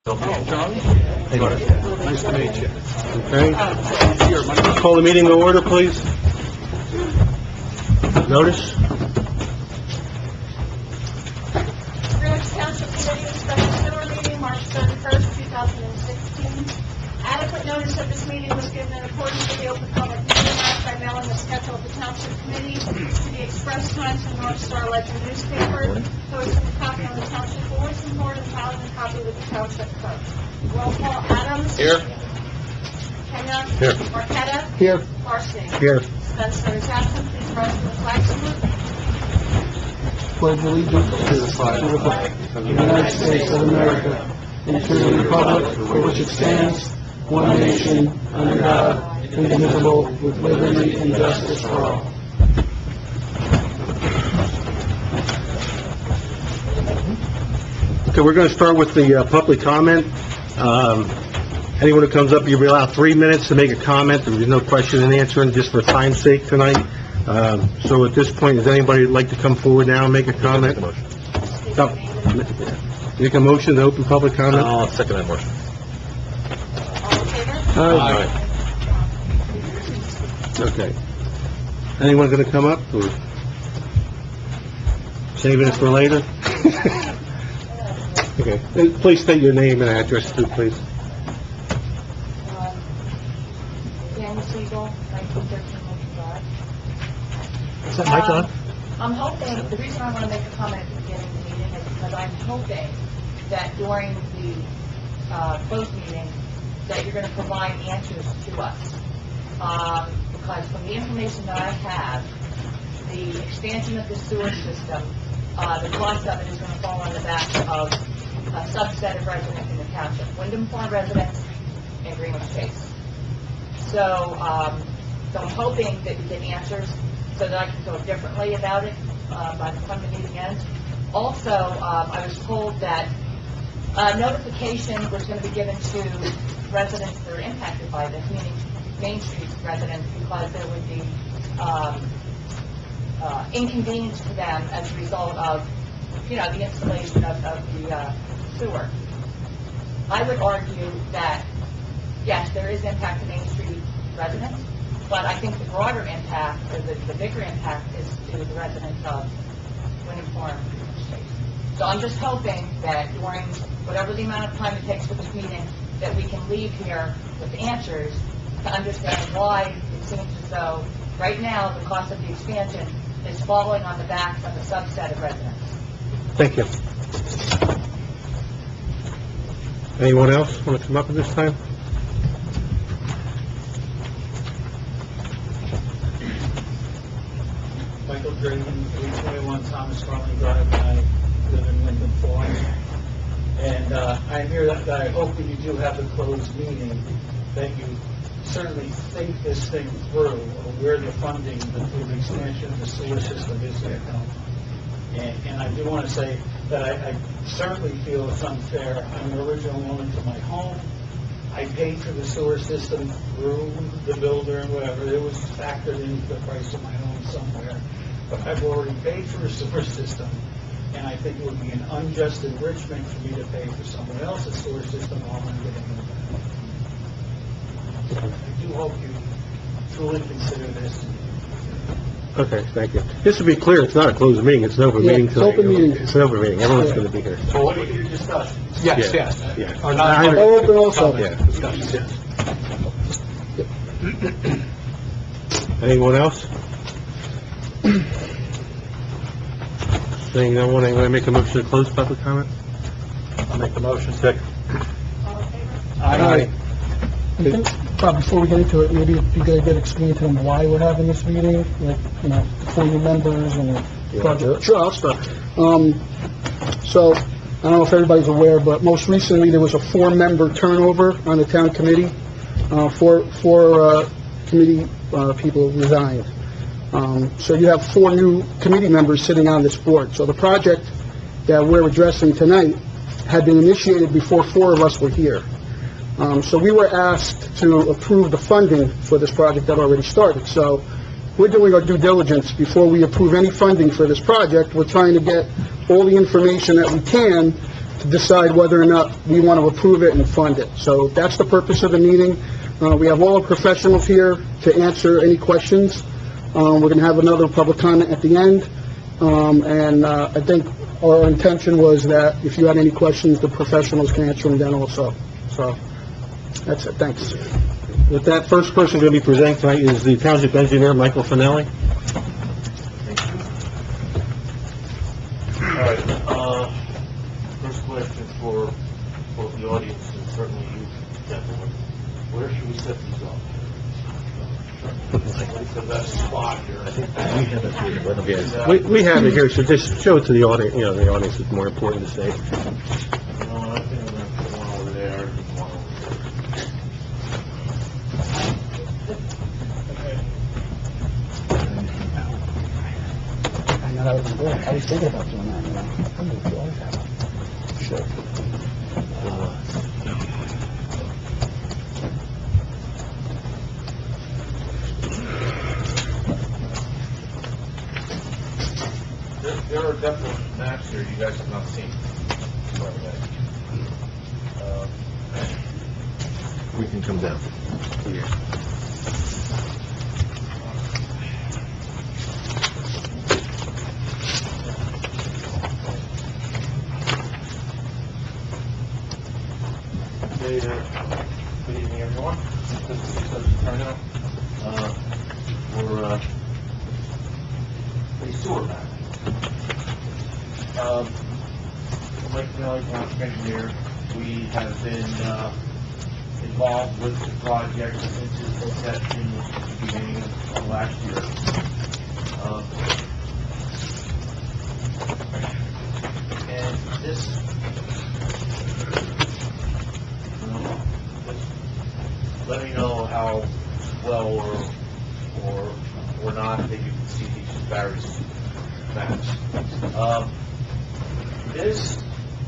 Hey, nice to meet you. Okay. Call the meeting to order, please. Notice. Township Committee Special Sewer Meeting, March 31st, 2016. Adequate notice of this meeting was given in accordance with the Open Public Meeting Act by mailing the schedule of the Township Committee to the Express Times and North Star Ledger newspaper, posting a copy on the Township Bulletin Board, and filing a copy with the Township Clerk. Roll call: Adams. Here. Kenya. Here. Marqueta. Here. Parsons. Here. Spencer is absent. Please rise for the flag salute. Pledge allegiance to the flag of the United States of America and to the republic for which it stands, one nation, under God, indivisible, with liberty and justice for all. Okay, we're going to start with the public comment. Anyone who comes up, you'll be allowed 3 minutes to make a comment. There's no question and answering, just for time's sake tonight. So at this point, does anybody like to come forward now and make a comment? Make a motion to open public comment? I'll second that motion. All in favor? Okay. Anyone going to come up, or saving it for later? Okay. Please state your name and address too, please. Daniel Siegel, 1913 Lincoln Drive. Is that mic on? I'm hoping, the reason I want to make a comment at the beginning of the meeting is because I'm hoping that during the closed meeting, that you're going to provide answers to us. Because from the information that I have, the expansion of the sewer system, the cost of it is going to fall on the back of a subset of residents in the township, Wyndham Farm residents and Greenwich Chase. So I'm hoping that you get answers so that I can feel differently about it by the time the meeting ends. Also, I was told that notification was going to be given to residents that are impacted by this, meaning Main Street residents, because there would be inconvenience to them as a result of, the installation of the sewer. I would argue that, yes, there is impact to Main Street residents, but I think the broader impact, or the bigger impact, is to the residents of Wyndham Farm. So I'm just hoping that during whatever the amount of time it takes for this meeting, that we can leave here with answers to understand why it seems as though right now the cost of the expansion is falling on the backs of a subset of residents. Thank you. Anyone else want to come up at this time? Michael Draven, 821 Thomas Farley Drive, and I live in Wyndham Farms. And I'm here that I hope that you do have a closed meeting, that you certainly think this thing through, or where the funding for the expansion of the sewer system is going to come. And I do want to say that I certainly feel it's unfair. I'm an original owner to my home. I paid for the sewer system through the builder and whatever. It was factored into the price of my home somewhere. But I've already paid for a sewer system, and I think it would be an unjust enrichment for me to pay for someone else's sewer system while I'm getting it. I do hope you truly consider this. Okay, thank you. Just to be clear, it's not a closed meeting, it's an open meeting tonight. It's open meeting. It's an open meeting, everyone's going to be here. So what are your discussions? Yes, Yeah. yes. Yeah. Or not, Open also. Yeah. discussions, yes. Anyone else? Saying no one, anyone make a motion to close public comment? I'll make the motion. Second. All in favor? Aye. I think, before we get into it, maybe it'd be good to explain to them why we're having this meeting, like, for your members and the project. Sure, I'll start. So, I don't know if everybody's aware, but most recently there was a 4-member turnover on the town committee. Four committee people resigned. So you have 4 new committee members sitting on this board. So the project that we're addressing tonight had been initiated before 4 of us were here. So we were asked to approve the funding for this project that already started. So we're doing our due diligence before we approve any funding for this project. We're trying to get all the information that we can to to decide whether or not we want to approve it and fund it. So that's the purpose of the meeting. We have all the professionals here to answer any questions. We're going to have another public comment at the end. I think our intention was that if you had any questions, the professionals can answer them then also. So, that's it. Thanks. With that, first person going to be presenting tonight is the Township Engineer, Michael Finelli. All right, first question for the audience, and certainly you, gentlemen. Where should we set these up? What's the best spot here? We have it here. Let them get it. We have it here, so just show it to the audience, the audience is more important to say. I think I'm going to put one over there, and one over there. I know that would be good. I was thinking about doing that, I'm going to do all that. Sure. There are definitely maps here you guys have not seen. We can come down. Good evening, everyone. Good to see such a turnout. We're a sewer map. Like Township Engineer, we have been involved with the project since its inception at the beginning of last year. And this, just let me know how well or not that you can see these various maps. This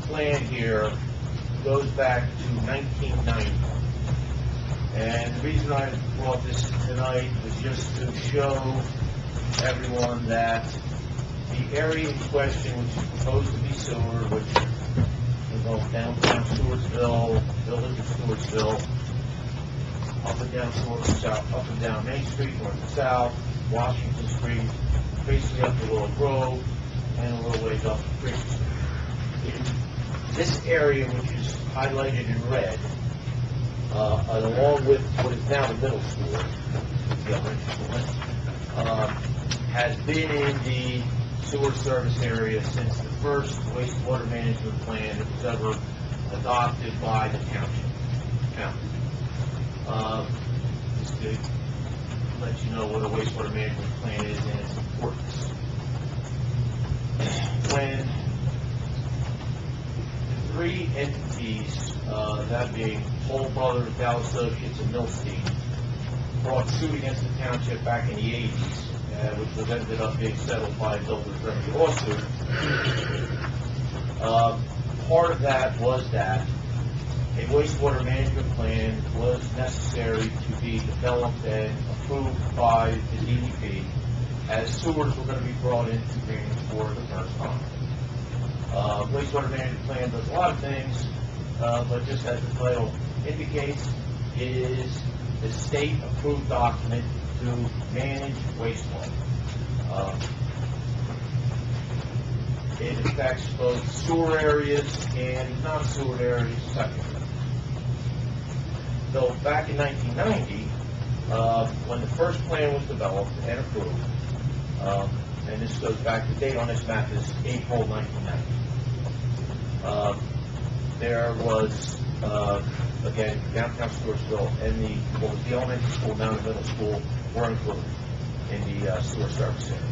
plan here goes back to 1990. And the reason I brought this tonight was just to show everyone that the area in question, which is proposed to be sewer, which involves downtown Stewartsville, village of Stewartsville, up and down South, up and down Main Street, north and south, Washington Street, basically up to Willow Grove, and a little ways up the creek. This area, which is highlighted in red, along with what is now the middle school, the elementary school, has been in the sewer service area since the first wastewater management plan that was ever adopted by the township. Just to let you know what a wastewater management plan is and its importance. When three entities, that being Toll Brothers, Dow Associates, and Milstein, brought suit against the township back in the 80s, which was ended up being settled by a builder's remedy lawsuit. Part of that was that a wastewater management plan was necessary to be developed and approved by the DEP, as sewers were going to be brought into Greenwich for the first time. Wastewater management plan does a lot of things, but just as the title indicates, it is the state-approved document to manage wastewater. It affects both sewer areas and non-sewer areas separately. So back in 1990, when the first plan was developed and approved, and this goes back, the date on this map is April 1990. There was, again, downtown Stewartsville and the elementary school, now the middle school, were included in the sewer service area.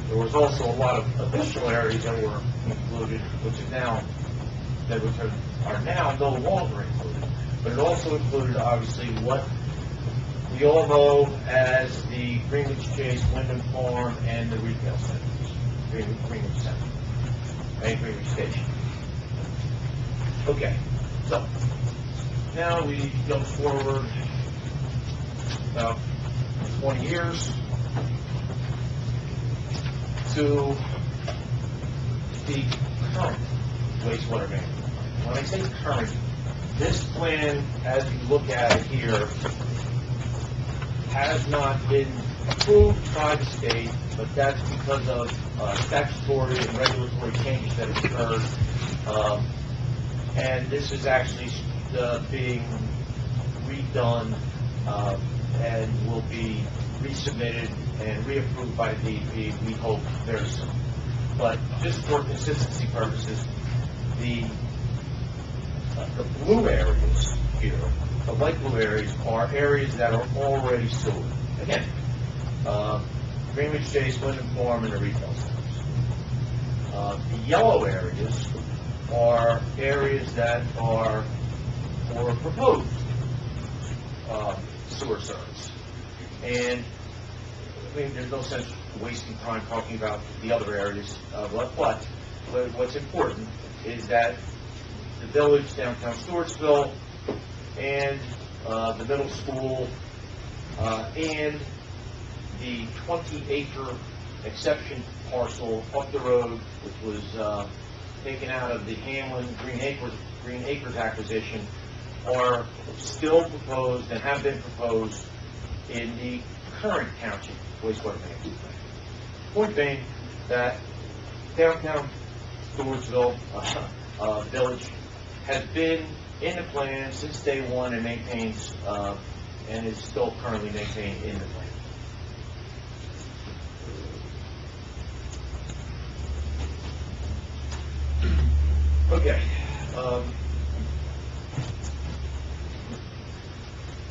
There was also a lot of additional areas that were included, which are now no longer included. But it also included, obviously, what we all know as the Greenwich Chase, Wyndham Farm, and the retail centers, Greenwich Center, and Greenwich Station. Okay, so now we go forward about 20 years to the current wastewater management. When I say current, this plan, as you look at it here, has not been approved by the state, but that's because of statutory and regulatory changes that have occurred. And this is actually being redone and will be resubmitted and reapproved by the DEP, we hope, very soon. But just for consistency purposes, the blue areas here, the light blue areas, are areas that are already sewered. Again, Greenwich Chase, Wyndham Farm, and the retail centers. The yellow areas are areas that are for proposed sewer service. And I mean, there's no sense wasting time talking about the other areas, but what's important is that the village, downtown Stewartsville, and the middle school, and the 20-acre exception parcel up the road, which was taken out of the Hamlin Green Acres acquisition, are still proposed and have been proposed in the current township wastewater management plan. Point being that downtown Stewartsville village has been in the plan since day one and maintains and is still currently maintained in the plan. Okay.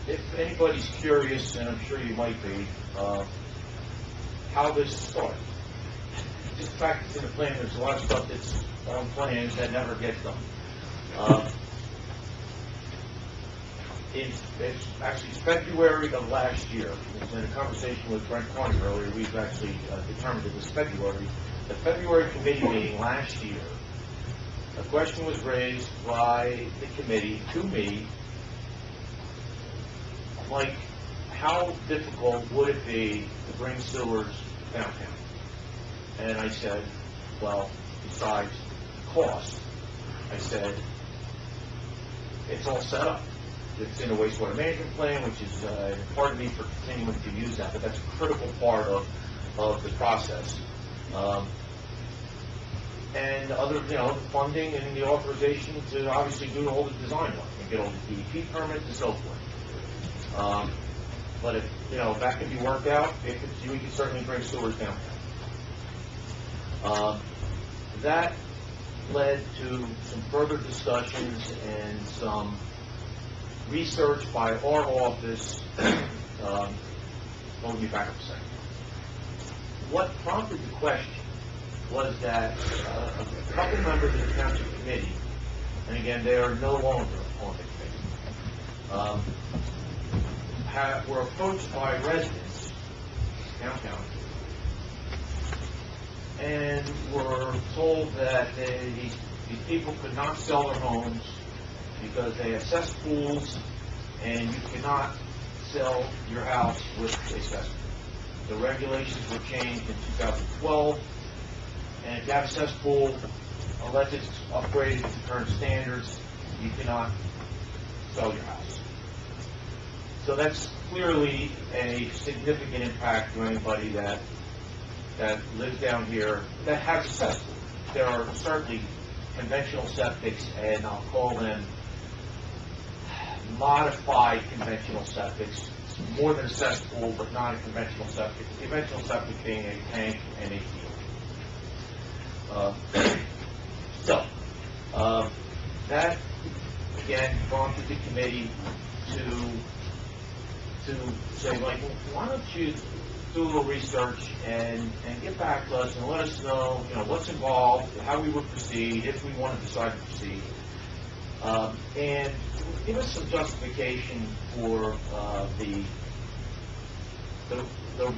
If anybody's curious, and I'm sure you might be, how this started. Just the fact it's in the plan, there's a lot of stuff that's on plans that never gets done. It's actually February of last year. It was in a conversation with Brent Carney earlier. We've actually determined it was February. The February committee meeting last year, a question was raised by the committee to me, like, how difficult would it be to bring sewers downtown? And I said, well, besides cost, I said, it's all set up. It's in a wastewater management plan, which is pardon me for continuing to use that, but that's a critical part of the process. And other, the funding and the authorization to obviously do all the design work and get all the DEP permits and so forth. But if, that can be worked out, we can certainly bring sewers downtown. That led to some further discussions and some research by our office. Hold me back up a second. What prompted the question was that a couple members of the township committee, and again, they are no longer on the committee, were approached by residents downtown and were told that these people could not sell their homes because they have cesspools, and you cannot sell your house with a cesspool. The regulations were changed in 2012, and if you have a cesspool, unless it's upgraded to current standards, you cannot sell your house. So that's clearly a significant impact to anybody that lives down here that has a cesspool. There are certainly conventional septics, and I'll call them modified conventional septics. It's more than a cesspool, but not a conventional septic. Conventional septic being a tank and a field. That again prompted the committee to say, like, well, why don't you do a little research and get back to us and let us know, what's involved, how we would proceed, if we want to decide to proceed, and give us some justification for the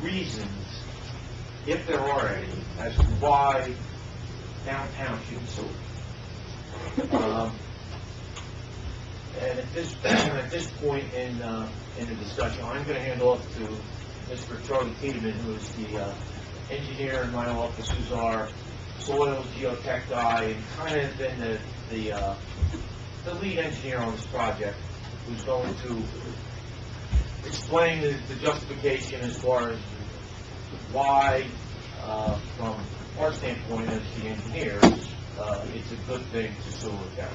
reasons, if there are any, as to why downtown should be sewered. And at this point in the discussion, I'm going to hand off to Mr. Charlie Tiedemann, who is the engineer in my office, who's our soil geotech guy and kind of been the lead engineer on this project, who's going to explain the justification as far as why, from our standpoint as the engineers, it's a good thing to sewer down.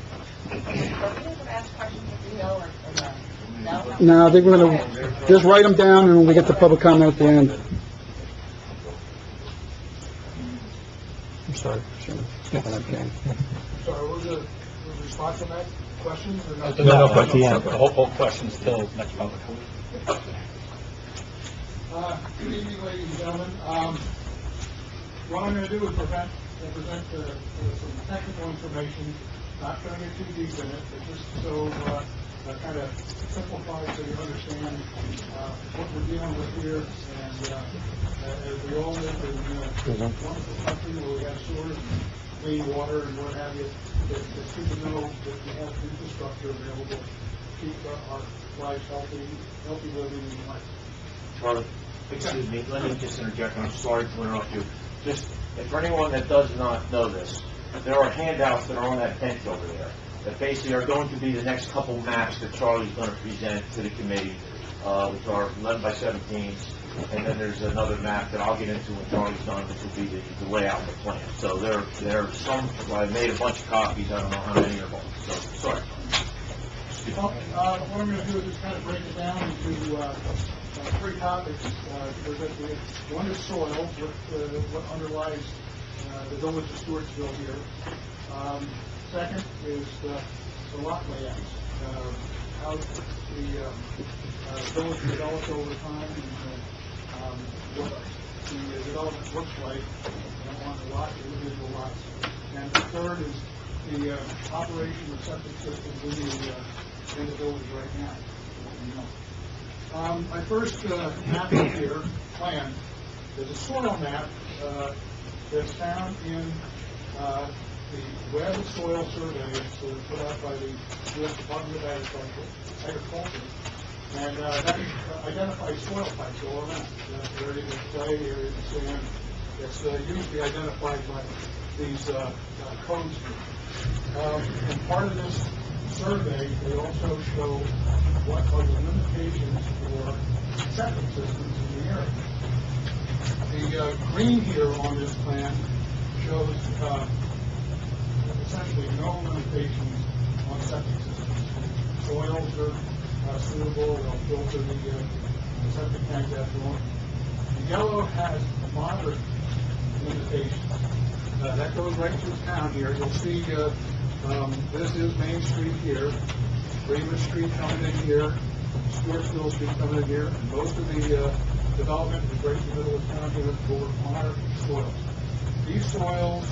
Are we going to ask questions if we know or no? No, I think we're gonna just write them down, and when we get the public comment at the end. I'm sorry. Sorry, was the response on that question or not? No question. The whole question's till next public. Good evening, ladies and gentlemen. What I'm going to do is present some technical information, not going to get too deep in it, but just so kind of simplify so you understand what we're dealing with here. And as we all live in a wonderful country where we have sewers and clean water and what have you, it's good to know that we have infrastructure available to keep our lives healthy living and life. Charlie, excuse me, let me just interject, I'm sorry to interrupt you. Just, for anyone that does not know this, there are handouts that are on that bench over there that basically are going to be the next couple maps that Charlie's going to present to the committee, which are 11 by 17s, and then there's another map that I'll get into when Charlie's done, which will be the layout of the plan. So there are some, I made a bunch of copies, I don't know how many are all, so, sorry. What I'm going to do is just kind of break it down into three topics. One is soil, what underlies the village of Stewartsville here. Second is the lot layouts, how the village developed over time and what the development looks like on the lot, individual lots. And the third is the operation of septic systems in the village right now. My first map here, plan, is a soil map that's found in the Web Soil Survey. It's put out by the U.S. Department of Agriculture. And that identifies soil types all around. Areas of clay, areas of sand. It's usually identified by these codes. And part of this survey, they also show what are the limitations for septic systems in the area. The green here on this plan shows essentially no limitations on septic systems. Soils are suitable, they'll filter the septic tank effluent. The yellow has moderate limitations. That goes right through town here. You'll see this is Main Street here, Greenwood Street coming in here, Stewartsville Street coming in here, and most of the development is right in the middle of town here for moderate soils. These soils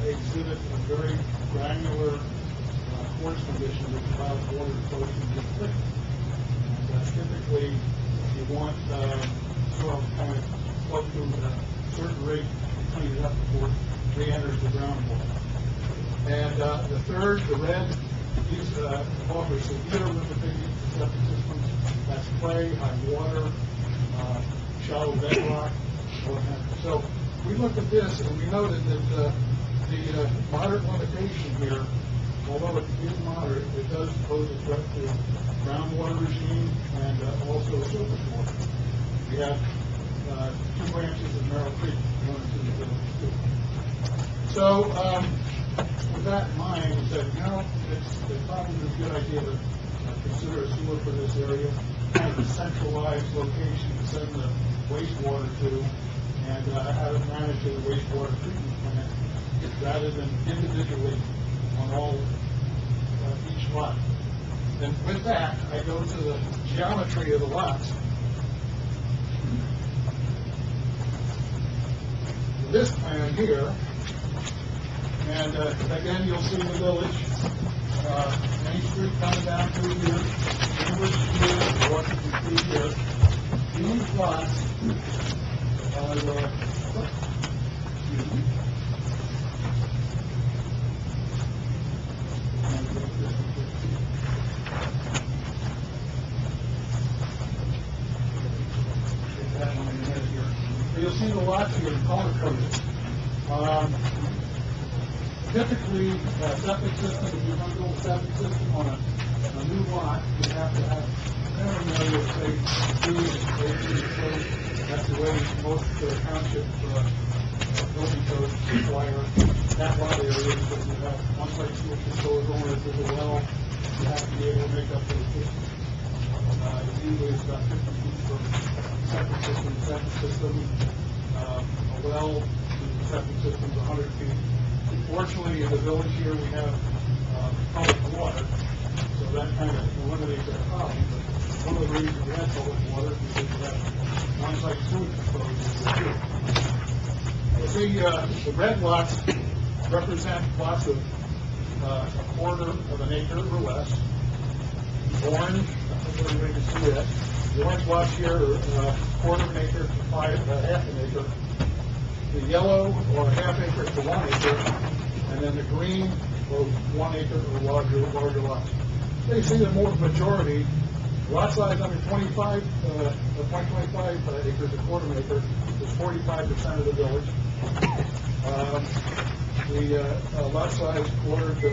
exhibit a very granular quartz condition which allows water to flow through the thick. And typically, you want soil to kind of flow through at a certain rate to clean it up before it re-enters the groundwater. And the third, the red, these offer severe limitations to septic systems. That's clay, high water, shallow bedrock. So we looked at this and we noted that the moderate limitation here, although it is moderate, it does pose a threat to groundwater regime and also surface water. We have two branches of Merrill Creek going to the village too. So with that in mind, we said, it's probably a good idea to consider a sewer for this area, kind of a centralized location to send the wastewater to, and have it managed as a wastewater treatment plant, rather than individually on all each lot. And with that, I go to the geometry of the lots. This plan here, and again, you'll see the village, Main Street coming down through here, Greenwood Street, Washington Street here. These lots are, you'll see the lots here color coded. Typically, septic system, if you're going to build a septic system on a new lot, you have to have, say, 2 so that's the way most township building codes require that lot area, because you have on-site sewer control going into the well, you have to be able to make up those distance. Usually it's about 50 feet from septic system to septic system. A well to the septic system is 100 feet. Fortunately, in the village here, we have public water, so that kind of eliminates that problem. But one of the reasons we have public water is because we have on-site sewage disposal. The red lots represent lots of a quarter of an acre or less. The orange, I think everybody can see that. The orange lots here are quarter of an acre to half an acre. The yellow, or half acre to 1 acre, and then the green, or 1 acre or larger lots. So you see the more majority, lot size under 25 acres, a quarter of an acre, is 45% of the village. The lot size quarter to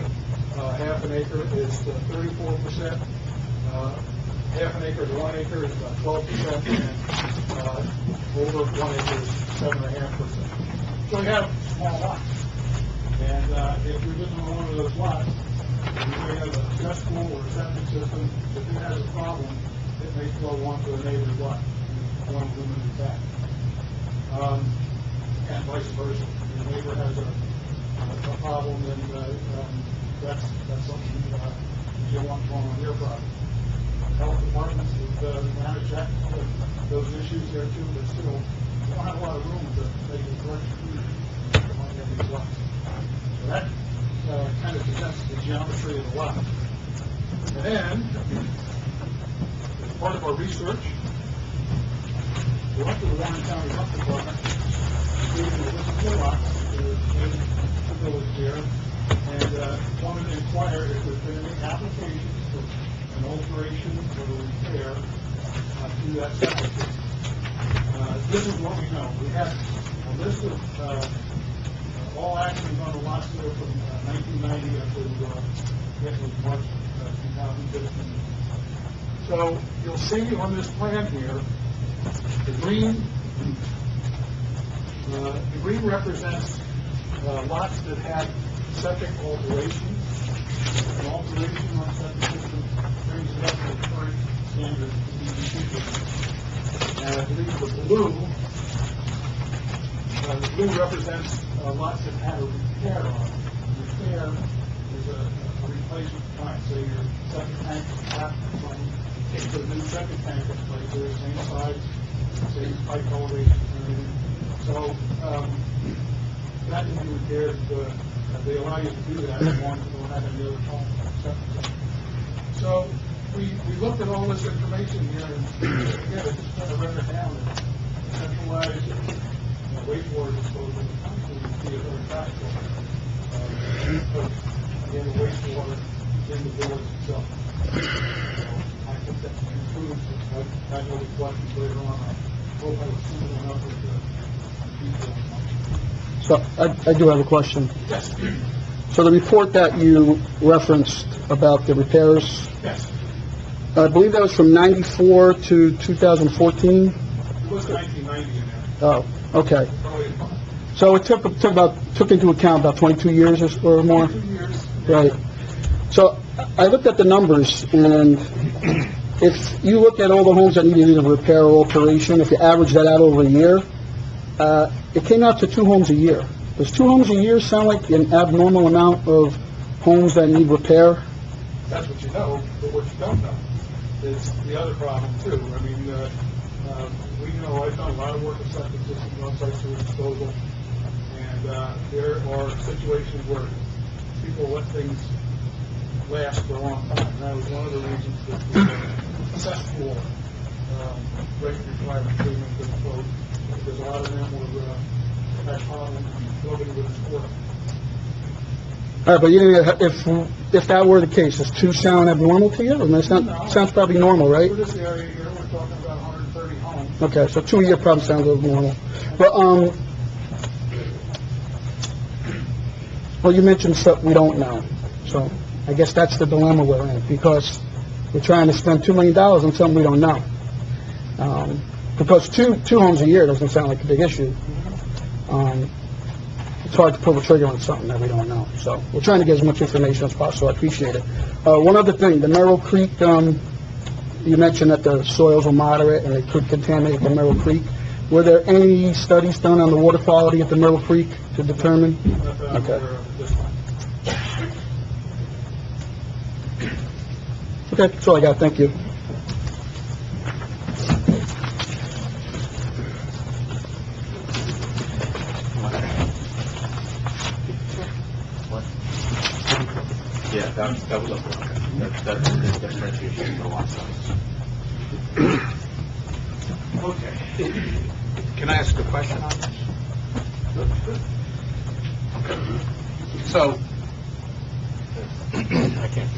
half an acre is 34%. Half an acre to 1 acre is about 12%, and over 1 acre is 7.5%. So we have small lots. And if you're living on one of those lots, you may have a cesspool or a septic system. If it has a problem, it may flow onto the neighbor's lot. You want to limit that. And vice versa. If your neighbor has a problem, then that's something you don't want going on your property. Health departments would manage those issues there too, but still, you don't have a lot of room to make a correction among these lots. So that kind of presents the geometry of the lot. And then, as part of our research, we went to the Warren County Health Department, including the list of lots in the village here, and wanted to inquire if there's been any applications for an alteration or a repair to that septic system. This is what we know. We have a list of all actions on the lots there from 1990 up to March 2015. So you'll see on this plan here, the green represents lots that have septic alterations. An alteration on septic system brings it up to the current standard and I believe the blue represents lots that had a repair on it. Repair is a replacement type. Say your septic tank is half take the new septic tank in place. They're the same size, same pipe elevation and everything. So that can be repaired. They allow you to do that as long as you don't have any other problems. So we looked at all this information here, and again, I just kind of read it down and centralized wastewater disposal in the country would be a very practical. Again, the wastewater in the village itself. So I think that concludes it. I have no questions later on. I hope I was simple enough with the details. So I do have a question. Yes. So the report that you referenced about the repairs, Yes. I believe that was from 94 to 2014? It was 1990 in there. Oh, okay. Probably So it took into account about 22 years or more? 2 years. Right. So I looked at the numbers, and if you look at all the homes that needed a repair or alteration, if you average that out over a year, it came out to 2 homes a year. Does 2 homes a year sound like an abnormal amount of homes that need repair? That's what you know, but what you don't know is the other problem too. I mean, we know I've done a lot of work with septic systems, on-site sewage disposal, and there are situations where people let things last for a long time. And that was one of the reasons that the cesspool rate requirement came into the code, because a lot of them were had problems and nobody would support them. All right, but you didn't, if that were the case, does 2 sound abnormal to you? I mean, it sounds probably normal, right? For this area here, we're talking about 130 homes. Okay, so 2 a year probably sounds abnormal. But Well, you mentioned stuff we don't know, so I guess that's the dilemma we're in, because we're trying to spend $2 million on something we don't know. Because two homes a year doesn't sound like a big issue. It's hard to pull the trigger on something that we don't know, so we're trying to get as much information as possible. I appreciate it. One other thing, the Merrill Creek, you mentioned that the soils are moderate and they could contaminate the Merrill Creek. Were there any studies done on the water quality at the Merrill Creek to determine? Okay. Okay, that's all I got. Thank you. Yeah, that was okay. That's the differentiation for lot size. Okay. Can I ask a question on this? Okay. So, I can't.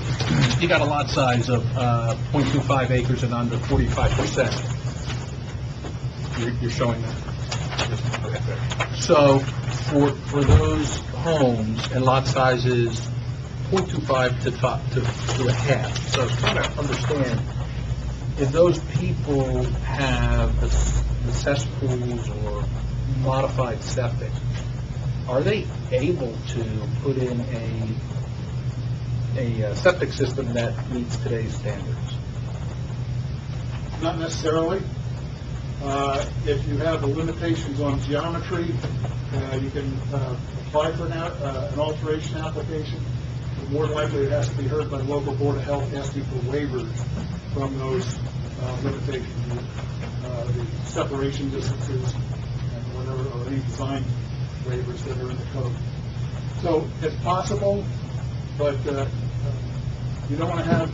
You got a lot size of 0.25 acres and under 45%. You're showing that? Okay. So, for those homes and lot sizes 0.25 to a half. So I was trying to understand, if those people have the cesspools or modified septic, are they able to put in a septic system that meets today's standards? Not necessarily. If you have the limitations on geometry, you can apply for an alteration application. More than likely, it has to be heard by the local board of health, asking for waivers from those limitations, the separation distances, and whatever, or any design waivers that are in the code. So it's possible, but you don't want to have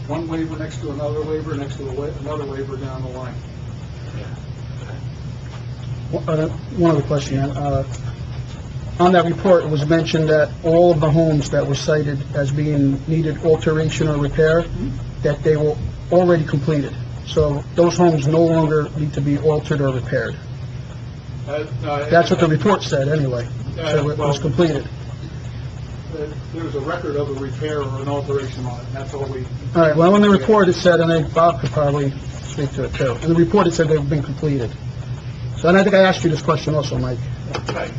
one waiver next to another waiver next to another waiver down the line. One other question. On that report, it was mentioned that all of the homes that were cited as being needed alteration or repair, that they were already completed. So those homes no longer need to be altered or repaired. That's what the report said, anyway. So it was completed. There's a record of a repair or an alteration on it, and that's all we... All right, well, in the report it said, and then Bob could probably speak to it too, in the report it said they've been completed. So, and I think I asked you this question also, Mike. Right.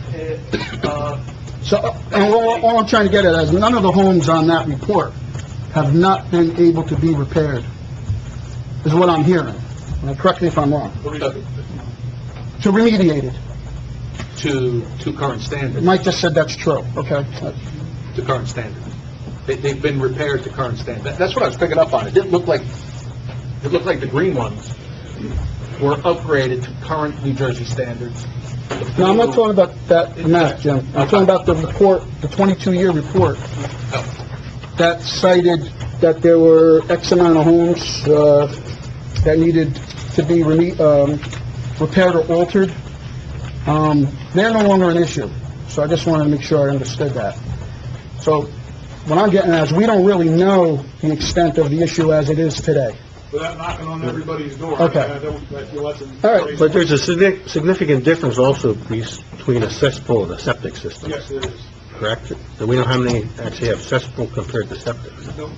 So, and all I'm trying to get at is none of the homes on that report have not been able to be repaired, is what I'm hearing. Correct me if I'm wrong. To remediate it. To current standards. Mike just said that's true, okay? To current standards. They've been repaired to current standards. That's what I was picking up on. It didn't look like the green ones were upgraded to current New Jersey standards. No, I'm not talking about that map, Jim. I'm talking about the report, the 22-year report, that cited that there were X amount of homes that needed to be repaired or altered. They're no longer an issue. So I just wanted to make sure I understood that. So what I'm getting at is we don't really know the extent of the issue as it is today. Without knocking on everybody's door. Okay. I feel that's All right, But there's a significant difference also between a cesspool and a septic system, Yes, there is. correct? So we know how many actually have cesspool compared to septic. No.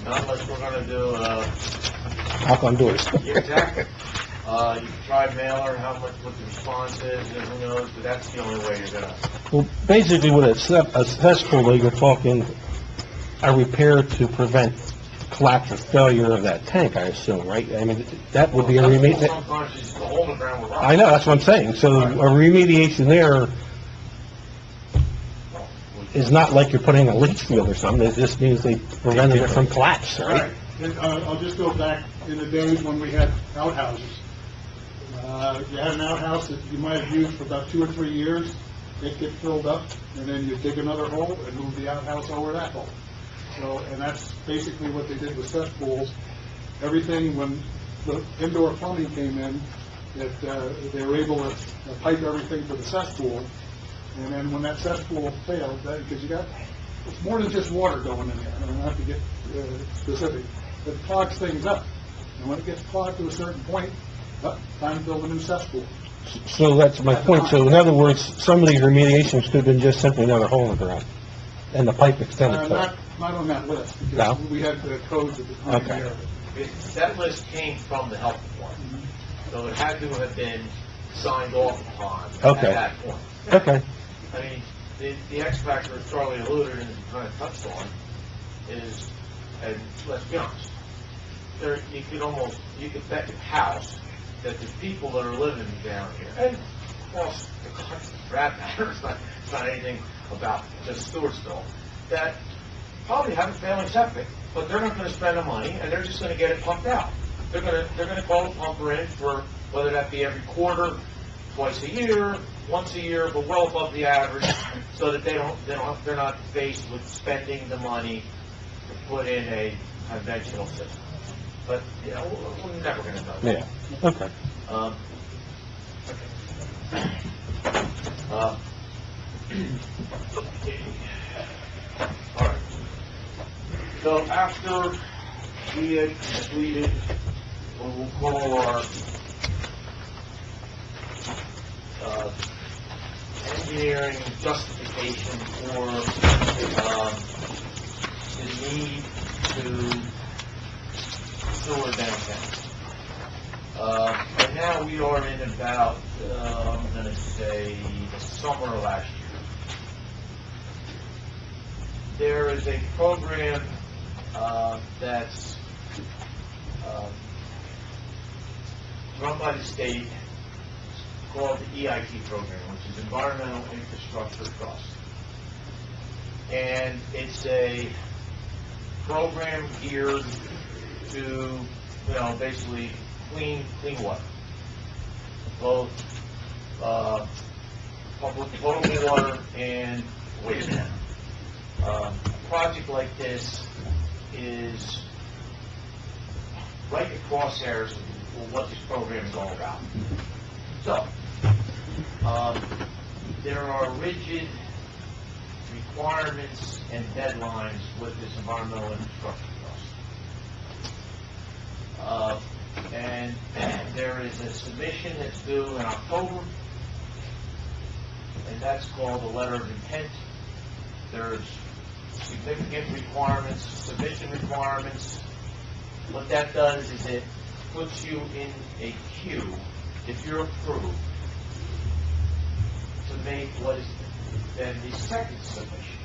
Not unless we're gonna do, Knock on doors. your tech, you can try mailer, what the response is, and who knows, but that's the only way you're gonna... Well, basically with a cesspool, though, you're talking a repair to prevent collapse or failure of that tank, I assume, right? I mean, that would be a remediation. Sometimes it's the hole in the ground with rock. I know, that's what I'm saying. So a remediation there is not like you're putting a leach field or something. It just means they prevented it from collapse, All right? right. And, I'll just go back in the days when we had outhouses. You had an outhouse that you might have used for about 2 or 3 years. It get filled up, and then you dig another hole and move the outhouse over that hole. So, and that's basically what they did with cesspools. Everything, when the indoor plumbing came in, that they were able to pipe everything for the cesspool. And then when that cesspool failed, because it's more than just water going in there. I don't have to get specific. It clogs things up. And when it gets clogged to a certain point, time to build a new cesspool. So that's my point. So in other words, some of these remediations could have been just simply another hole in the ground. and the pipe extended to Not, it? not on that list, No? because we had the codes at the time. Okay. here. That list came from the health department, so it had to have been signed off upon Okay. at that point. Okay, I mean, the X factor, as Charlie alluded and kind of touched on, is, and let's be honest, you could bet your house that the people that are living down here, and across the country, for that matter, it's not anything about just Stewartsville, that probably have a failing septic, but they're not gonna spend the money, and they're just gonna get it pumped out. They're gonna call the pumper in for, whether that be every quarter, twice a year, once a year, but well above the average, so that they're not faced with spending the money to put in a conventional system. But, you know, we're never gonna know that. yeah, okay. Okay. All right. So after we had completed what we'll call our engineering justification for the need to sewer downtown. And now we are in about, I'm going to say, the summer of last year. There is a program that's run by the state called the EIT program, which is Environmental Infrastructure Trust. And it's a program geared to, basically clean water. Both public potable water and wastewater. A project like this is right in the crosshairs of what this program is all about. So, there are rigid requirements and deadlines with this environmental infrastructure trust. And there is a submission that's due in October, and that's called the letter of intent. There's significant requirements, submission requirements. What that does is it puts you in a queue, if you're approved, to make what is then the second submission.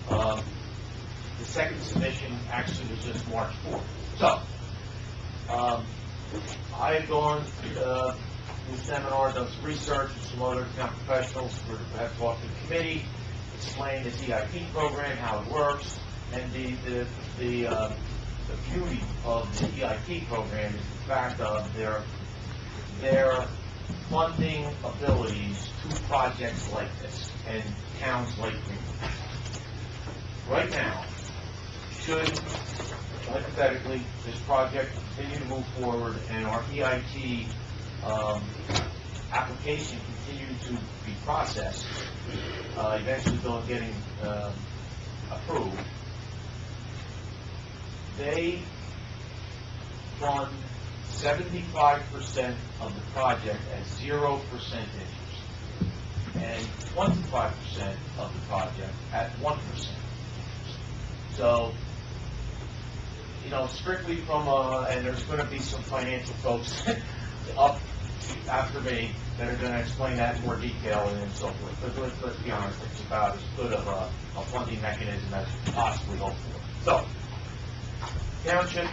The second submission actually was just March 4th. So, I have gone to seminars, done some research with some other town professionals who have talked to the committee, explained this EIP program, how it works, and the beauty of the EIP program is the fact of their funding abilities to projects like this and towns like Greenwood. Right now, should, hypothetically, this project continue to move forward and our EIT application continue to be processed, eventually getting approved, they fund 75% of the project at 0% interest and 25% of the project at 1% interest. So, strictly from and there's going to be some financial folks up after me that are going to explain that in more detail and so forth. But let's be honest, it's about as good of a funding mechanism as you possibly hope for. So, Township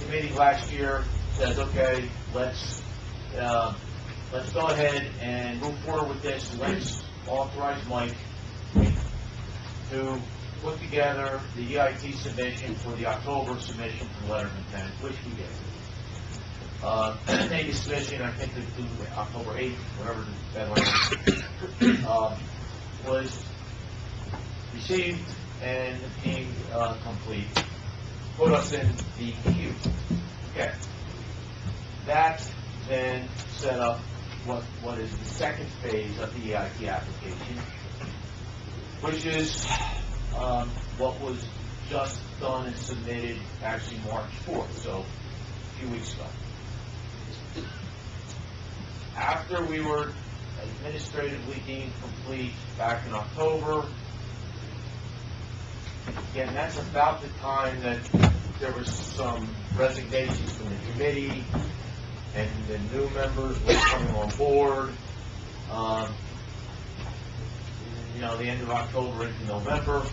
committee last year says, okay, let's go ahead and move forward with this. Let's authorize Mike to put together the EIT submission for the October submission for the letter of intent, which we did. Made a submission, I think, to October 8th, whatever the deadline was received and deemed complete. Put us in the queue. Okay. That then set up what is the second phase of the EIT application, which is what was just done and submitted actually March 4th, so a few weeks ago. After we were administratively deemed complete back in October. Again, that's about the time that there was some resignations from the committee, and the new members were coming on board. The end of October into November.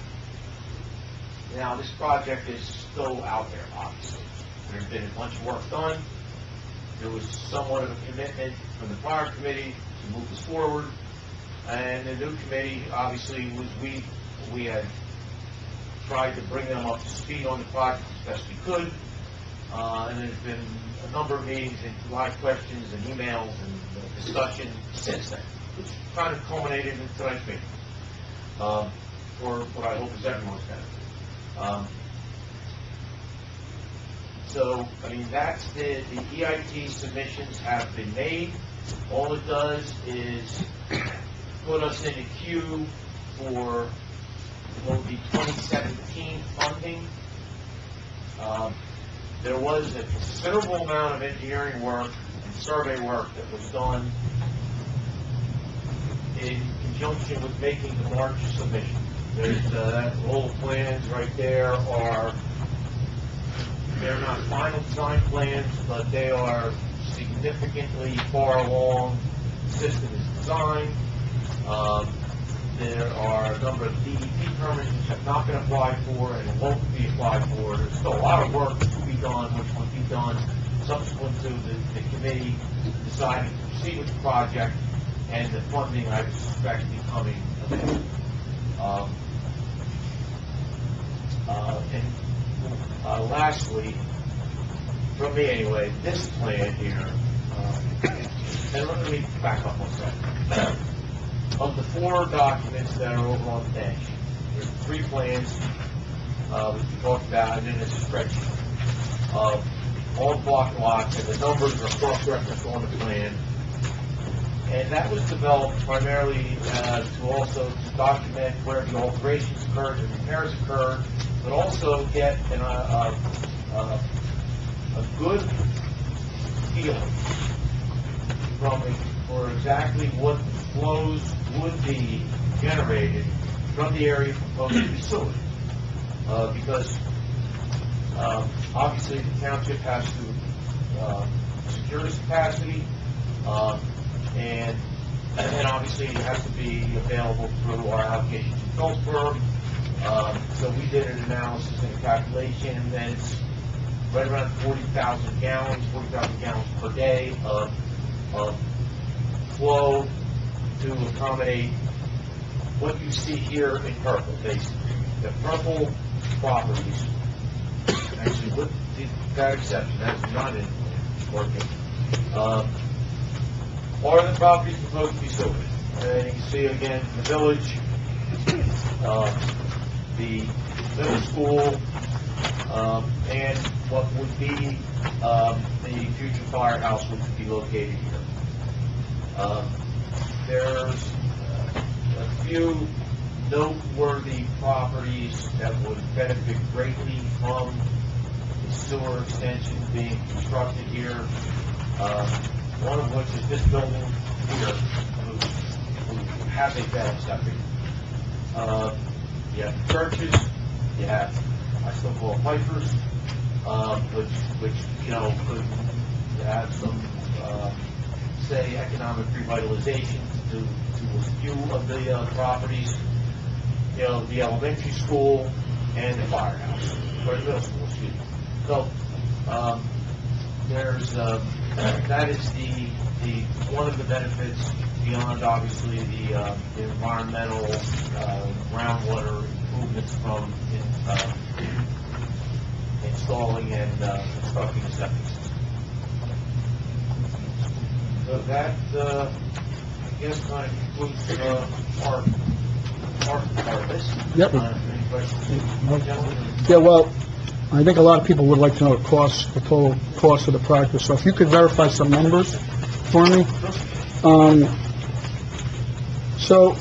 Now, this project is still out there, obviously. There's been a bunch of work done. There was somewhat of a commitment from the prior committee to move this forward. And the new committee, obviously, we had tried to bring them up to speed on the project as best we could. And there's been a number of meetings and a lot of questions and emails and discussion since then, which kind of culminated in tonight's meeting, for what I hope is everyone's benefit. That's the EIT submissions have been made. All it does is put us in a queue for the 2017 funding. There was a considerable amount of engineering work and survey work that was done in conjunction with making the March submission. There's that roll of plans right there they're not final design plans, but they are significantly far along. The system is designed. There are a number of DEP permits which have not been applied for and won't be applied for. There's still a lot of work to be done, which will be done subsequent to the committee deciding to proceed with the project, and the funding, I suspect, becoming available. Lastly, from me anyway, this plan here, and let me back up 1 second. Of the 4 documents that are over on the bench, there's 3 plans, which we talked about, and then there's a spreadsheet of all block lots, and the numbers are cross-referenced on the plan. And that was developed primarily to also document where the alterations occurred and repairs occurred, but also get a good feeling for exactly what flows would be generated from the area proposed to be sewered. Because obviously the township has to secure this capacity, and obviously it has to be available through our allocation to Phillipsburg. So we did an analysis and a calculation, and it's right around 40,000 gallons per day of flow to accommodate what you see here in purple, basically. The purple properties, actually with that exception, that's not in working, are the properties proposed to be sewered. And you can see again the village, the middle school, and what would be the future firehouse would be located here. There's a few noteworthy properties that would benefit greatly from the sewer extension being constructed here. One of which is this building here, who has a failed septic. You have churches, you have, I still call Pipers, which could have some, say, economic revitalization to a few of the properties. The elementary school and the firehouse, or the middle school, excuse me. So, that is the one of the benefits beyond obviously the environmental groundwater improvements from installing and constructing a septic system. So that I guess kind of concludes our part of this. Yep. Any questions, gentlemen? Yeah, well, I think a lot of people would like to know the total cost of the project. So if you could verify some numbers for me. So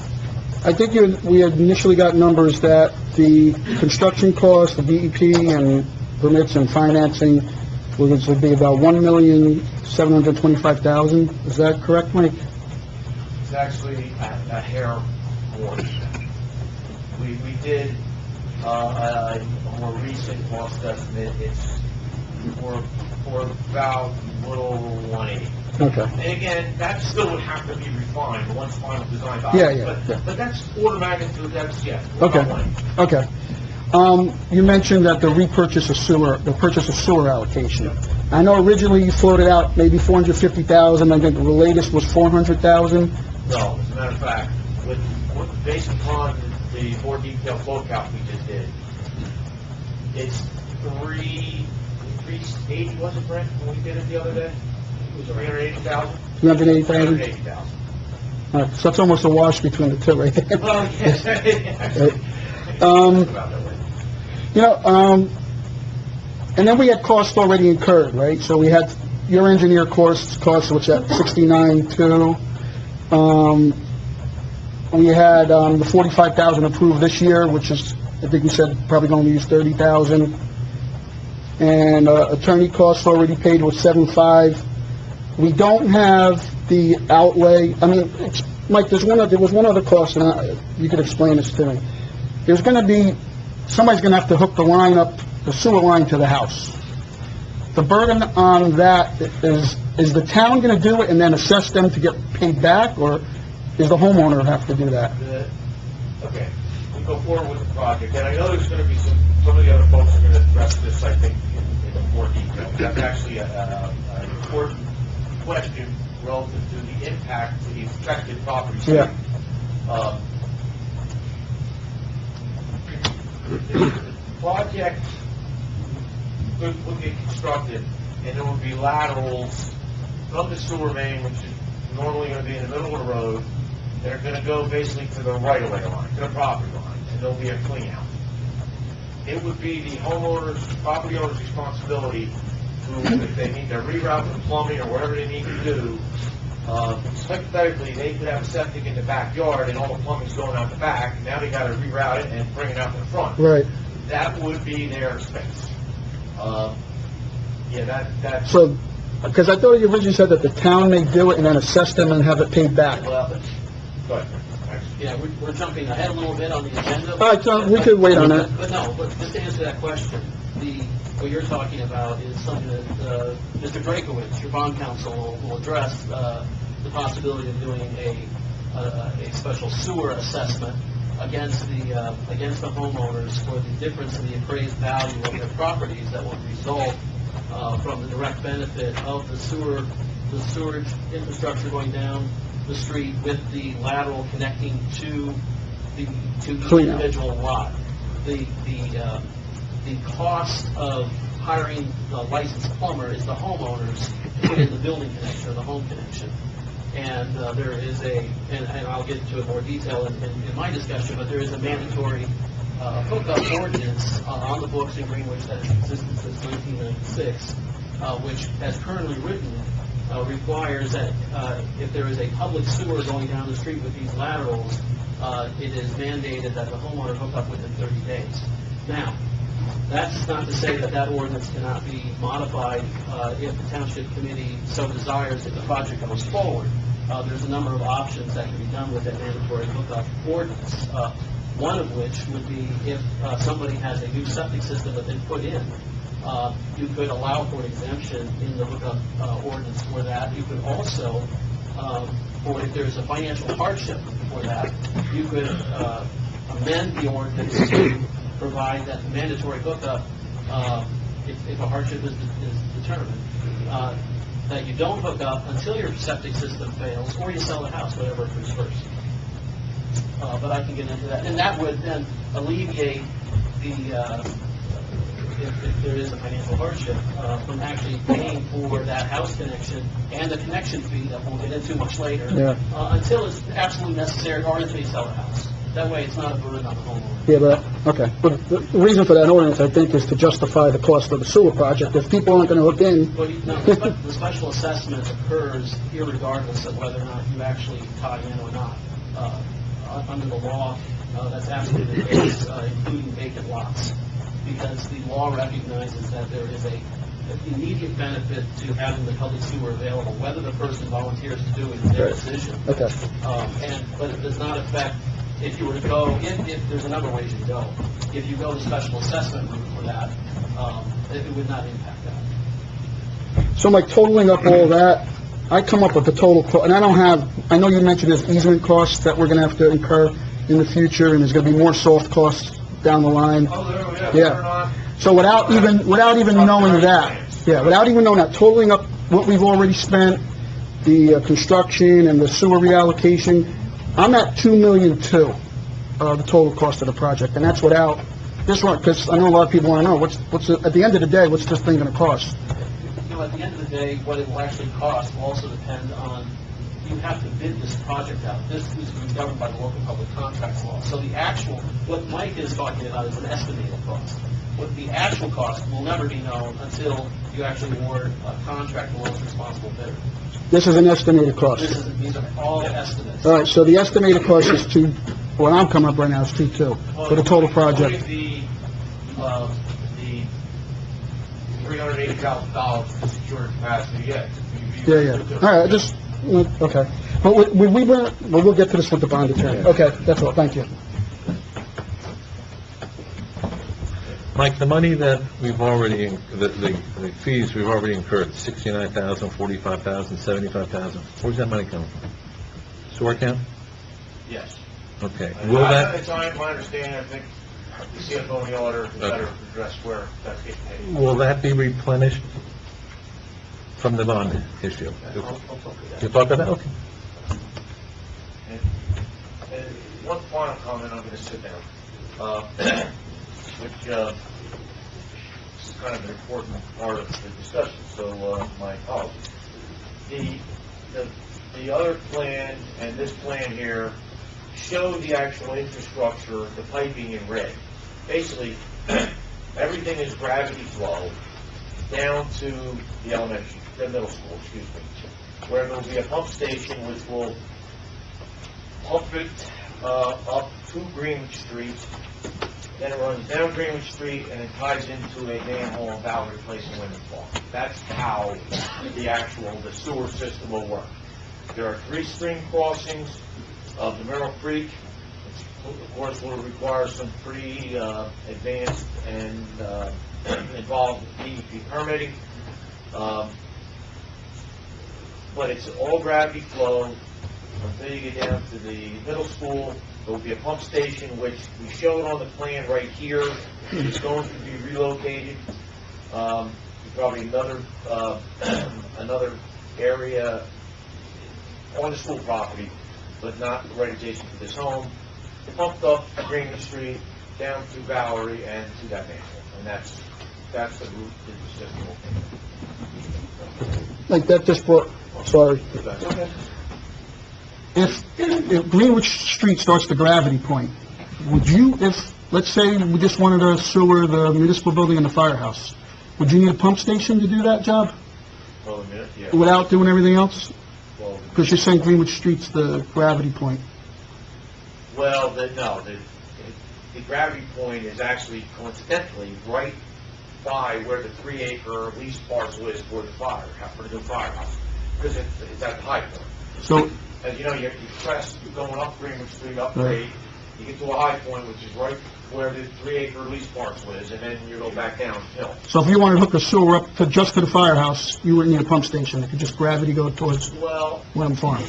I think we had initially got numbers that the construction cost, the DEP and permits and financing would be about $1,725,000. Is that correct, Mike? is actually a hair more than that. We did a more recent cost estimate. It's for about a little over 180. Okay. And again, that still would have to be refined once final design Yeah, documents. yeah. But that's order of magnitude, that's, yes. Okay. about 180. Okay. You mentioned that the purchase of sewer allocation. I know originally you floated out maybe 450,000, I think the latest was 400,000. No, as a matter of fact, based upon the more detailed flow calc we just did, it's 380, was it, Brent, when we did it the other day? It was 380,000? 380,000? 380,000. All right, so it's almost a wash between the two right there. Well, yes. About that way. You know, and then we had costs already incurred, right? So we had your engineer costs, which at 69.2. We had, the 45,000 approved this year, which is, I think we said probably going to use 30,000. And, attorney costs already paid with 7.5. We don't have the outlay, I mean, Mike, there was one other cost, and you could explain this to me. There's gonna be, somebody's gonna have to hook the line up, the sewer line to the house. The burden on that is the town gonna do it and then assess them to get paid back, or does the homeowner have to do that? Okay, we go forward with the project, and I know there's gonna be some of the other folks are gonna address this, I think, in more detail. That's actually an important question relative to the impact to the affected properties. Yeah. The project would get constructed, and there would be laterals from the sewer main, which is normally going to be in the middle of the road. They're going to go basically to the right-of-way line, to the property line, and there'll be a clean-out. It would be the property owner's responsibility to, if they need to reroute the plumbing or whatever they need to do, hypothetically, they could have a septic in the backyard and all the plumbing's going out the back. Now they got to reroute it and bring it out to the front. Right. That would be their expense. That's... So, because I thought you originally said that the town may do it and then assess them and have it paid back. Well, go ahead. Yeah, we're jumping ahead a little bit on the agenda. All right, John, we could wait on that. But just to answer that question, what you're talking about is something that Mr. Drakowitz, your bond counsel, will address, the possibility of doing a special sewer assessment against the homeowners for the difference in the appraised value of their properties that will result from the direct benefit of the sewage infrastructure going down the street with the lateral connecting to the individual lot. The cost of hiring a licensed plumber is the homeowners put in the building connection or the home connection. And there is and I'll get into it more detail in my discussion, but there is a mandatory hookup ordinance on the books in Greenwich that has existed since 1996, which, as currently written, requires that if there is a public sewer going down the street with these laterals, it is mandated that the homeowner hook up within 30 days. Now, that's not to say that ordinance cannot be modified if the Township Committee so desires that the project goes forward. There's a number of options that can be done with that mandatory hookup ordinance. One of which would be if somebody has a new septic system that they put in, you could allow for an exemption in the hookup ordinance for that. You could also, or if there's a financial hardship for that, you could amend the ordinance to provide that the mandatory hookup, if a hardship is determined, that you don't hook up until your septic system fails, or you sell the house, whatever occurs first. But I can get into that. And that would then alleviate if there is a financial hardship, from actually paying for that house connection and the connection fee that we'll get into much later, until it's absolutely necessary or until you sell the house. That way it's not a burden on the homeowner. Yeah, but, okay. But the reason for that ordinance, I think, is to justify the cost of the sewer project. If people aren't going to hook in... Well, the special assessment occurs irregardless of whether or not you actually tie in or not. Under the law, that's absolutely the case, including vacant lots, because the law recognizes that there is a immediate benefit to having the public sewer available. Whether the person volunteers to do it is their decision. Okay. But it does not affect, if you were to go, if there's a number of ways you can go. If you go the special assessment route for that, it would not impact that. So, Mike, totaling up all that, I come up with the total cost, and I know you mentioned there's easement costs that we're gonna have to incur in the future, and there's gonna be more soft costs down the line. Yeah. So without even knowing that, without even knowing that, totaling up what we've already spent, the construction and the sewer reallocation, I'm at $2.2 million, the total cost of the project, and that's without this one, because I know a lot of people want to know, what's at the end of the day, what's this thing gonna cost? You know, at the end of the day, what it will actually cost will also depend on, you have to bid this project out. This is governed by the local public contracts law. So the actual, what Mike is talking about is an estimated cost. What the actual cost will never be known until you actually award a contract to the lowest responsible bidder. This is an estimated cost. These are all estimates. All right, so the estimated cost is what I'm coming up right now is 2.2 for the total project. The $380,000 for secured capacity, yes. Yeah. All right, okay. But we'll get to this with the bond attorney. Okay, that's all, thank you. Mike, the money that we've already, the fees we've already incurred, $69,000, $45,000, $75,000, where's that money coming from? Sewer account? Yes. Okay. Will that, It's my understanding, I think the CFO and the auditor can better address where that's getting paid. will that be replenished from the bond issue? I'll talk to that. You talk about that? Okay. And one final comment, I'm going to sit down, which is kind of an important part of the discussion, so my apologies. The other plan and this plan here show the actual infrastructure, the piping in red. Basically, everything is gravity flow down to the middle school, where there will be a pump station which will pump it up to Greenwich Street, then it runs down Greenwich Street and it ties into a manhole in Valerie Place in Wyndham Farm. That's how the sewer system will work. There are 3 stream crossings of the Mineral Creek. Of course, will require some pretty advanced and involved DEP permitting. But it's all gravity flow until you get down to the middle school. There will be a pump station, which we showed on the plan right here. It's going to be relocated. Probably another area on the school property, but not right adjacent to this home. Pumped up Greenwich Street, down to Valerie, and to that manhole. And that's the route that the system will take. Like that just brought, sorry. If Greenwich Street starts the gravity point, would you, let's say we just wanted to sewer the municipal building and the firehouse, would you need a pump station to do that job? Well, yeah. Without doing everything else? Well, Because you're saying Greenwich Street's the gravity point. well, the gravity point is actually coincidentally right by where the 3-acre lease parcel is for the new firehouse, because it's at the high point. So, As you know, you're going up Greenwich Street, up grade, you get to a high point, which is right where the 3-acre lease parcel is, and then you go back downhill. so if you wanted to hook a sewer up to just to the firehouse, you wouldn't need a pump station. It could just gravity go towards Well, Wyndham Farm.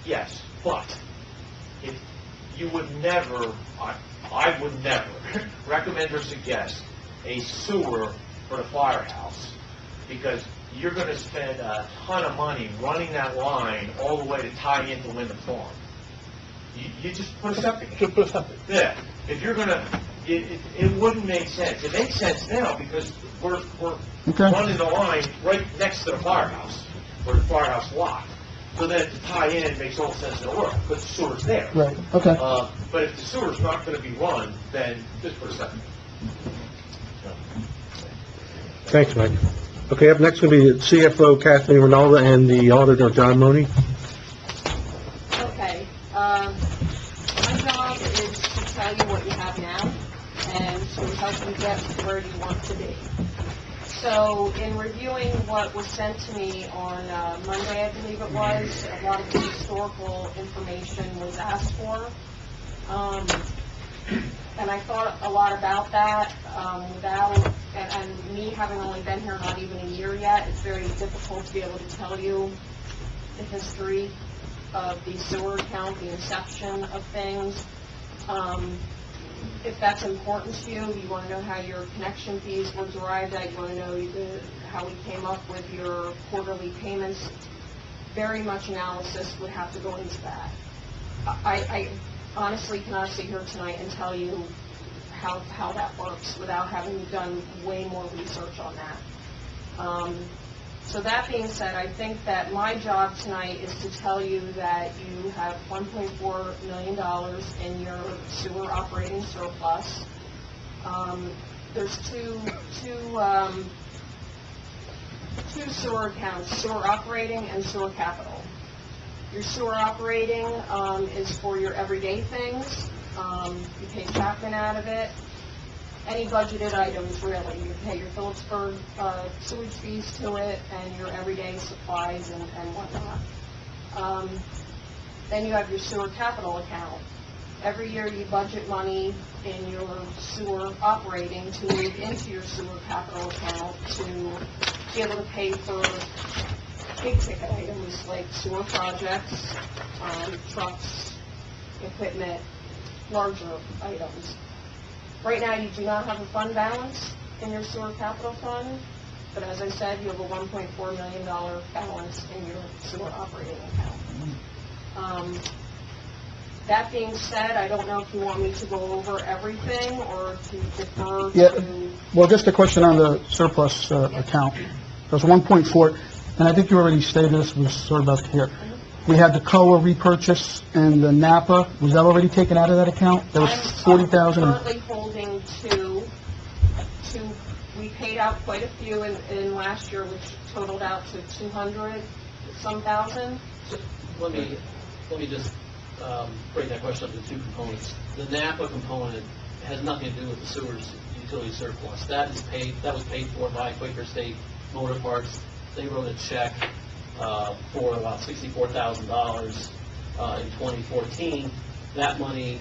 yes, but if you would never, I would never recommend or suggest a sewer for the firehouse, because you're going to spend a ton of money running that line all the way to tie into Wyndham Farm. You just put a septic in. Just put a septic. Yeah, if you're gonna, it wouldn't make sense. It makes sense now because we're Okay. running the line right next to the firehouse, or the firehouse lot. So then to tie in makes all sense in the world, because the sewer's there. Right, okay. But if the sewer's not gonna be run, then just put a septic. Thanks, Mike. Okay, up next will be the CFO Kathleen Ronaldo and the auditor John Money. Okay, my job is to tell you what you have now and to help you get where you want to be. So in reviewing what was sent to me on Monday, I believe it was, a lot of the historical information was asked for. And I thought a lot about that. And me having only been here not even a year yet, it's very difficult to be able to tell you the history of the sewer account, the inception of things. If that's important to you, you want to know how your connection fees were derived at, you want to know how we came up with your quarterly payments, very much analysis would have to go into that. I honestly cannot sit here tonight and tell you how that works without having done way more research on that. So that being said, I think that my job tonight is to tell you that you have $1.4 million in your sewer operating surplus. There's two sewer accounts, sewer operating and sewer capital. Your sewer operating is for your everyday things. You pay Chapman out of it. Any budgeted items, really. You pay your Phillipsburg sewage fees to it and your everyday supplies and whatnot. Then you have your sewer capital account. Every year you budget money in your sewer operating to move into your sewer capital account to be able to pay for big ticket items like sewer projects, trucks, equipment, larger items. Right now, you do not have a fund balance in your sewer capital fund, but as I said, you have a $1.4 million balance in your sewer operating account. That being said, I don't know if you want me to go over everything or to defer to... Well, just a question on the surplus account. There's 1.4, and I think you already stated this, was sort of up here. We had the COA repurchase and the Napa. Was that already taken out of that account? There was $40,000. I'm currently holding two. We paid out quite a few in last year, which totaled out to 200-some thousand. So let me just break that question up into two components. The Napa component has nothing to do with the sewers utility surplus. That was paid for by Quaker State Motor Parts. They wrote a check for about $64,000 in 2014. That money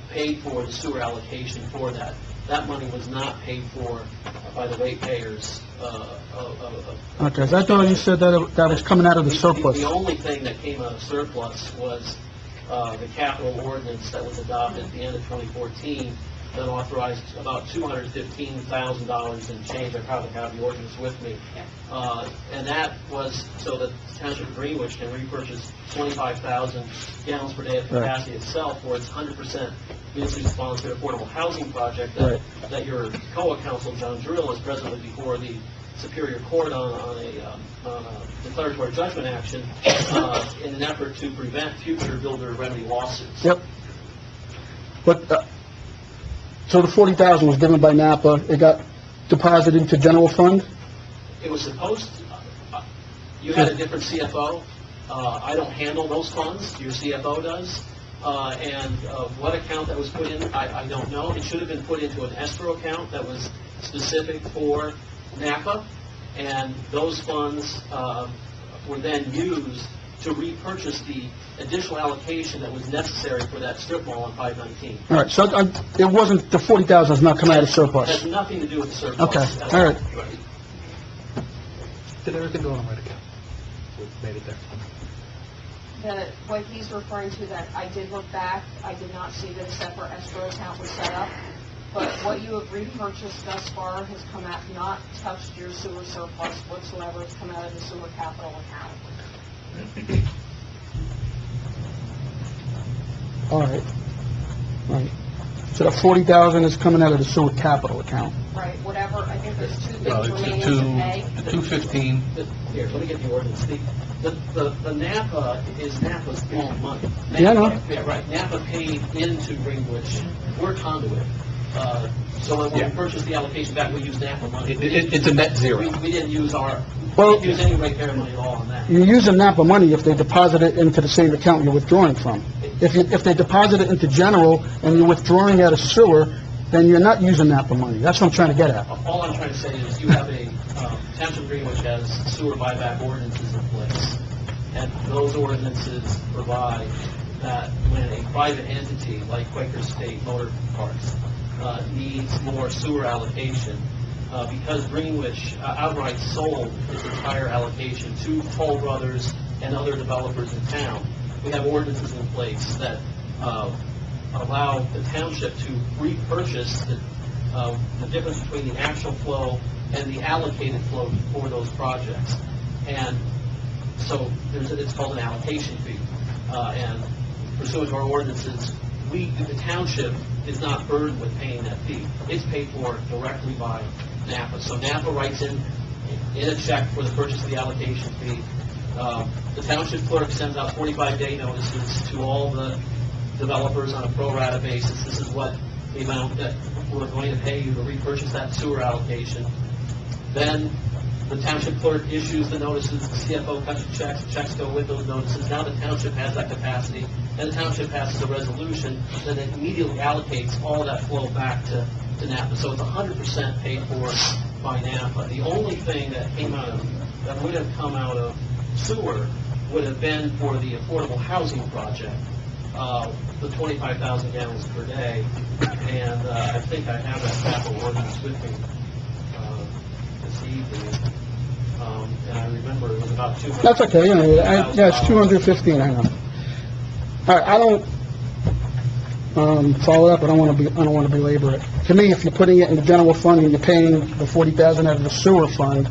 paid for the sewer allocation for that. That money was not paid for by the ratepayers. Okay, so I thought you said that was coming out of the surplus. The only thing that came out of surplus was the capital ordinance that was adopted at the end of 2014 that authorized about $215,000 in change. I probably have the ordinance with me. And that was so that Township of Greenwich can repurchase 25,000 gallons per day of capacity itself for its 100% municipally sponsored affordable housing project that your COA counsel, John Drill, is presently before the Superior Court on a declaratory judgment action in an effort to prevent future builder remedy lawsuits. Yep. But so the $40,000 was given by Napa. It got deposited into general fund. It was supposed to. You had a different CFO. I don't handle those funds. Your CFO does. And what account that was put in, I don't know. It should have been put into an escrow account that was specific for Napa, and those funds were then used to repurchase the additional allocation that was necessary for that strip mall on 519. All right, so it wasn't, the $40,000 is not coming out of It surplus. has nothing to do with the surplus. Okay, all right. Did everything go on the right account? We made it there. What he's referring to, that I did look back, I did not see that a separate escrow account was set up, but what you have repurchased thus far has come out, not touched your sewer surplus whatsoever. It's come out of the sewer capital account. All right. Right. So the $40,000 is coming out of the sewer capital account. Right, whatever, I think there's two Well, things it's remaining to pay. the 215. Here, let me get the ordinance. The Napa is Napa's own money. Yeah, I know. Yeah, right. Napa paid into Greenwich. We're conduit. So when we purchased the allocation back, we used Napa money. It's a net zero. We didn't use Well- we didn't use any ratepayer money at all on that. You're using Napa money if they deposit it into the same account you're withdrawing from. If they deposit it into general and you're withdrawing out of sewer, then you're not using NAPA money. That's what I'm trying to get at. All I'm trying to say is you have a township agreement which has sewer buyback ordinances in place. And those ordinances provide that when a private entity like Quaker State Motor Parks needs more sewer allocation, because Greenwich outright sold its entire allocation to Toll Brothers and other developers in town, we have ordinances in place that allow the township to repurchase the difference between the actual flow and the allocated flow for those projects. And so it's called an allocation fee. And pursuant to our ordinances, the township is not burdened with paying that fee. It's paid for directly by NAPA. So NAPA writes in a check for the purchase of the allocation fee. The township clerk sends out 45-day notices to all the developers on a pro rata basis. This is what the amount that we're going to pay you to repurchase that sewer allocation. Then the township clerk issues the notices, the CFO cuts the checks go with those notices. Now the township has that capacity, and the township passes a resolution that it immediately allocates all that flow back to NAPA. So it's 100% paid for by NAPA. The only thing that would have come out of sewer would have been for the affordable housing project, the 25,000 gallons per day, and I think I have that capital ordinance with me this evening, and I remember it was about 200. That's okay, yeah, it's 215, I know. All right, I don't, follow up, I don't want to belabor it. To me, if you're putting it in the general fund and you're paying the 40,000 out of the sewer fund,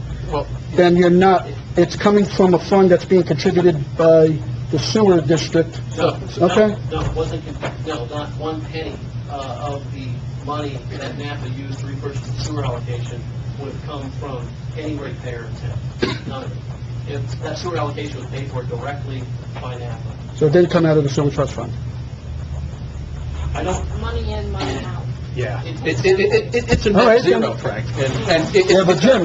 then you're not, it's coming from a fund that's being contributed by the sewer district. Okay? No, it wasn't, not one penny of the money that NAPA used to repurchase the sewer allocation would have come from any ratepayer in town. None of it. If that sewer allocation was paid for directly by NAPA. So it didn't come out of the sewer trust fund? I don't... Money in, money out. Yeah, it's a All right, net zero, Frank. Yeah, but Jim,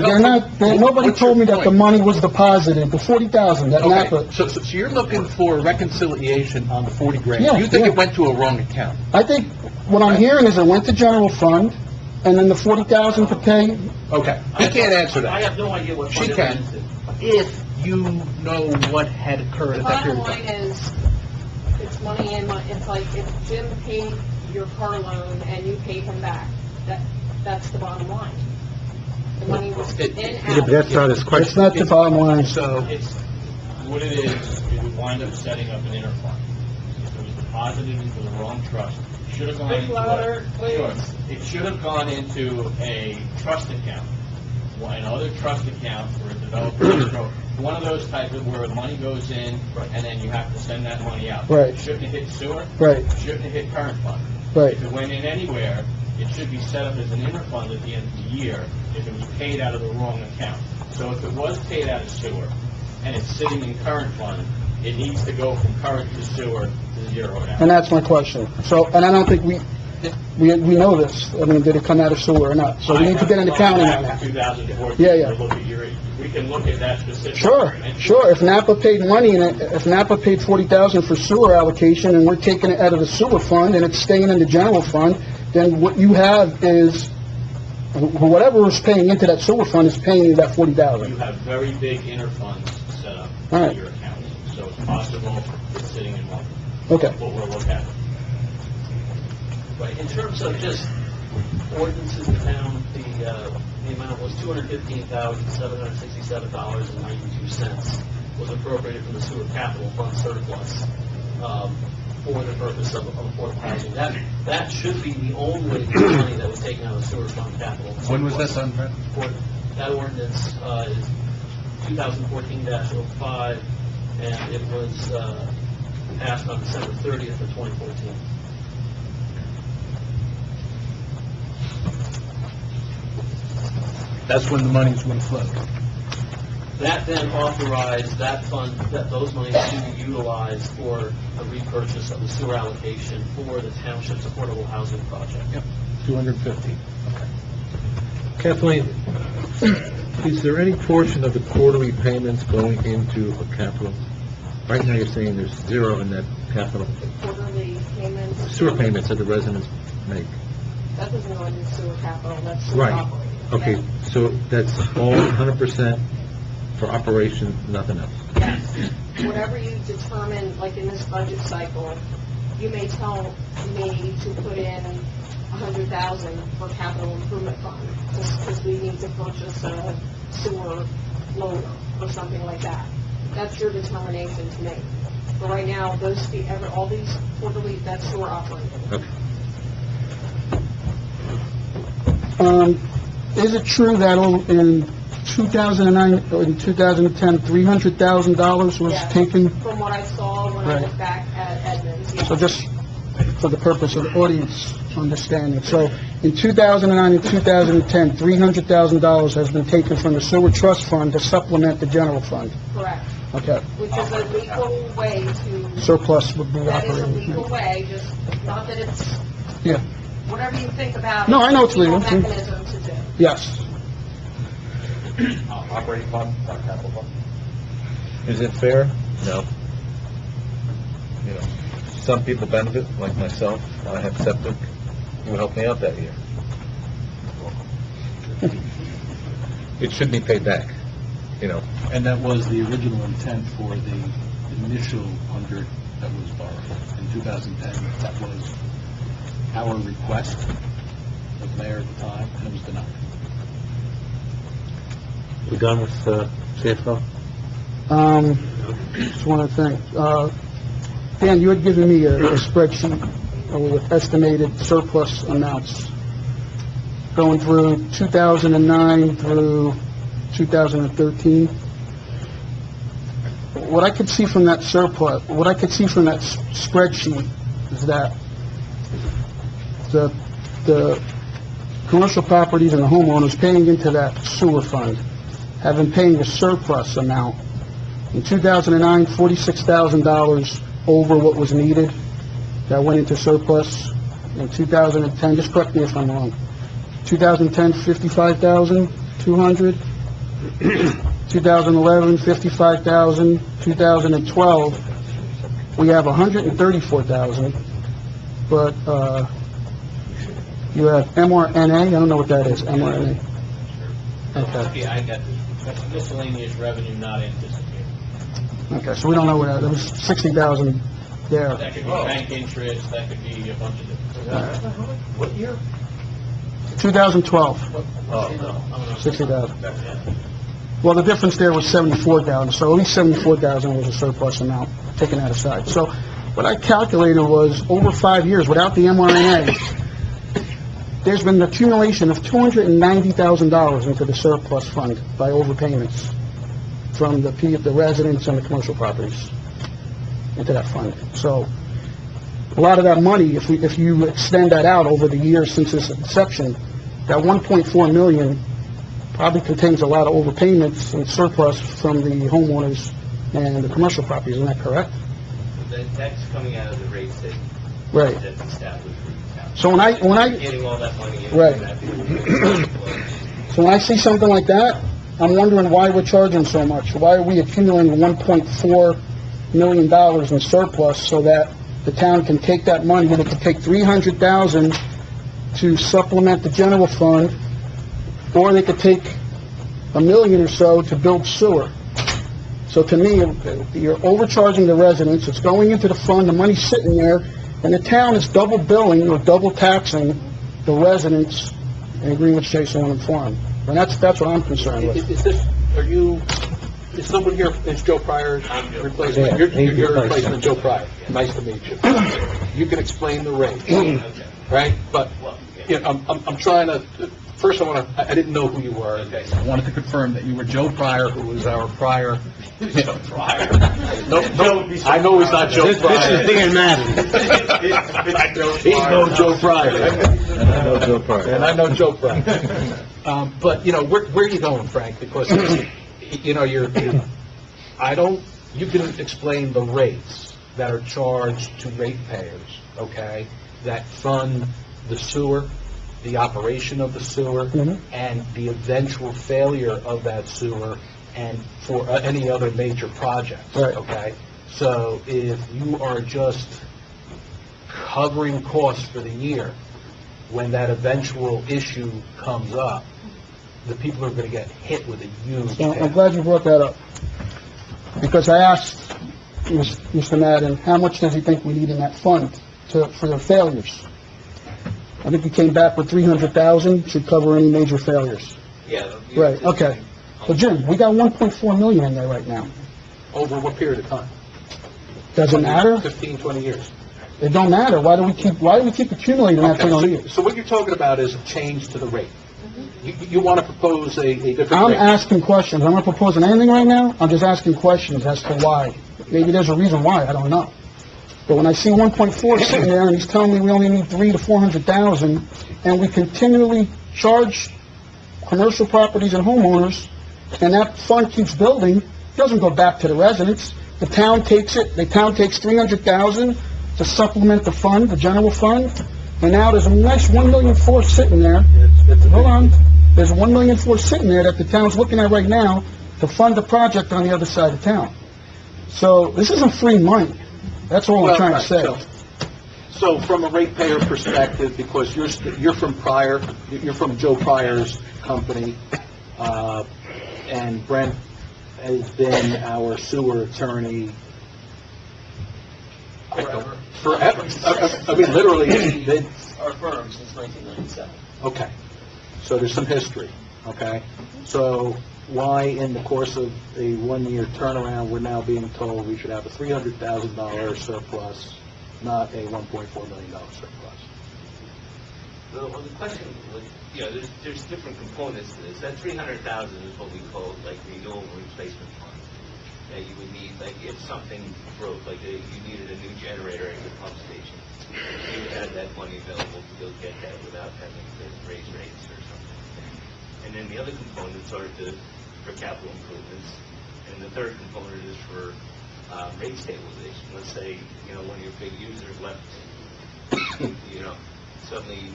nobody told me that the money was deposited, the 40,000 that NAPA... Okay, so you're looking for reconciliation on the 40 grand? Yeah, You think yeah. it went to a wrong account? I think, what I'm hearing is it went to general fund, and then the 40,000 to pay... Okay, he can't answer I that. have no idea what She fund it can. went into. If you know what had occurred at that Bottom period of line time. is, it's money in, it's like if Jim paid your car loan and you paid him back, that's the bottom line. The money was in, Yeah, but out. that's not his It's question. not the bottom line. So, It's, what it is, it would wind up setting up an interfund. If it was deposited into the wrong trust, it should have gone Speak into louder, please. Sure. It should have gone into a trust account, another trust account for a developer escrow. One of those type of where the money goes in, and then you have to send that money out. Right. It shouldn't have hit sewer. Right, It shouldn't have hit current fund. right. If it went in anywhere, it should be set up as an interfund at the end of the year if it was paid out of the wrong account. So if it was paid out of sewer and it's sitting in current fund, it needs to go from current to sewer to zero it out. And that's my question. So, and I don't think we know this. I mean, did it come out of sewer or not? So we need to get an accounting on that. 2014. Yeah, yeah. We can look at that specifically. Sure. If NAPA paid money, and if NAPA paid 40,000 for sewer allocation, and we're taking it out of the sewer fund, and it's staying in the general fund, then what you have is, whatever is paying into that sewer fund is paying you that You 40,000. have very big interfunds set up All for right. your accounts. So it's possible it's sitting in one. Okay. What we'll look at. Right, in terms of just ordinances in town, the amount was $215,767.92 was appropriated from the sewer capital fund surplus for the purpose of affordable housing. That should be the only money that was taken out of the sewer fund capital. when was that done, Brad? That ordinance is 2014-05, and it was passed on December 30th of 2014. That's when the money's going to flow. That then authorized that fund, those monies to be utilized for a repurchase of the sewer allocation for the township's affordable housing project. Yep, 250. Kathleen, is there any portion of the quarterly payments going into a capital? Right now, you're saying there's zero in that capital. Quarterly payments. Sewer payments that the residents make. That doesn't go into sewer capital, that's sewer Right. operating. Okay, so that's all 100% for operation, nothing else? Yes. Whatever you determine, like in this budget cycle, you may tell me to put in 100,000 for capital improvement fund, just because we need to purchase a sewer loader or something like that. That's your determination to make. But right now, all these quarterly, that's sewer operating. Okay. Is it true that in 2009, or in 2010, $300,000 was Yes. taken? From what I saw when I Right. looked back at Edmonds, yes. So just for the purpose of the audience understanding, so in 2009 and 2010, $300,000 has been taken from the sewer trust fund to supplement the general fund. Correct. Okay. Which is a legal way to, Surplus would be that is a operating. legal way, just not that it's, Yeah, whatever you think about it. No, I know it's legal. Mechanism to do. yes. Operating fund, not capital fund. Is it fair? No. You know, some people benefit, like myself. I have septic. You helped me out that year. It should be paid back, you know. And that was the original intent for the initial 100 that was borrowed in 2010. That was our request of the mayor at the time, and it was denied. We done with, CFO? Just one other thing. Dan, you had given me a spreadsheet with estimated surplus amounts going through 2009 through 2013. What I could see from that surplus, what I could see from that spreadsheet is that the commercial properties and the homeowners paying into that sewer fund have been paying a surplus amount. In 2009, $46,000 over what was needed that went into surplus. In 2010, just correct me if I'm wrong, 2010, $55,200. 2011, $55,000. 2012, we have $134,000. But you have MRNA, I don't know what that is, MRNA. Okay. Yeah, I got this. That's miscellaneous revenue not anticipated. Okay, so we don't know what that was, $60,000 there. That could be bank interest, that could be a bunch of different. What year? 2012, Oh, no. 60,000. Well, the difference there was 74,000, so at least 74,000 was a surplus amount, taking that aside. So what I calculated was, over 5 years, without the mRNA, there's been an accumulation of $290,000 into the surplus fund by overpayments from the residents and the commercial properties into that fund. So a lot of that money, if you extend that out over the years since its inception, that 1.4 million probably contains a lot of overpayments and surplus from the homeowners and the commercial properties. Isn't that correct? That's coming out of the rates that, Right. that's established for the town. So when I Getting all that money in. Right. that so when I see something like that, I'm wondering why we're charging so much. Why are we accumulating $1.4 million in surplus so that the town can take that money, and it can take $300,000 to supplement the general fund, or they could take $1 million or so to build sewer. So to me, you're overcharging the residents, it's going into the fund, the money's sitting there, and the town is double billing or double taxing the residents in Greenwich Chase and Farm. And that's what I'm concerned with. Is someone here, is Joe Pryor's replacement? Yeah, You're he's your replacement. replacement, Joe Pryor. Nice to meet you. You can explain the rate, right? But, you know, I'm trying to, first I didn't know who you were. Okay. I wanted to confirm that you were Joe Pryor, who was our prior. Joe Pryor. No, I know he's not Joe Pryor. This is Dan Madden. He's no Joe Pryor. And I know Joe Pryor. And I know Joe Pryor. But, you know, where are you going, Frank? Because, you know, you can explain the rates that are charged to ratepayers, okay, that fund the sewer, the operation of the sewer, and the eventual failure of that sewer, and for any other major projects, Right. okay? So if you are just covering costs for the year, when that eventual issue comes up, the people are going to get hit with a huge So I'm hit. glad you brought that up. Because I asked Mr. Madden, how much does he think we need in that fund for the failures? I think he came back with 300,000, should cover any major failures. Yeah. Right, okay. So Jim, we got 1.4 million in there right now. Over what period of time? Does it matter? 15, 20 years. It don't matter. Why do we keep accumulating that thing on years? So what you're talking about is a change to the rate. You want to propose a different I'm rate? asking questions. I'm not proposing anything right now. I'm just asking questions as to why. Maybe there's a reason why, I don't know. But when I see 1.4 sitting there and he's telling me we only need 300 to 400,000, and we continually charge commercial properties and homeowners, and that fund keeps building, it doesn't go back to the residents. The town takes it, the town takes 300,000 to supplement the fund, the general fund, and now there's a nice 1 million for sitting there. Hold on. There's 1 million for sitting there that the town's looking at right now to fund the project on the other side of town. So this isn't free money. That's all I'm trying to say. So from a ratepayer perspective, because you're from Joe Pryor's company, and Brent has been our sewer attorney forever. I mean, literally, Our firm since 1997. okay. So there's some history, okay? So why, in the course of a one-year turnaround, we're now being told we should have a $300,000 surplus, not a $1.4 million surplus? Well, the question was, there's different components to this. That 300,000 is what we call like renewal and replacement fund. That you would need, like if something broke, like you needed a new generator at your pump station, you would have that money available to go get that without having to raise rates or something. And then the other components are for capital improvements, and the third component is for rate stabilization. Let's say one of your big users left, suddenly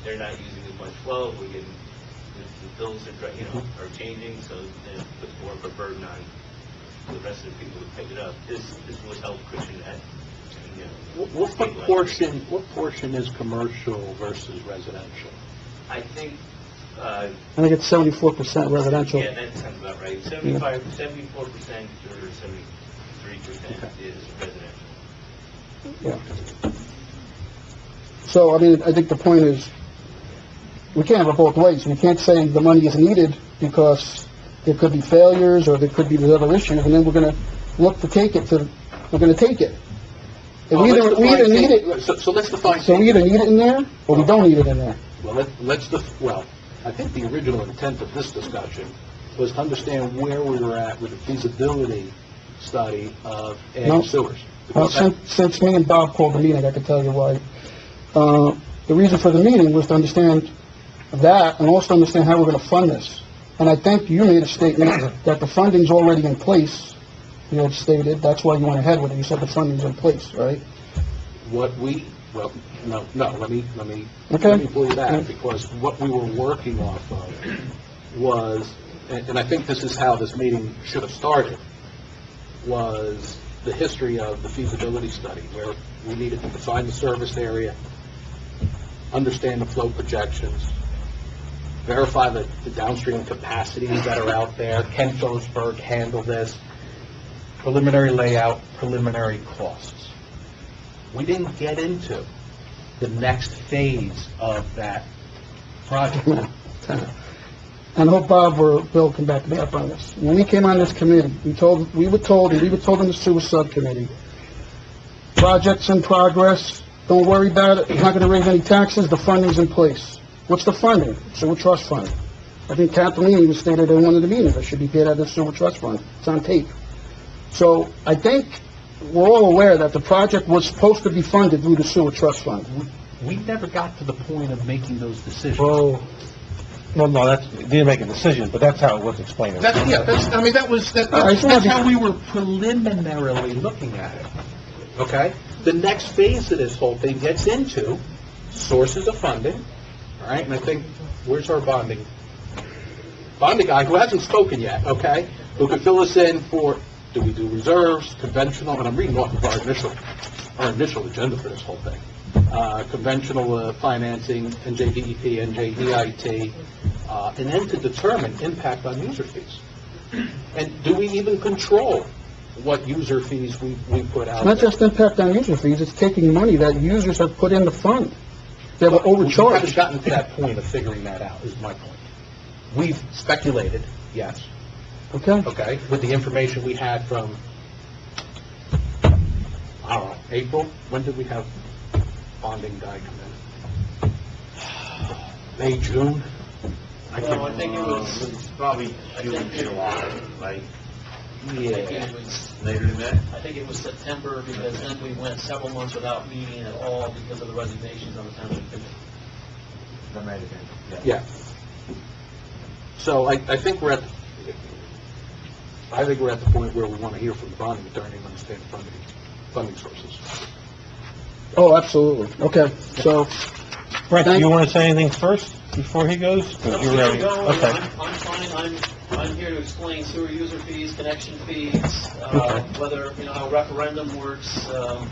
they're not using as much flow. We're getting the bills are changing, so then it puts more of a burden on the rest of the people who pick it up. This would help cushion that. What portion is commercial versus residential? I think. I think it's 74% residential. Yeah, that sounds about right. 74% or 73% is residential. Yeah. So, I mean, I think the point is, we can't have it both ways. We can't say the money is needed because there could be failures or there could be the other issues, and then we're going to look to take it we're going to take it. And we either need it. So let's define. So we either need it in there or we don't need it in there. Well, I think the original intent of this discussion was to understand where we were at with the feasibility study of adding sewers. Well, since me and Bob called the meeting, I can tell you why. The reason for the meeting was to understand that and also understand how we're going to fund this. And I think you made a statement that the funding's already in place. You had stated, that's why you went ahead with it. You said the funding's in place, right? No, let me pull you back, because what we were working off of was, and I think this is how this meeting should have started, was the history of the feasibility study, where we needed to define the service area, understand the flow projections, verify the downstream capacities that are out there. Can Phillipsburg handle this? Preliminary layout, preliminary costs. We didn't get into the next phase of that project. And I hope Bob or Bill can back me up on this. When we came on this committee, we were told in the sewer subcommittee, project's in progress, don't worry about it, it's not going to raise any taxes, the funding's in place. What's the funding? Sewer trust fund. I think Kathleen was stated in one of the meetings, it should be paid out of the sewer trust fund. It's on tape. So I think we're all aware that the project was supposed to be funded through the sewer trust fund. We never got to the point of making those decisions. Well, no, you didn't make a decision, but that's how it was explained. That's how we were preliminarily looking at it. Okay? The next phase of this whole thing gets into sources of funding, all right? And I think, where's our bonding guy, who hasn't spoken yet, okay? Who could fill us in for, do we do reserves, conventional, and I'm reading off of our initial agenda for this whole thing. conventional financing, NJDEP, NJEIT, and then to determine impact on user fees. And do we even control what user fees we put out It's not there? just impact on user fees, it's taking money that users have put in the fund. They were We haven't overcharged. gotten to that point of figuring that out, is my point. We've speculated, yes, Okay? okay, with the information we had from, I don't know, April? When did we have bonding guy come in? May, June? Well, I think it was, It's probably June, July, right? I think it was, Later than that? I think it was September, because then we went several months without meeting at all because of the resignations on the township committee. That might have been, Yeah. So I think we're at, the point where we want to hear from the bonding attorney and understand the funding sources. Oh, absolutely. Okay, so, Brett, do you want to say anything first before he goes? 'Cause you're ready. Go, Okay. I'm fine, I'm here to explain sewer user fees, connection fees, whether, how referendum works, so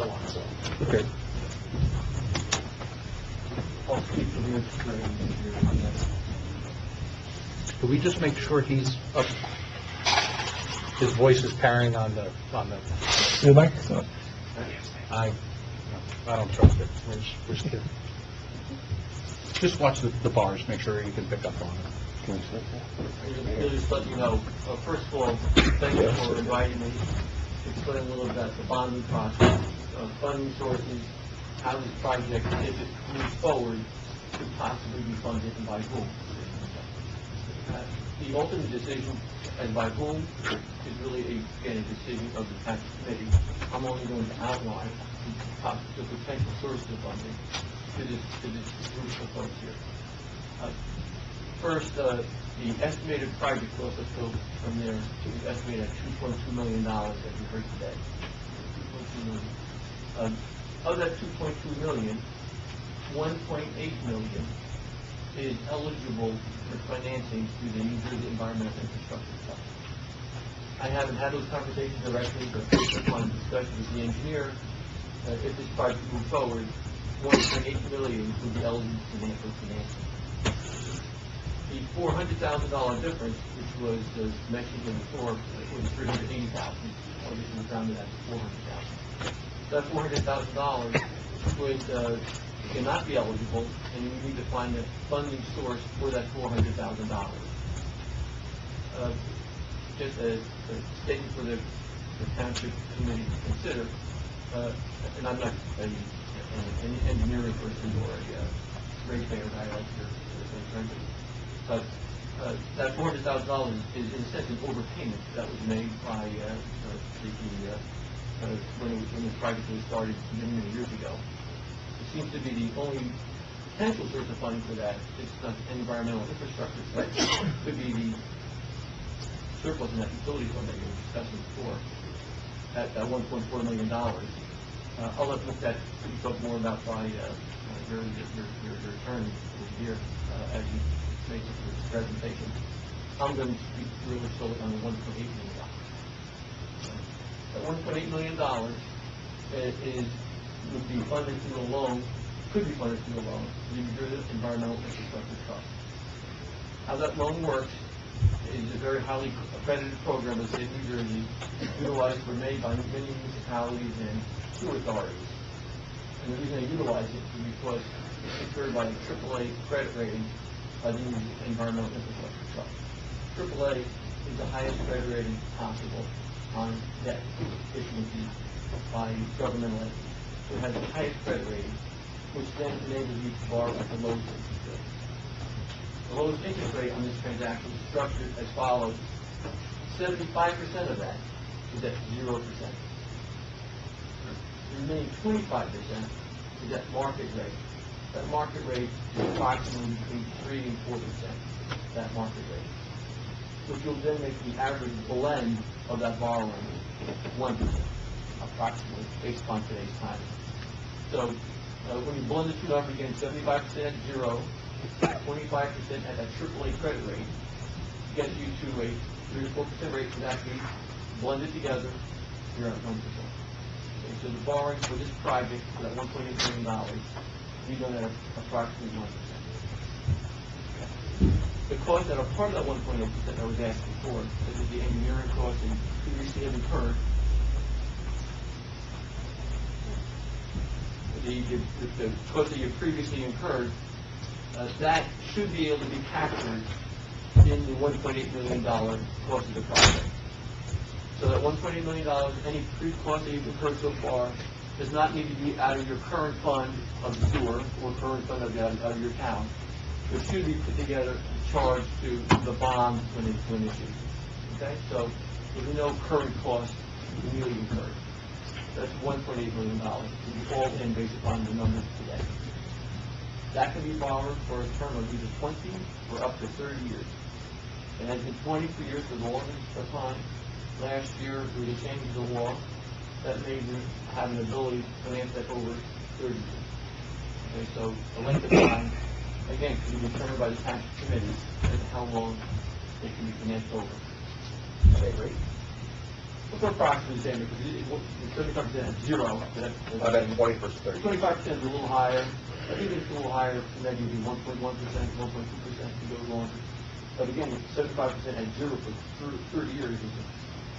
on, so. Okay. Could we just make sure he's up, his voice is carrying on the, Your microphone. I don't trust it. Where's Kip? Just watch the bars, make sure you can pick up on it. I'll just let you know, first of all, thank you for inviting me to explain a little about the bonding process, funding sources, how this project, if it moves forward, could possibly be funded and by whom. The ultimate decision and by whom is really, again, a decision of the tax committee. I'm only going to outline the potential sources of funding to this group of folks here. First, the estimated project cost, let's go from there to the estimated at $2.2 million that we heard today. $2.2 million. Of that $2.2 million, $1.8 million is eligible for financing through the New Jersey Environmental Infrastructure Fund. I haven't had those conversations directly, but based upon discussion with the engineer, if this project moves forward, $1.8 million would be eligible for financing. The $400,000 difference, which was mentioned in the floor, was $380,000. Obviously, we found that at $400,000. That $400,000 would cannot be eligible, and you need to find a funding source for that $400,000. Just a statement for the township committee to consider, and I'm not an engineering person or a ratepayer guy like your friend, but that $400,000 is in a sense an overpayment that was made by when the project was started many years ago. It seems to be the only potential source of funding for that. It's not environmental infrastructure, but it could be the surplus in that utility fund that you were discussing before, at $1.4 million. I'll let that be talked more about by your attorney here as you make this presentation. I'm going to speak really solely on the $1.8 million. That $1.8 million would be funded through a loan, could be funded through a loan, the New Jersey Environmental Infrastructure Trust. How that loan works is a very highly accredited program in the state of New Jersey, utilized for many by many municipalities and sewer authorities. And the reason they utilize it is because it's secured by a AAA credit rating by the New Jersey Environmental Infrastructure Trust. AAA is the highest credit rating possible on debt issuances by governmental entities. So it has the highest credit rating, which then enables you to borrow at the lowest interest rate. The lowest interest rate on this transaction is structured as follows. 75% of that is at 0%. The remaining 25% is at market rate. That market rate is approximately between 3 and 4%, that market rate, which will then make the average blend of that borrowing 1%, approximately, based on today's time. So when you blend the two numbers again, 75% at 0, 25% at that AAA credit rate, gets you to a 3 to 4% rate for that piece. Blend it together, you're at 1%. So So the borrowing for this project, for that $1.8 million, we done at approximately 1%. The costs that are part of that 1.8% that I was asked before, such as the engineering costs that you previously have incurred, the cost that you previously incurred, that should be able to be captured in the $1.8 million cost of the project. So that $1.8 million, any pre-cost that you've incurred so far, does not need to be out of your current fund of the sewer or current fund of your town. It should be put together and charged to the bond when issued. Okay? So there's no current cost immediately incurred. That's $1.8 million. It will be all in based upon the numbers today. That can be borrowed for a term of either 20 or up to 30 years. It has been 20 for years for the longest time. Last year, we had changed the law that made you have an ability to finance that over 30 years. Okay, so the length of time, again, can be determined by the Township Committee as to how long it can be financed over. Okay, great. What's our approximately saying? Because it's 35% at zero. I bet 20 versus 30. 25% is a little higher. I think it's a little higher, maybe 1.1%, 1.2% to go longer. But again, 75% at zero for 30 years is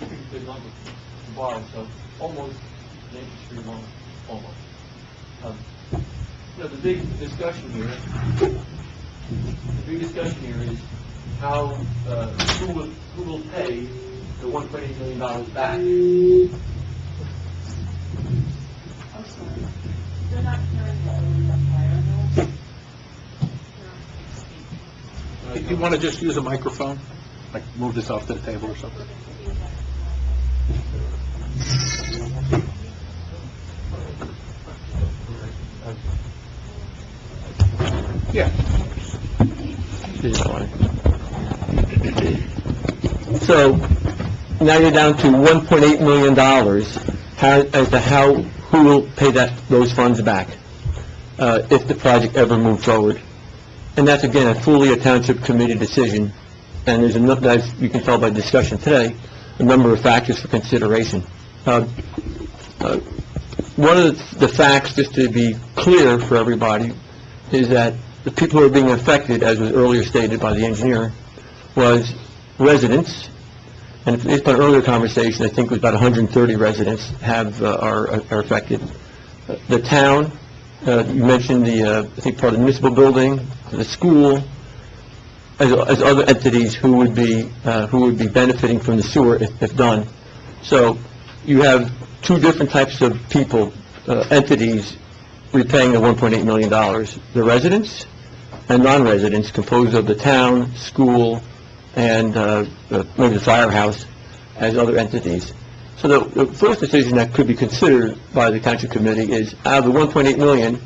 a big number to borrow. So almost an interest-free loan, almost. The big discussion here is how who will pay the $1.8 million back. I'm sorry. They're not hearing the You want to just use a microphone? Like move this off to the table or something? Yeah. So now you're down to $1.8 million. Who will pay those funds back if the project ever moves forward? And that's again fully a Township Committee decision. And there's enough, as you can tell by discussion today, a number of factors for consideration. One of the facts, just to be clear for everybody, is that the people who are being affected, as was earlier stated by the engineer, was residents. And based on earlier conversation, I think it was about 130 residents are affected. The town, you mentioned I think part of the municipal building, the school, as other entities who would be benefiting from the sewer if done. So you have two different types of people, entities, repaying the $1.8 million. The residents and non-residents, composed of the town, school, and maybe the firehouse as other entities. So the first decision that could be considered by the Township Committee is, out of the $1.8 million,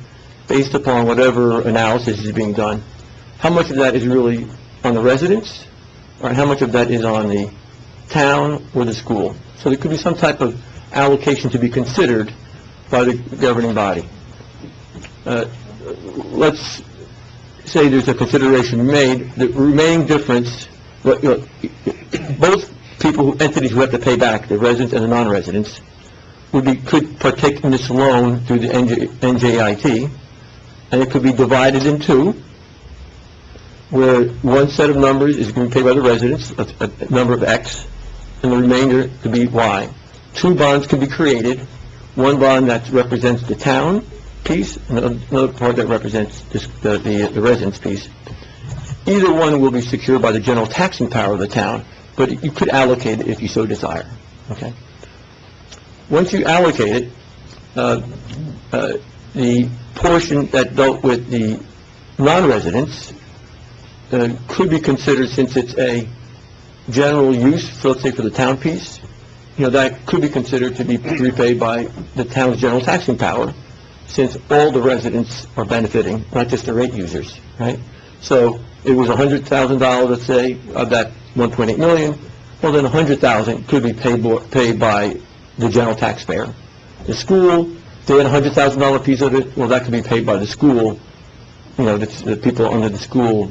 based upon whatever analysis is being done, how much of that is really on the residents, or how much of that is on the town or the school? So there could be some type of allocation to be considered by the governing body. Let's say there's a consideration made. The remaining difference, both entities who have to pay back, the residents and the non-residents, could partake in this loan through the NJIT, and it could be divided in two, where one set of numbers is going to be paid by the residents, a number of X, and the remainder could be Y. Two bonds can be created, one bond that represents the town piece, and another part that represents the residents piece. Either one will be secured by the general taxing power of the town, but you could allocate it if you so desire. Okay. Once you allocate it, the portion that dealt with the non-residents could be considered, since it's a general use, for, let's say, for the town piece, that could be considered to be repaid by the town's general taxing power, since all the residents are benefiting, not just the rate users, right? So it was $100,000, let's say, of that $1.8 million. Well, then $100,000 could be paid by the general taxpayer. The school, they had a $100,000 piece of it. Well, that could be paid by the school, the people under the school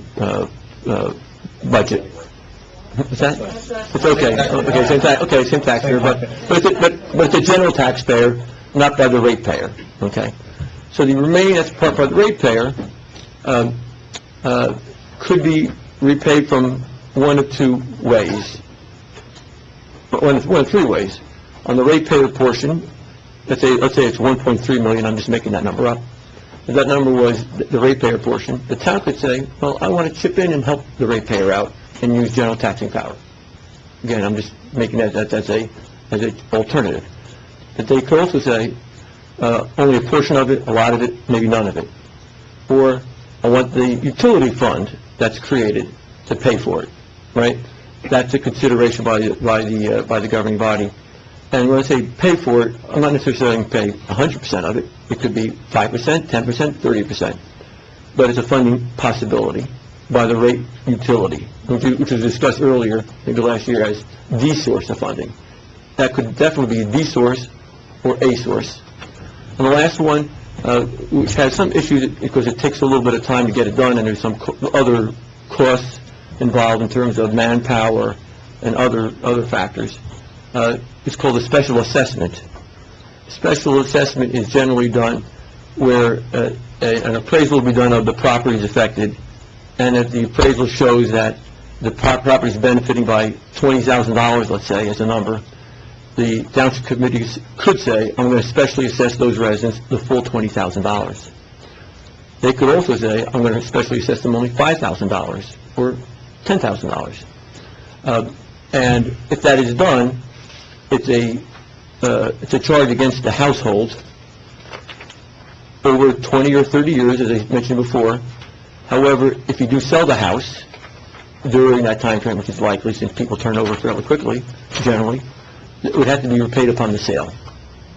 budget. What's that? It's okay. Okay, same taxpayer, but it's a general taxpayer. not by the ratepayer, okay? So the remaining that's part by the ratepayer could be repaid from one of two ways, one of three ways. On the ratepayer portion, let's say it's 1.3 million, I'm just making that number up. If that number was the ratepayer portion, the town could say, well, I want to chip in and help the ratepayer out and use general taxing power. Again, I'm just making that as a alternative. But they could also say, only a portion of it, a lot of it, maybe none of it. Or, I want the utility fund that's created to pay for it, right? That's a consideration by the governing body. And when I say pay for it, I'm not necessarily saying pay 100% of it. It could be 5%, 10%, 30%. But it's a funding possibility by the rate utility, which was discussed earlier, maybe last year, as the source of funding. That could definitely be the source or a source. And the last one, which has some issues because it takes a little bit of time to get it done, and there's some other costs involved in terms of manpower and other factors. It's called a special assessment. Special assessment is generally done where an appraisal will be done of the properties affected, and if the appraisal shows that the property is benefiting by $20,000, let's say, as a number, the Township Committee could say, I'm going to specially assess those residents the full $20,000. They could also say, I'm going to specially assess them only $5,000 or $10,000. And if that is done, it's a charge against the household over 20 or 30 years, as I mentioned before. However, if you do sell the house during that time frame, which is likely since people turn over fairly quickly, generally, it would have to be repaid upon the sale.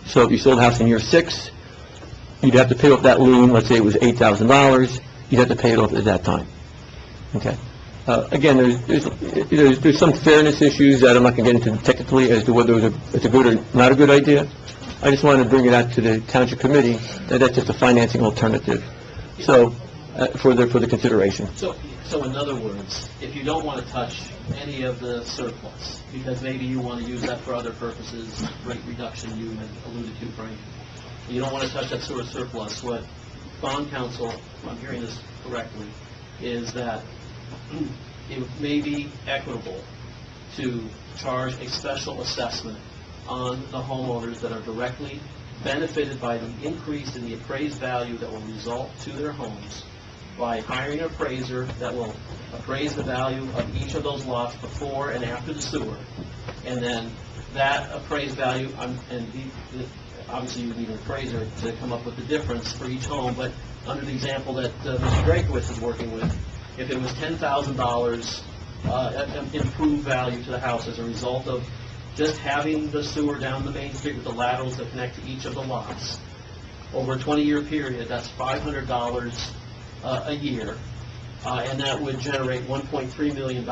So if you sold the house in year 6, you'd have to pay off that lien. Let's say it was $8,000. You'd have to pay it off at that time. Okay. Again, there's some fairness issues that I'm not going to get into technically as to whether it's a good or not a good idea. I just wanted to bring it out to the Township Committee that that's just a financing alternative. So, for the consideration. So in other words, if you don't want to touch any of the surplus, because maybe you want to use that for other purposes, rate reduction you had alluded to, Frank, you don't want to touch that sort of surplus, what bond counsel, if I'm hearing this correctly, is that it may be equitable to charge a special assessment on the homeowners that are directly benefited by the increase in the appraised value that will result to their homes by hiring an appraiser that will appraise the value of each of those lots before and after the sewer. And then that appraised value, obviously you need an appraiser to come up with the difference for each home, but under the example that Mr. Drakowitz is working with, if it was $10,000 improved value to the house as a result of just having the sewer down the main street with the laterals that connect to each of the lots, over a 20-year period, that's $500 a year, and that would generate $1.3 million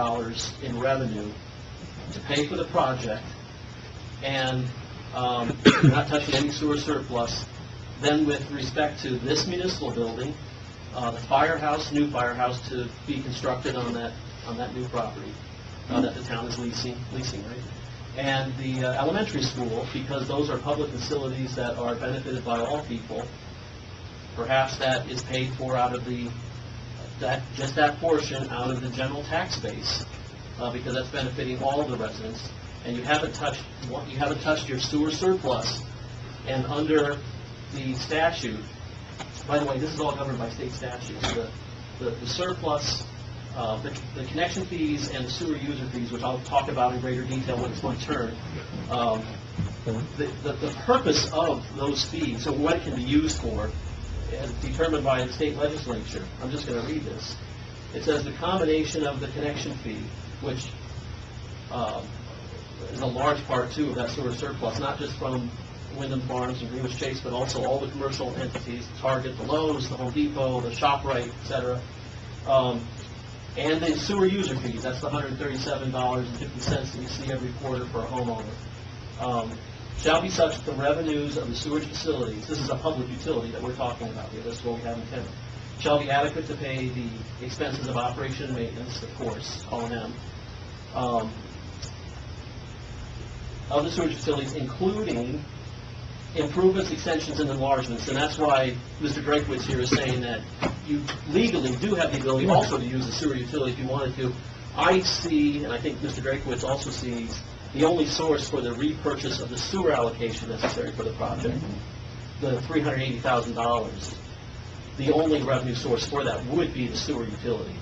in revenue to pay for the project, and not touching any sewer surplus. Then with respect to this municipal building, the firehouse, new firehouse to be constructed on that new property that the town is leasing, right? And the elementary school, because those are public facilities that are benefited by all people, perhaps that is paid for out of just that portion out of the general tax base, because that's benefiting all of the residents. And you haven't touched your sewer surplus. And under the statute, by the way, this is all governed by state statutes. The surplus, the connection fees and the sewer user fees, which I'll talk about in greater detail when it's my turn. The purpose of those fees, so what it can be used for, as determined by the state legislature. I'm just going to read this. It says the combination of the connection fee, which is a large part, too, of that sewer surplus, not just from Wyndham Farms and Greenwich Chase, but also all the commercial entities, Target, the Lowe's, the Home Depot, the ShopRite, etc. And the sewer user fees, that's the $137.50 that you see every quarter for a homeowner. Shall be such that the revenues of the sewage facilities, this is a public utility that we're talking about here, this is what we have intended, shall be adequate to pay the expenses of operation and maintenance, of course, O&M, of the sewage facilities, including improvements, extensions, and enlargements, and that's why Mr. Drakewitz here is saying that you legally do have the ability also to use the sewer utility if you wanted to. I see, and I think Mr. Drakewitz also sees, the only source for the repurchase of the sewer allocation necessary for the project, the $380,000, the only revenue source for that would be the sewer utility,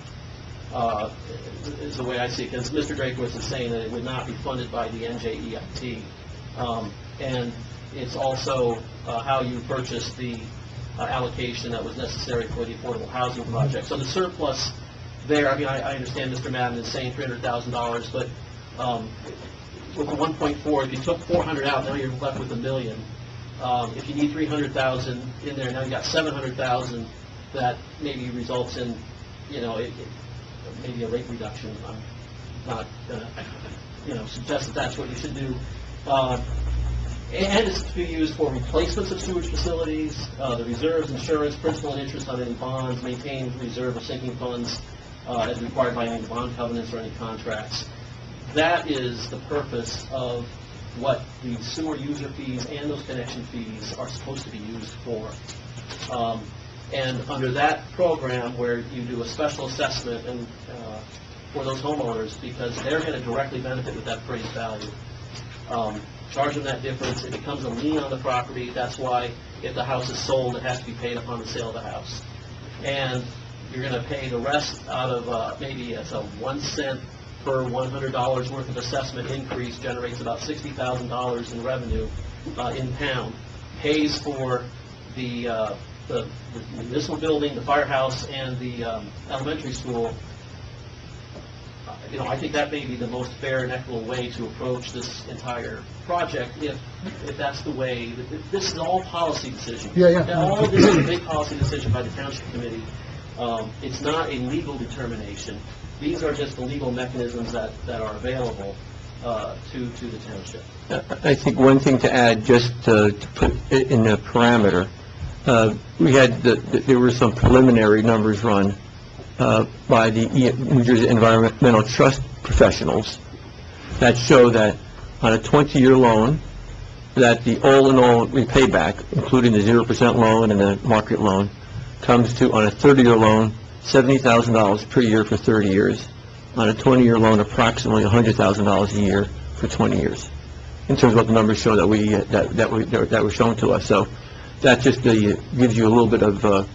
is the way I see it, because Mr. Drakewitz is saying that it would not be funded by the NJEIT. And it's also how you purchase the allocation that was necessary for the affordable housing project. So the surplus there, I mean, I understand Mr. Madden is saying $300,000, but with the 1.4, if you took 400 out, now you're left with $1 million. If you need 300,000 in there, now you got 700,000 that maybe results in, maybe a rate reduction. I'm not gonna, suggest that that's what you should do. And it's to be used for replacements of sewage facilities, the reserves, insurance, principal and interest on any bonds, maintain reserve of sinking funds as required by any bond covenants or any contracts. That is the purpose of what the sewer user fees and those connection fees are supposed to be used for. And under that program where you do a special assessment and for those homeowners, because they're going to directly benefit with that appraised value, charge them that difference. It becomes a lien on the property. That's why if the house is sold, it has to be paid upon the sale of the house. And you're going to pay the rest out of maybe it's a 1 cent per $100 worth of assessment increase generates about $60,000 in revenue in town. Pays for the municipal building, the firehouse, and the elementary school. I think that may be the most fair and equitable way to approach this entire project if that's the way. This is all policy decision. Yeah. All of this is a big policy decision by the Township Committee. It's not a legal determination. These are just the legal mechanisms that are available to the Township. I think one thing to add, just to put it in a parameter, we had, there were some preliminary numbers run by the New Jersey Environmental Trust professionals that show that on a 20-year loan, that the all-in-all repayback, including the 0% loan and the market loan, comes to, on a 30-year loan, $70,000 per year for 30 years. On a 20-year loan, approximately $100,000 a year for 20 years. In terms of what the numbers show that were shown to us, so that just gives you a little bit of the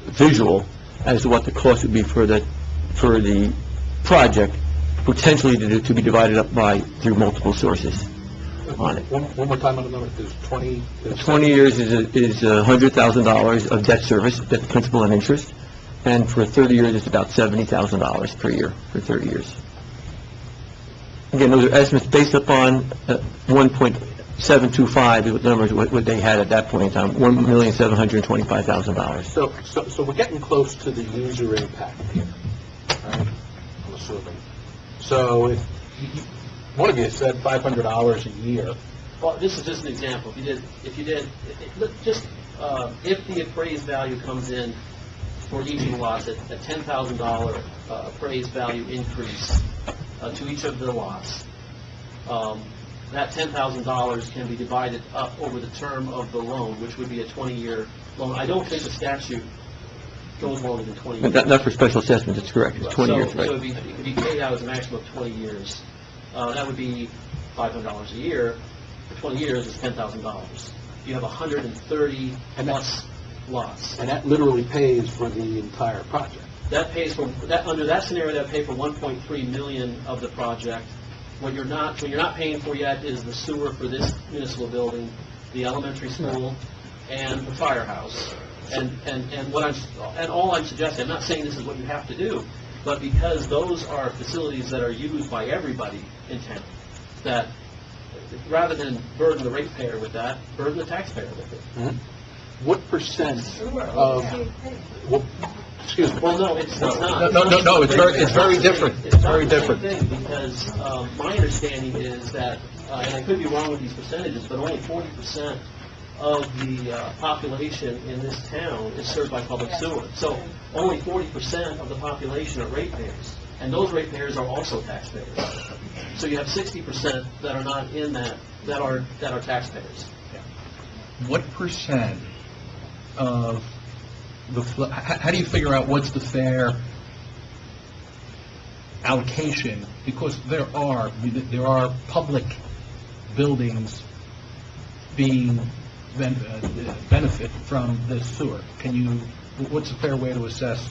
visual as to what the cost would be for the project, potentially to be divided up through multiple sources on it. One more time on the number, there's 20... 20 years is $100,000 of debt service, debt principal and interest, and for 30 years it's about $70,000 per year for 30 years. Again, those are estimates based upon 1.725 is what the numbers, what they had at that point in time, $1,725,000. So we're getting close to the user impact here, right? I'm assuming. So if one of you said $500 a year. Well, this is just an example. If the appraised value comes in for each of the lots at a $10,000 appraised value increase to each of the lots, that $10,000 can be divided up over the term of the loan, which would be a 20-year loan. I don't think the statute goes longer than 20 years. Not for special assessment, it's correct. It's 20 years, right? So it would be paid out as a maximum of 20 years. That would be $500 a year. For 20 years, it's $10,000. You have 130 plus lots. And that literally pays for the entire project. That pays for that. Under that scenario, that pay for 1.3 million of the project. What you're not paying for yet is the sewer for this municipal building, the elementary school, and the firehouse. And all I'm suggesting, I'm not saying this is what you have to do, but because those are facilities that are used by everybody in town, that rather than burden the ratepayer with that, burden the taxpayer with it. Mm-hmm. What percent of... Excuse me. Well, no, it's not. No, it's very different. It's very different. Because my understanding is that, and I could be wrong with these percentages, but only 40% of the population in this town is served by public sewer. So only 40% of the population are ratepayers. And those ratepayers are also taxpayers. So you have 60% that are not in that are taxpayers. What percent of how do you figure out what's the fair allocation? Because there are public buildings being benefit from this sewer. What's a fair way to assess?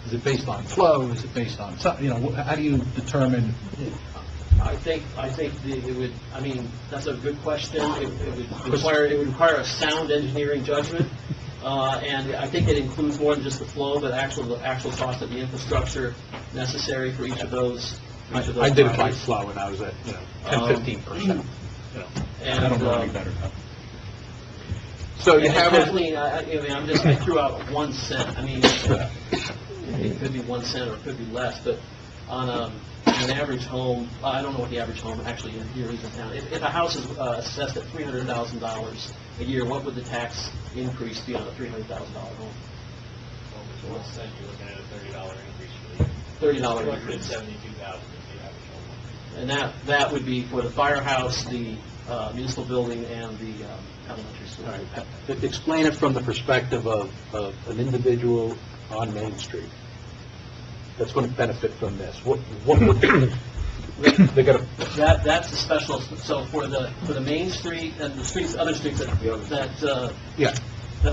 Is it based on flow? Is it based on, how do you determine? I think it would, that's a good question. It would require a sound engineering judgment. And I think it includes more than just the flow, but the actual cost of the infrastructure necessary for each of those. I did it by flow, and I was at 10-15%. And I don't know any better. So you have Kathleen, I threw out 1 cent. It could be 1 cent or it could be less, but on an average home, I don't know what the average home actually is here is in town. If a house is assessed at $300,000 a year, what would the tax increase be on a $300,000 home? So 1 cent, you're looking at a $30 increase for the year. $30 increase. $272,000 is the average home. And that would be for the firehouse, the municipal building, and the elementary school. All right. Explain it from the perspective of an individual on Main Street that's going to benefit from this. What would they got to? That's the special. So for the Main Street and the streets, other streets that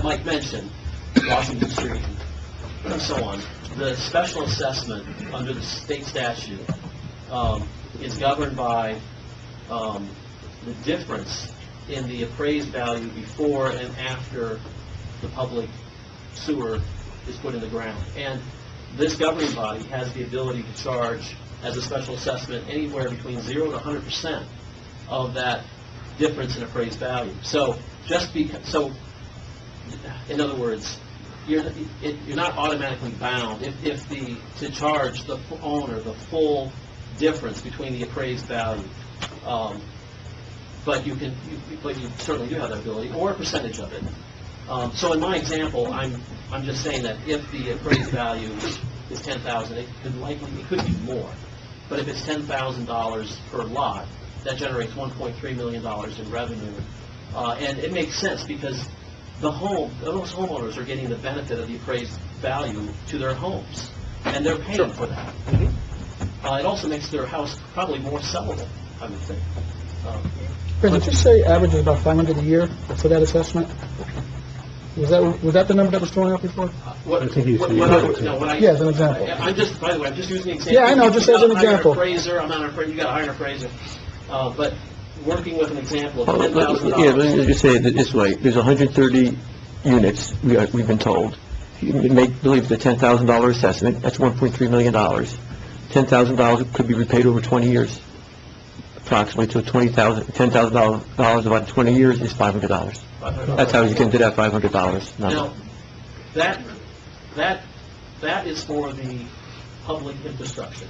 Mike mentioned, Washington Street, and so on. The special assessment under the state statute is governed by the difference in the appraised value before and after the public sewer is put in the ground. And this governing body has the ability to charge as a special assessment anywhere between 0 to 100% of that difference in appraised value. So in other words, you're not automatically bound to charge the owner the full difference between the appraised value. But you certainly do have that ability, or a percentage of it. So in my example, I'm just saying that if the appraised value is $10,000, it could be more. But if it's $10,000 per lot, that generates $1.3 million in revenue, and it makes sense because those homeowners are getting the benefit of the appraised value to their homes, and they're paying for that. It also makes their house probably more sellable, I would think. Did you say average is about $500 a year for that assessment? Was that the number that was thrown out before? I think as an example. By the way, I'm just using an example. Yeah, I know, just as an example. I'm not an appraiser, you got to hire an appraiser. But working with an example of $10,000. Yeah, let me just say it this way. There's 130 units, we've been told. You make believe the $10,000 assessment, that's $1.3 million. $10,000 could be repaid over 20 years, approximately. So $10,000 about 20 years is $500. That's how you get into that $500 number. Now, that is for the public infrastructure.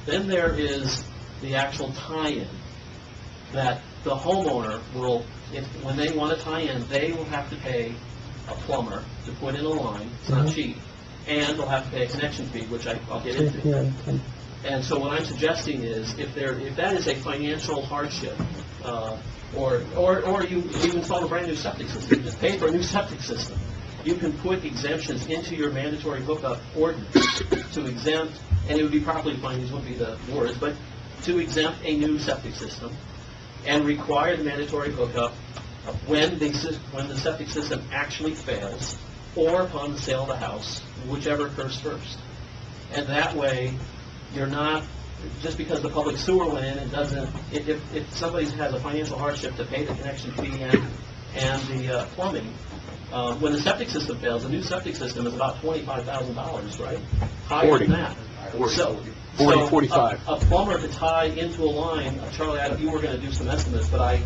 Then there is the actual tie-in that the homeowner will, when they want to tie in, they will have to pay a plumber to put in a line. It's not cheap. And they'll have to pay a connection fee, which I'll get into. And so what I'm suggesting is, if that is a financial hardship, or you install a brand new septic system, just pay for a new septic system, you can put exemptions into your mandatory hookup ordinance to exempt, and it would be properly defined, these wouldn't be the words, but to exempt a new septic system and require the mandatory hookup when the septic system actually fails, or upon the sale of the house, whichever occurs first. And that way, you're not, just because the public sewer went in and doesn't, if somebody has a financial hardship to pay the connection fee and the plumbing, when the septic system fails, the new septic system is about $25,000, right? Higher than that. 45. A plumber to tie into a line, Charlie, you were going to do some estimates, but I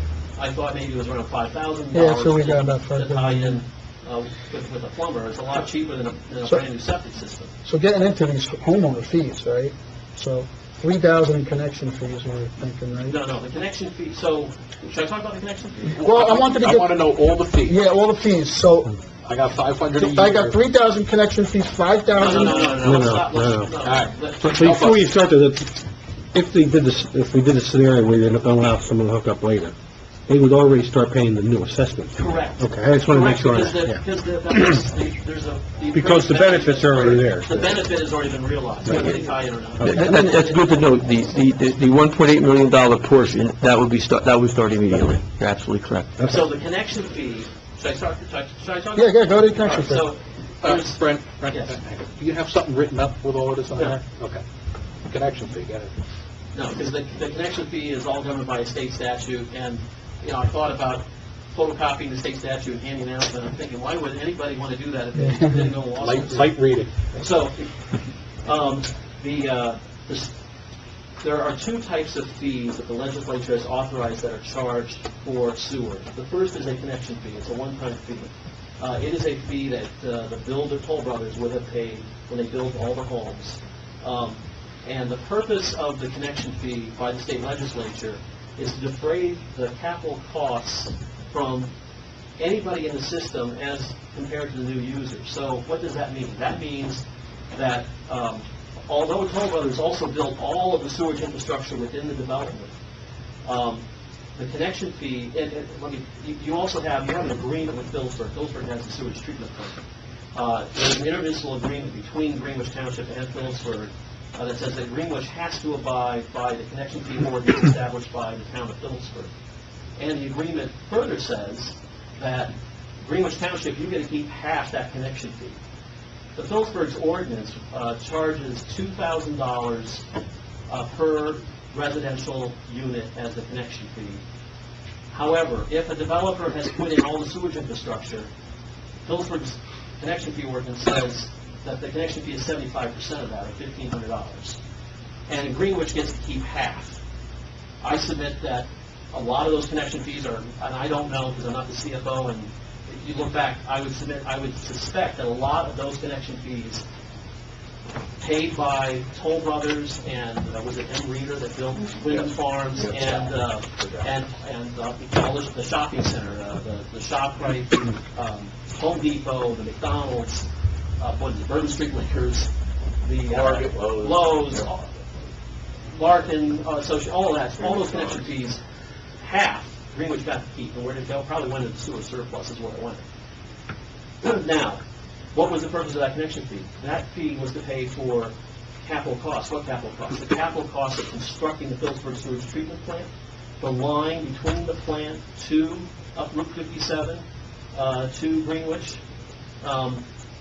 thought maybe it was around $5,000 Yeah, so we got about to tie in with a plumber. It's a lot cheaper than a brand new septic system. So getting into these homeowner fees, right? So $3,000 in connection fees, we're thinking, right? No, the connection fee, so, should I talk about the connection fee? Well, I want to know all the fees. Yeah, all the fees. So I got 500 a year. I got 3,000 connection fees, 5,000... No, no. So Help before us. you start to, if we did a scenario where you're not going to allow someone to hook up later, they would already start paying the new assessment. Correct. Okay, I just want to make sure. Correct, Yeah. because the benefits are already there. The benefit has already been realized, whether they tie in or not. That's good to note. The $1.8 million portion, that would start immediately. You're absolutely correct. So the connection fee, should I start? Yeah, go to the connection fee. So, there's- Brent, Yes. do you have something written up with all of this on No. there? Okay. Connection fee, got it. No, because the connection fee is all governed by a state statute, and, I thought about photocopying the state statute and handing it out, but I'm thinking, why would anybody want to do that if they didn't know law? Light reading. So, there are two types of fees that the legislature has authorized that are charged for sewer. The first is a connection fee. It's a one-time fee. It is a fee that the Toll Brothers would have paid when they built all the homes. And the purpose of the connection fee by the state legislature is to defray the capital costs from anybody in the system as compared to the new user. So what does that mean? That means that although Toll Brothers also built all of the sewage infrastructure within the development, the connection fee, you also have an agreement with Phillipsburg. Phillipsburg has the sewage treatment plant. There's an intermunicipal agreement between Greenwich Township and Phillipsburg that says that Greenwich has to abide by the connection fee ordinance established by the town of Phillipsburg. And the agreement further says that Greenwich Township, you get to keep half that connection fee. The Phillipsburg's ordinance charges $2,000 per residential unit as the connection fee. However, if a developer has put in all the sewage infrastructure, Phillipsburg's connection fee ordinance says that the connection fee is 75% of that, or $1,500. And Greenwich gets to keep half. I submit that a lot of those connection fees are, and I don't know because I'm not the CFO, and if you look back, I would suspect that a lot of those connection fees paid by Toll Brothers and, was it M. Reader that built Wyndham Farms and the shopping center, the ShopRite, Home Depot, the McDonald's, Bourbon Street Liquors, the Lowe's, Larkin, all those connection fees, half Greenwich got to keep, and where did it go? Probably went into the sewer surplus is where it went. Now, what was the purpose of that connection fee? That fee was to pay for capital costs. What capital costs? The capital costs of constructing the Phillipsburg sewage treatment plant, the line between the plant up Route 57 to Greenwich.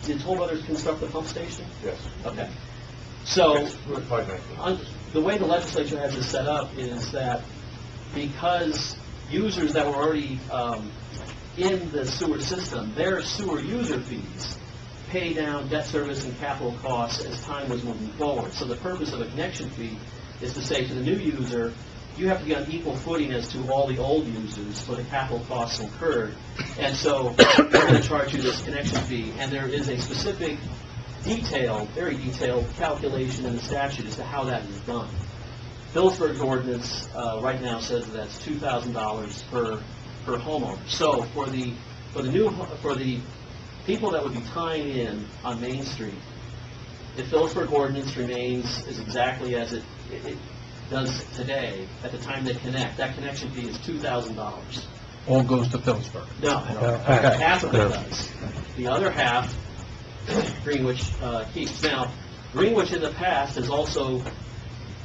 Did Toll Brothers construct the pump station? Yes. Okay. So, Route 519. the way the legislature has it set up is that because users that were already in the sewer system, their sewer user fees pay down debt service and capital costs as time was moving forward. So the purpose of a connection fee is to say to the new user, you have to be on equal footing as to all the old users for the capital costs incurred. And so we're going to charge you this connection fee. And there is a specific very detailed calculation in the statute as to how that is done. Phillipsburg's ordinance right now says that that's $2,000 per homeowner. So for the people that would be tying in on Main Street, the Phillipsburg ordinance remains as exactly as it does today. At the time they connect, that connection fee is $2,000. All goes to Phillipsburg. No, half of it does. The other half, Greenwich keeps. Now, Greenwich in the past has also,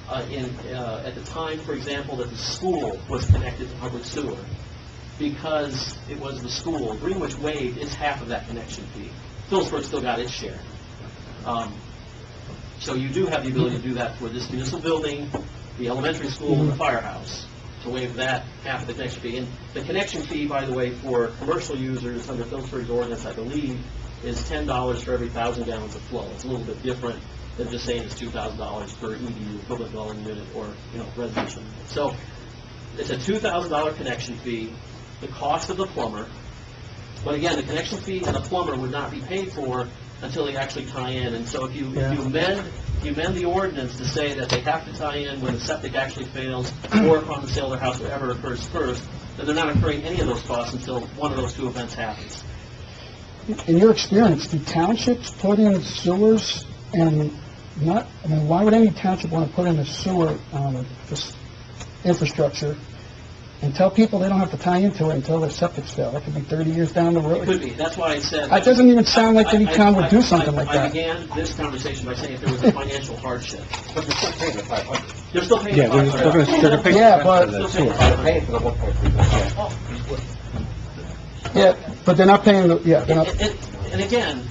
at the time, for example, that the school was connected to public sewer, because it was the school, Greenwich waived its half of that connection fee. Phillipsburg still got its share. So you do have the ability to do that for this municipal building, the elementary school, and the firehouse, to waive that half of the connection fee. And the connection fee, by the way, for commercial users under Phillipsburg's ordinance, I believe, is $10 for every 1,000 gallons of flow. It's a little bit different than just saying it's $2,000 per EDU, equivalent dwelling unit, or residential unit. So it's a $2,000 connection fee, the cost of the plumber. But again, the connection fee and the plumber would not be paid for until they actually tie in. And so if you amend the ordinance to say that they have to tie in when the septic actually fails, or upon the sale of their house, whatever occurs first, then they're not incurring any of those costs until one of those two events happens. in your experience, do townships put in sewers and not, I mean, why would any township want to put in a sewer, this infrastructure and tell people they don't have to tie into it until their septic fail? That could be 30 years down the It road. could be, that's why I said... It doesn't even sound like any town would do something like I that. began this conversation by saying if there was a financial hardship. But they're still paying the 500. They're still paying the Yeah, they're 500. gonna pay Yeah, but- They're still paying the sewer. Yeah, but they're not paying the, yeah, they're not, And again,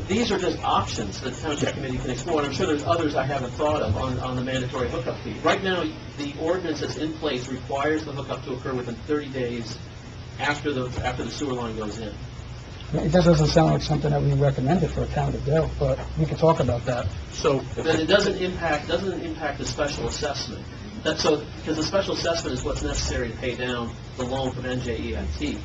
these are just options that the Township Committee can explore, and I'm sure there's others I haven't thought of on the mandatory hookup fee. Right now, the ordinance that's in place requires the hookup to occur within 30 days after the sewer line goes in. it just doesn't sound like something that we recommended for a town to do, but we could talk about that. So, But it doesn't impact the special assessment. Because the special assessment is what's necessary to pay down the loan from NJEIT,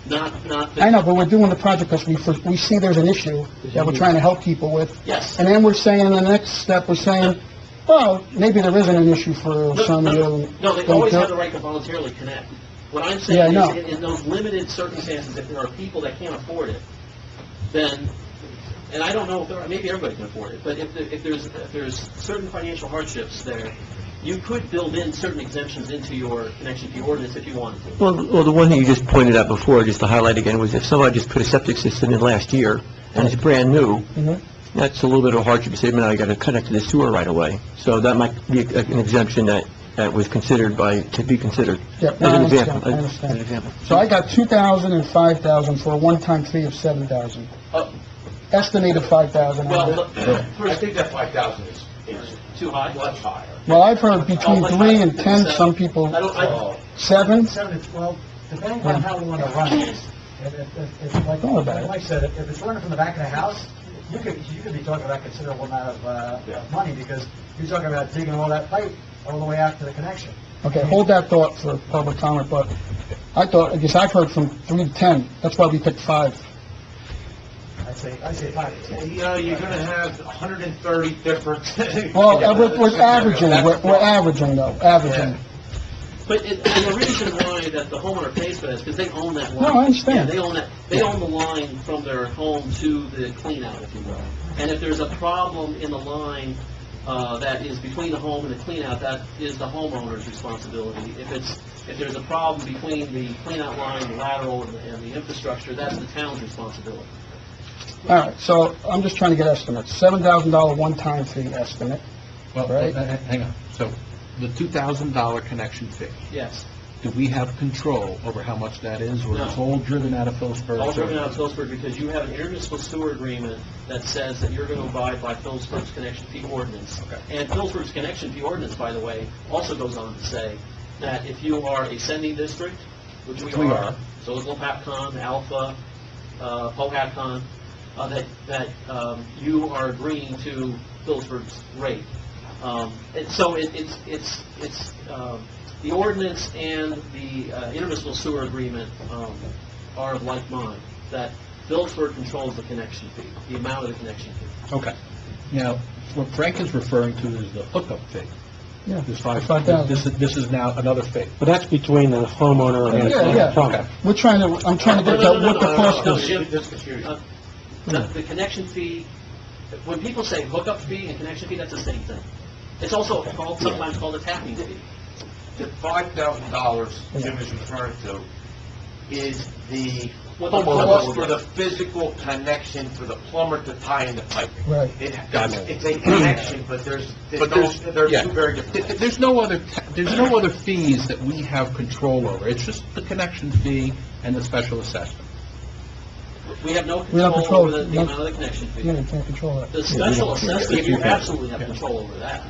not the... I know, but we're doing the project because we see there's an issue that we're trying to help people with. Yes. And then we're saying, in the next step, we're saying, well, maybe there isn't an issue for some of you. No, they always have the right to voluntarily connect. What I'm Yeah, I saying know. is, in those limited circumstances, if there are people that can't afford it, then, and I don't know if there are, maybe everybody can afford it, but if there's certain financial hardships there, you could build in certain exemptions into your connection fee ordinance if you wanted to. Well, the one thing you just pointed out before, just to highlight again, was if somebody just put a septic system in last year, and it's brand new, Mhm. that's a little bit of a hardship to say, now I gotta connect to the sewer right away. So that might be an exemption that was considered to be considered. Yeah, As no, I an understand, example. I understand. As an example. So I got 2,000 and 5,000 for a one-time fee of 7,000. Oh, Estimated 5,000. well, look, I first, think that 5,000 is too high? much higher. Well, I've heard between 3 and 10, some people, I 7? 7 to 12, depending on how we want to run it. If, like, Oh, bad. Mike said, if it's running from the back of the house, you could be talking about considerable amount of money, because you're talking about digging all that pipe all the way out to the connection. Okay, hold that thought for public comment, but I guess I've heard from 3 to 10. That's why we picked 5. I say 5. You know, you're gonna have 130 different... Well, we're averaging, we're averaging though, averaging. But and the reason why that the homeowner pays for that is because they own that line. No, I understand. Yeah, they own that. They own the line from their home to the cleanout, if you will. And if there's a problem in the line that is between the home and the cleanout, that is the homeowner's responsibility. If there's a problem between the cleanout line, the lateral, and the infrastructure, that's the town's responsibility. All right, so I'm just trying to get estimates. $7,000 one-time fee estimate. well, Right. hang on. So, the $2,000 connection fee, Yes. do we have control over how much that is, or No. it's all driven out of Phillipsburg? All driven out of Phillipsburg because you have an intermunicipal sewer agreement that says that you're going to abide by Phillipsburg's connection fee ordinance. Okay. And Phillipsburg's connection fee ordinance, by the way, also goes on to say that if you are a sending district, which we are, so is Lopatcon, Alpha, Powhatan, that you are agreeing to Phillipsburg's rate. And so it's the ordinance and the intermunicipal sewer agreement are of like mind, that Phillipsburg controls the connection fee, the amount of the connection fee. Okay. Now, what Frank is referring to is the hookup fee. Yeah, This 5,000. This is now another fee. But that's between the homeowner and Yeah, the plumber. yeah. I'm trying to get to what the cost No, is. Jim, This confusion. the connection fee, when people say hookup fee and connection fee, that's the same thing. It's also sometimes called a tapping fee. The $5,000 Jim is referring to is the What the cost homeowner- for the physical connection for the plumber to tie in the pipe. Right. It's a connection, but they're yeah. two very different things. There's no other fees that we have control over. It's just the connection fee and the special assessment. We have no We don't control over control- the amount of the connection Yeah, fee. you can't control that. The special assessment, you absolutely have control over that.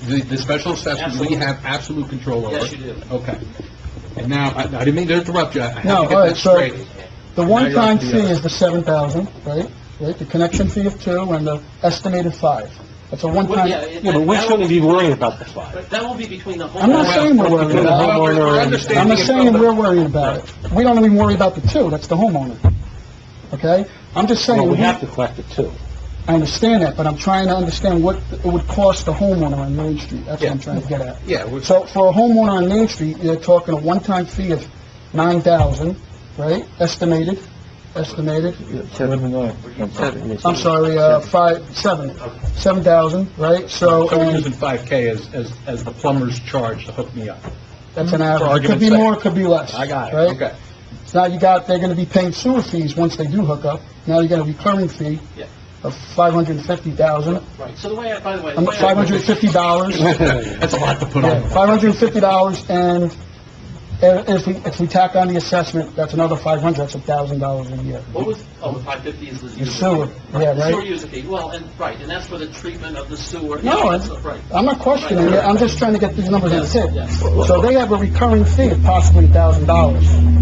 The special assessment, we Absolutely. have absolute control over. Yes, you do. Okay. And now, I didn't mean to interrupt you. I have No, to get all right, that so straight. the Now one-time you're on to fee the other. is the 7,000, right? Right, the connection fee of 2 and the estimated 5. That's a one-time. Yeah, but we shouldn't be worried about the 5. But that will be between the homeowner... I'm not saying we're worried Between the about it. homeowner and- understanding I'm not it saying from the- we're worried about it. We don't even worry about the 2, that's the homeowner. Okay? I'm just saying, Well, we have to collect it too. I understand that, but I'm trying to understand what it would cost the homeowner on Main Street. That's what I'm trying to get at. Yeah, So for a homeowner on Main Street, you're talking a one-time fee of 9,000, right, estimated, estimated. 7. I'm sorry, 7,000, right? So, So we're and using 5K as the plumber's charge to hook me up. that's an For average. It could argument's be sake. more, it could be less. I got it, right? okay. So now they're gonna be paying sewer fees once they do hook up. Now you got a recurring fee Yeah. of 550,000, Right, so the way, by the way... $550. That's a lot to put Yeah, on. $550, and if we tack on the assessment, that's another $500, that's $1,000 a year. What was, the 550 is the The user sewer, fee. yeah, The sewer right? user fee, well, and that's for the treatment of the sewer. No, Yeah, that's right. I'm not questioning it, I'm just trying to get these numbers in the head. Yes. So they have a recurring fee of possibly $1,000.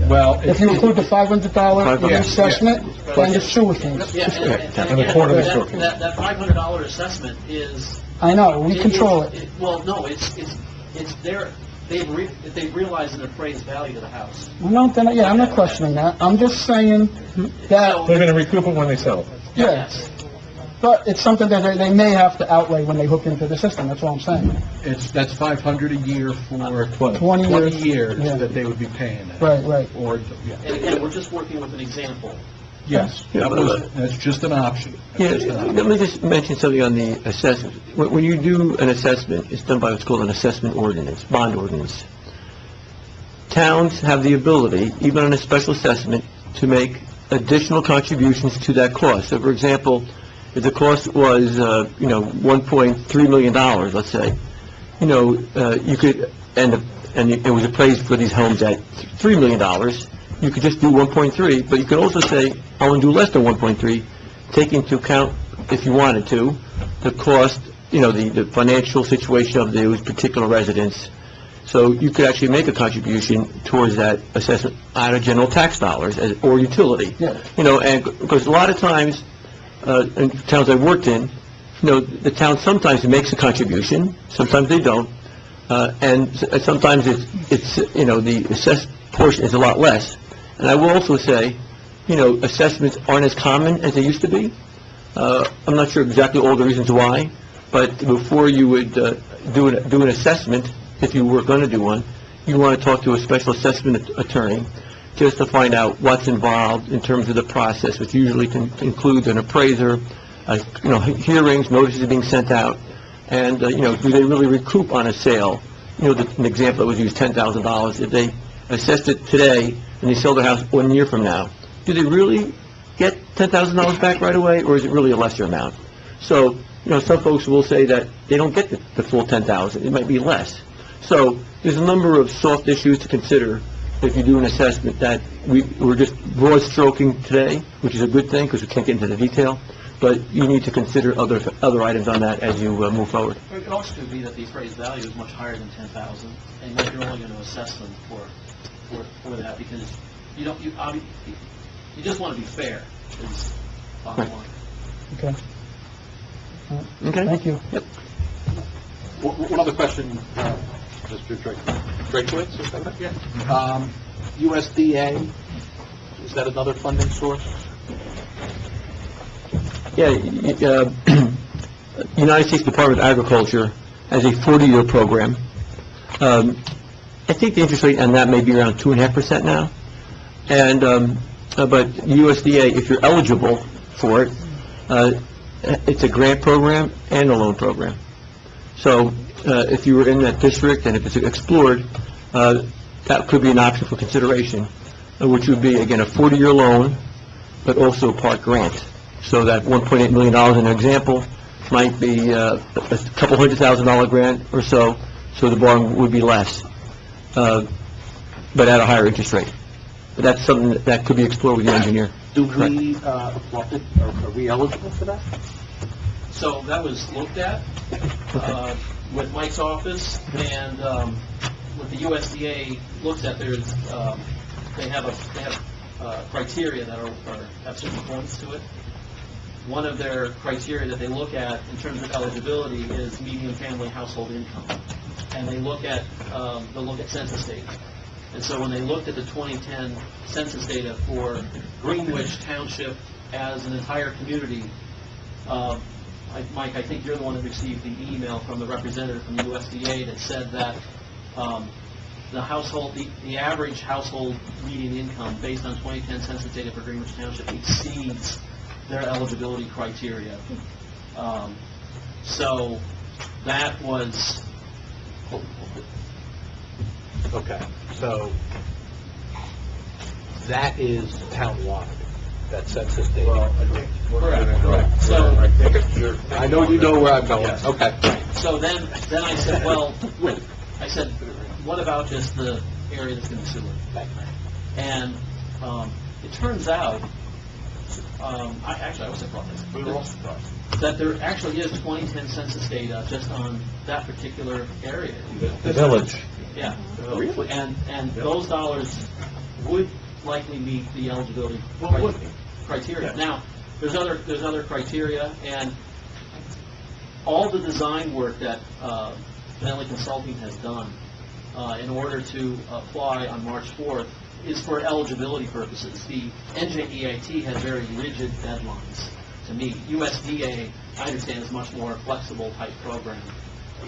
Well, If you include the $500 Yeah, assessment and the sewer fees. Yeah, And the quarterly again, sewer fee. that $500 assessment is... I know, we control it. Well, no, it's their, they've realized an appraised value to the house. No, then, yeah, I'm not questioning that, I'm just saying that, They're gonna recoup it when they sell it. yeah, but it's something that they may have to outlay when they hook into the system, that's all I'm saying. that's 500 a year for 20 years. years Yeah. that they would be paying that. Right. Or, yeah. And again, we're just working with an example. Yes, that's just an option. Yeah, That's just an option. let me just mention something on the assessment. When you do an assessment, it's done by what's called an assessment ordinance, bond ordinance. Towns have the ability, even on a special assessment, to make additional contributions to that cost. So, for example, if the cost was, $1.3 million, let's say, you could end up, and it was appraised for these homes at $3 million, you could just do 1.3, but you could also say, I want to do less than 1.3, take into account, if you wanted to, the cost, the financial situation of those particular residents. So you could actually make a contribution towards that assessment out of general tax dollars or utility. Yeah. And because a lot of times, in towns I've worked in, the town sometimes makes a contribution, sometimes they don't, and sometimes it's the assessed portion is a lot less. And I will also say, assessments aren't as common as they used to be. I'm not sure exactly all the reasons why, but before you would do an assessment, if you were going to do one, you want to talk to a special assessment attorney just to find out what's involved in terms of the process, which usually includes an appraiser, hearings, notices being sent out, and, do they really recoup on a sale? An example that was used, $10,000. If they assessed it today and they sell their house 1 year from now, do they really get $10,000 back right away, or is it really a lesser amount? So, some folks will say that they don't get the full $10,000. It might be less. So there's a number of soft issues to consider if you do an assessment that we're just broad stroking today, which is a good thing because we can't get into the detail, but you need to consider other items on that as you move forward. It could also be that the appraised value is much higher than 10,000, and that you're only going to assess them for that because you just want to be fair. Is bottom line. Okay. Okay? Thank you. Yep. One other question, Mr. Drakewitz, is that right? Yeah. USDA, is that another funding source? Yeah, United States Department of Agriculture has a 40-year program. I think the interest rate on that may be around 2.5% now. And, but USDA, if you're eligible for it, it's a grant program and a loan program. So, if you were in that district and if it's explored, that could be an option for consideration, which would be, again, a 40-year loan, but also a part grant. So that $1.8 million in an example might be a couple $100,000 grant or so the borrowing would be less, but at a higher interest rate. But that's something that could be explored with the engineer. Do we apply, are we eligible for that? So that was looked at with Mike's office, and what the USDA looks at, they have criteria that have certain points to it. One of their criteria that they look at in terms of eligibility is median family household income, and they look at census data. And so when they looked at the 2010 census data for Greenwich Township as an entire community, Mike, I think you're the one that received the email from the representative from the USDA that said that the household, the average household median income based on 2010 census data for Greenwich Township exceeds their eligibility criteria. So that was, Okay, so that is townwide, that census data. Well, I think we're Correct, gonna go. correct. So- I think you're. I know you know where I'm going, Yes. okay. so then I said, well, wait, I said, what about just the area that's going to be sewer? And it turns out, I was surprised. We were all surprised. That there actually is 2010 census data just on that particular area. The village. Yeah. Really? And those dollars would likely meet the eligibility criteria. Now, there's other criteria, and all the design work that Benelli Consulting has done in order to apply on March 4th is for eligibility purposes. The NJEIT has very rigid deadlines to meet. USDA, I understand, is much more flexible type program,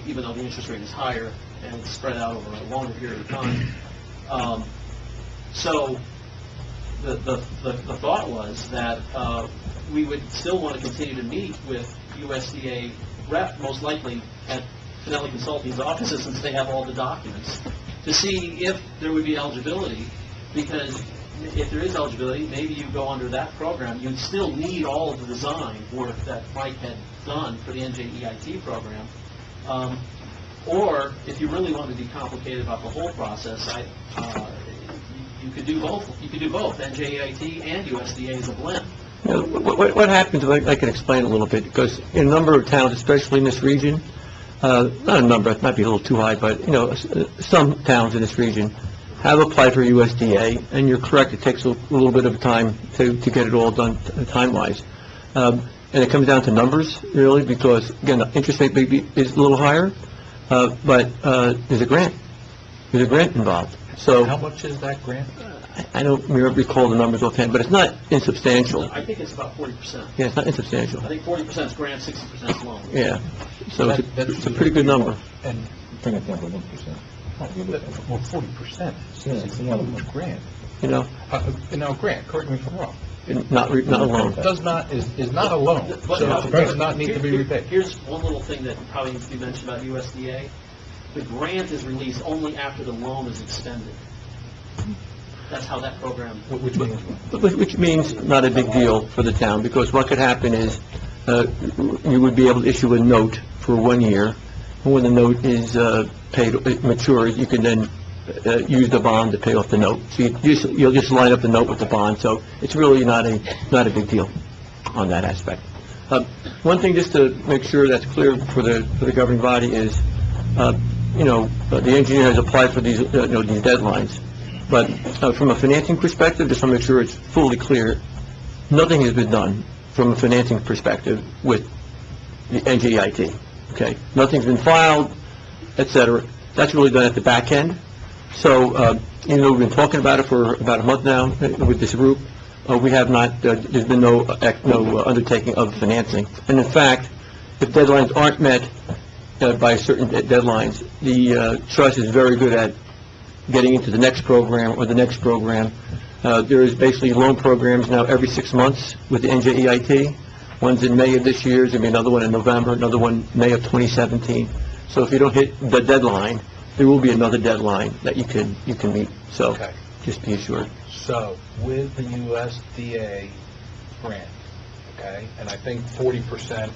even though the interest rate is higher and it's spread out over a longer period of time. So the thought was that we would still want to continue to meet with USDA rep, most likely at Benelli Consulting's offices, since they have all the documents, to see if there would be eligibility, because if there is eligibility, maybe you go under that program. You'd still need all of the design work that Mike had done for the NJEIT program. Or, if you really want to be complicated about the whole process, you could do both. You could do both, NJEIT and USDA as a blend. You know, what happens, if I can explain a little bit, because in a number of towns, especially in this region, not a number, it might be a little too high, but, you know, some towns in this region have applied for USDA, and you're correct, it takes a little bit of time to get it all done time-wise. And it comes down to numbers, really, because, again, the interest rate maybe is a little higher, but there's a grant. There's a grant involved. So How much is that grant? I don't recall the numbers offhand, but it's not insubstantial. I think it's about 40%. Yeah, it's not insubstantial. I think 40% is grant, 60% is loan. Yeah. So it's a pretty good number. And Bring it down to 1%. well, 40%. It's a huge grant. You know, Now, grant, correct me if I'm wrong. not alone. Does not, is not a loan, so it does not need to be repaid. Here's one little thing that probably needs to be mentioned about USDA. The grant is released only after the loan is expended. That's how that program... Which means what? Which means not a big deal for the town, because what could happen is, you would be able to issue a note for 1 year, and when the note is paid, it matures, you can then use the bond to pay off the note. So you'll just line up the note with the bond, so it's really not a big deal on that aspect. One thing, just to make sure that's clear for the governing body, is, you know, the engineer has applied for these, these deadlines. But from a financing perspective, just to make sure it's fully clear, nothing has been done from a financing perspective with the NJEIT, okay? Nothing's been filed, et cetera. That's really done at the back end. So, even though we've been talking about it for about a month now with this group, we have not, there's been no undertaking of financing. And in fact, if deadlines aren't met by certain deadlines, the trust is very good at getting into the next program or the next program. There is basically loan programs now every 6 months with the NJEIT. One's in May of this year, there's going to be another one in November, another one May of 2017. So if you don't hit the deadline, there will be another deadline that you can meet. So Okay. just be assured. So, with the USDA grant, okay, and I think 40%,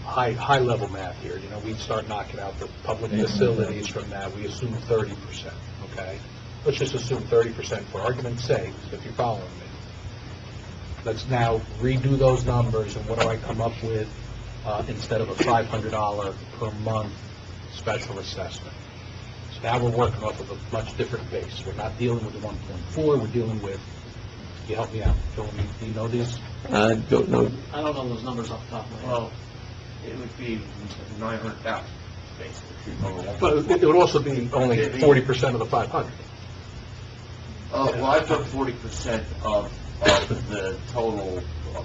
high-level math here, you know, we'd start knocking out the public facilities from that, we assume 30%, okay? Let's just assume 30% for argument's sake, if you're following me. Let's now redo those numbers, and what do I come up with instead of a $500 per month special assessment? So now we're working off of a much different base. We're not dealing with the 1.4, we're dealing with, you help me out, do you know these? Don't know. I don't know those numbers off the top of my head. Well, it would be 900,000, basically. But it would also be only 40% of the 500. Well, I took 40% of the total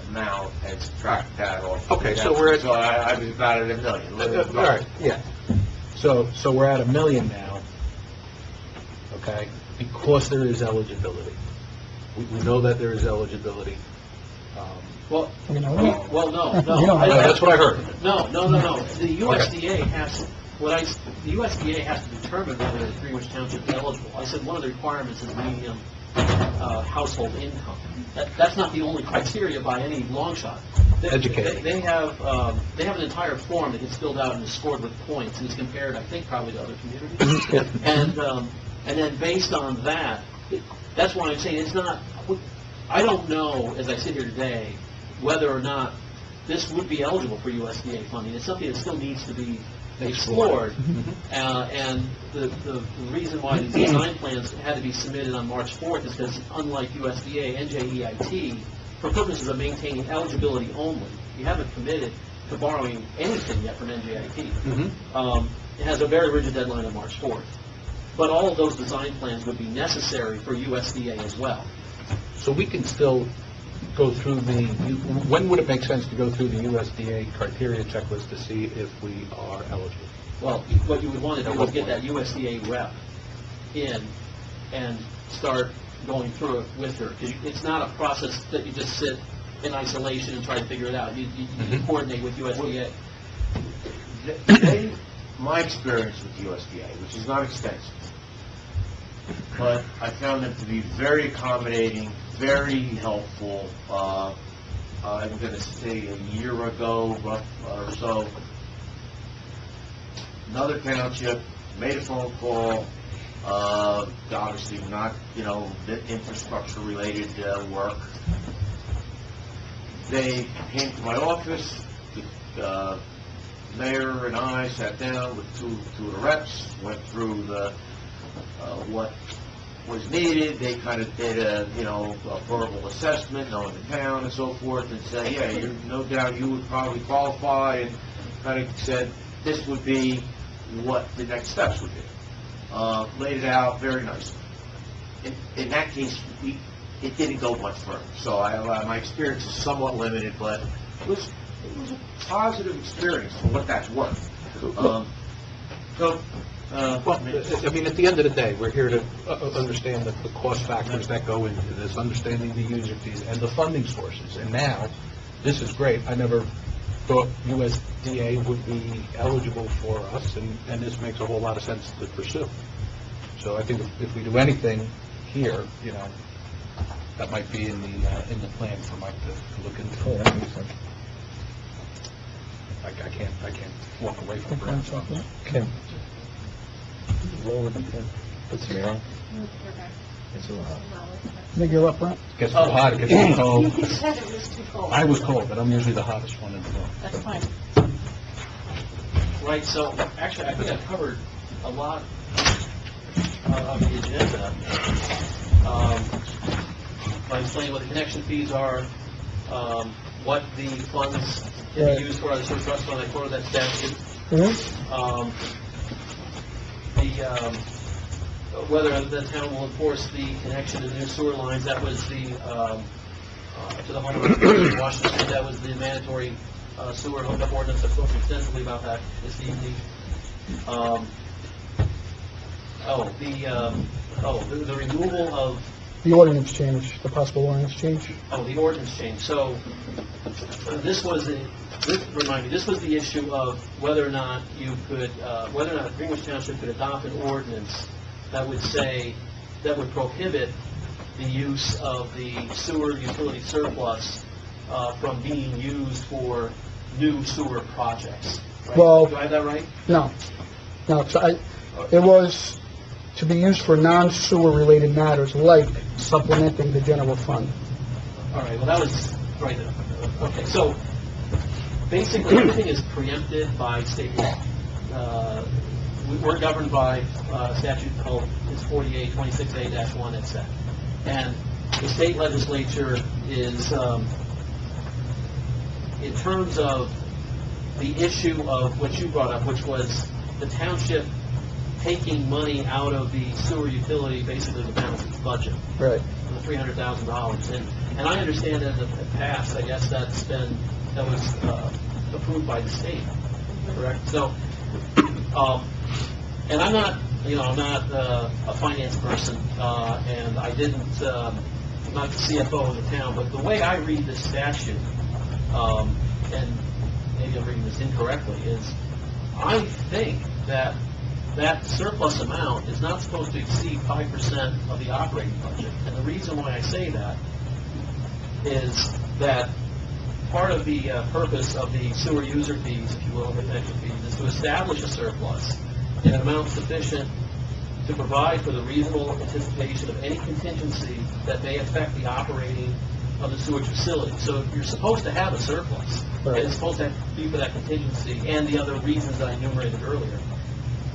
amount and subtract that off. Okay, so we're at... So I was about at $1 million. All right, yeah. So we're at $1 million now, okay, because there is eligibility. We know that there is eligibility. Well, You know, well, no, You don't no. know. That's what I heard. No. The USDA has to determine whether Greenwich Township is eligible. I said one of the requirements is medium household income. That's not the only criteria by any long shot. Educated. They have an entire form that gets filled out and is scored with points, and is compared, I think, probably to other communities. And then based on that, that's why I'm saying it's not, I don't know, as I sit here today, whether or not this would be eligible for USDA funding. It's something that still needs to be explored. And the reason why these design plans had to be submitted on March 4th is because, unlike USDA, NJEIT, for purposes of maintaining eligibility only, you haven't committed to borrowing anything yet from NJEIT. It has a very rigid deadline of March 4th. But all of those design plans would be necessary for USDA as well. So we can still go through when would it make sense to go through the USDA criteria checklist to see if we are eligible? Well, what you would want to do is get that USDA rep in and start going through it with her. It's not a process that you just sit in isolation and try to figure it out. You coordinate with USDA. My experience with USDA, which is not extensive, but I found them to be very accommodating, very helpful. I'm going to say a year ago or so, another township made a phone call, obviously not, the infrastructure-related work. They came to my office, the mayor and I sat down with two of the reps, went through what was needed. They kind of did a verbal assessment, knowing the town and so forth, and said, yeah, no doubt you would probably qualify, and kind of said this would be what the next steps would be. Laid it out very nicely. In that case, it didn't go much further. So my experience is somewhat limited, but it was a positive experience for what that's worth. I mean, at the end of the day, we're here to understand the cost factors that go into this, understanding the user fees and the funding sources. And now, this is great. I never thought USDA would be eligible for us, and this makes a whole lot of sense to pursue. So I think if we do anything here, that might be in the plan for Mike to look into. I can't walk away from it. Okay. Lower the pen. What's wrong? It's a lot. I think you're up, Brent. Gets too hot, it gets too cold. He said it was too cold. I was cold, but I'm usually the hottest one in the room. That's fine. Right, so actually, I think I've covered a lot of the agenda. By explaining what the connection fees are, what the funds can be used for, the sewer trust fund, I quoted that statute. Whether the town will enforce the connection to new sewer lines, that was the, to the homeowners in Washington State, that was the mandatory sewer hookup ordinance. I've spoken extensively about that this evening. The removal of... The ordinance change, the possible ordinance change. Oh, the ordinance change. So, this was the issue of whether or not you could, whether or not Greenwich Township could adopt an ordinance that would prohibit the use of the sewer utility surplus from being used for new sewer projects. Right? Well, do I have that right? No. So it was to be used for non-sewer related matters like supplementing the general fund. All right, well, that was right. Okay, so basically everything is preempted by state law. We're governed by a statute called 4826A-1 et cetera. And the state legislature is, in terms of the issue of what you brought up, which was the township taking money out of the sewer utility, basically to balance its budget. Right. The $300,000. And I understand that in the past, I guess that was approved by the state, correct? So, and I'm not I'm not a finance person, and I didn't, I'm not the CFO of the town, but the way I read this statute, and maybe I'm reading this incorrectly, is I think that that surplus amount is not supposed to exceed 5% of the operating budget. And the reason why I say that is that part of the purpose of the sewer user fees, if you will, the connection fees, is to establish a surplus in an amount sufficient to provide for the reasonable anticipation of any contingency that may affect the operating of the sewage facility. So you're supposed to have a surplus, and it's supposed to be for that contingency and the other reasons that I enumerated earlier.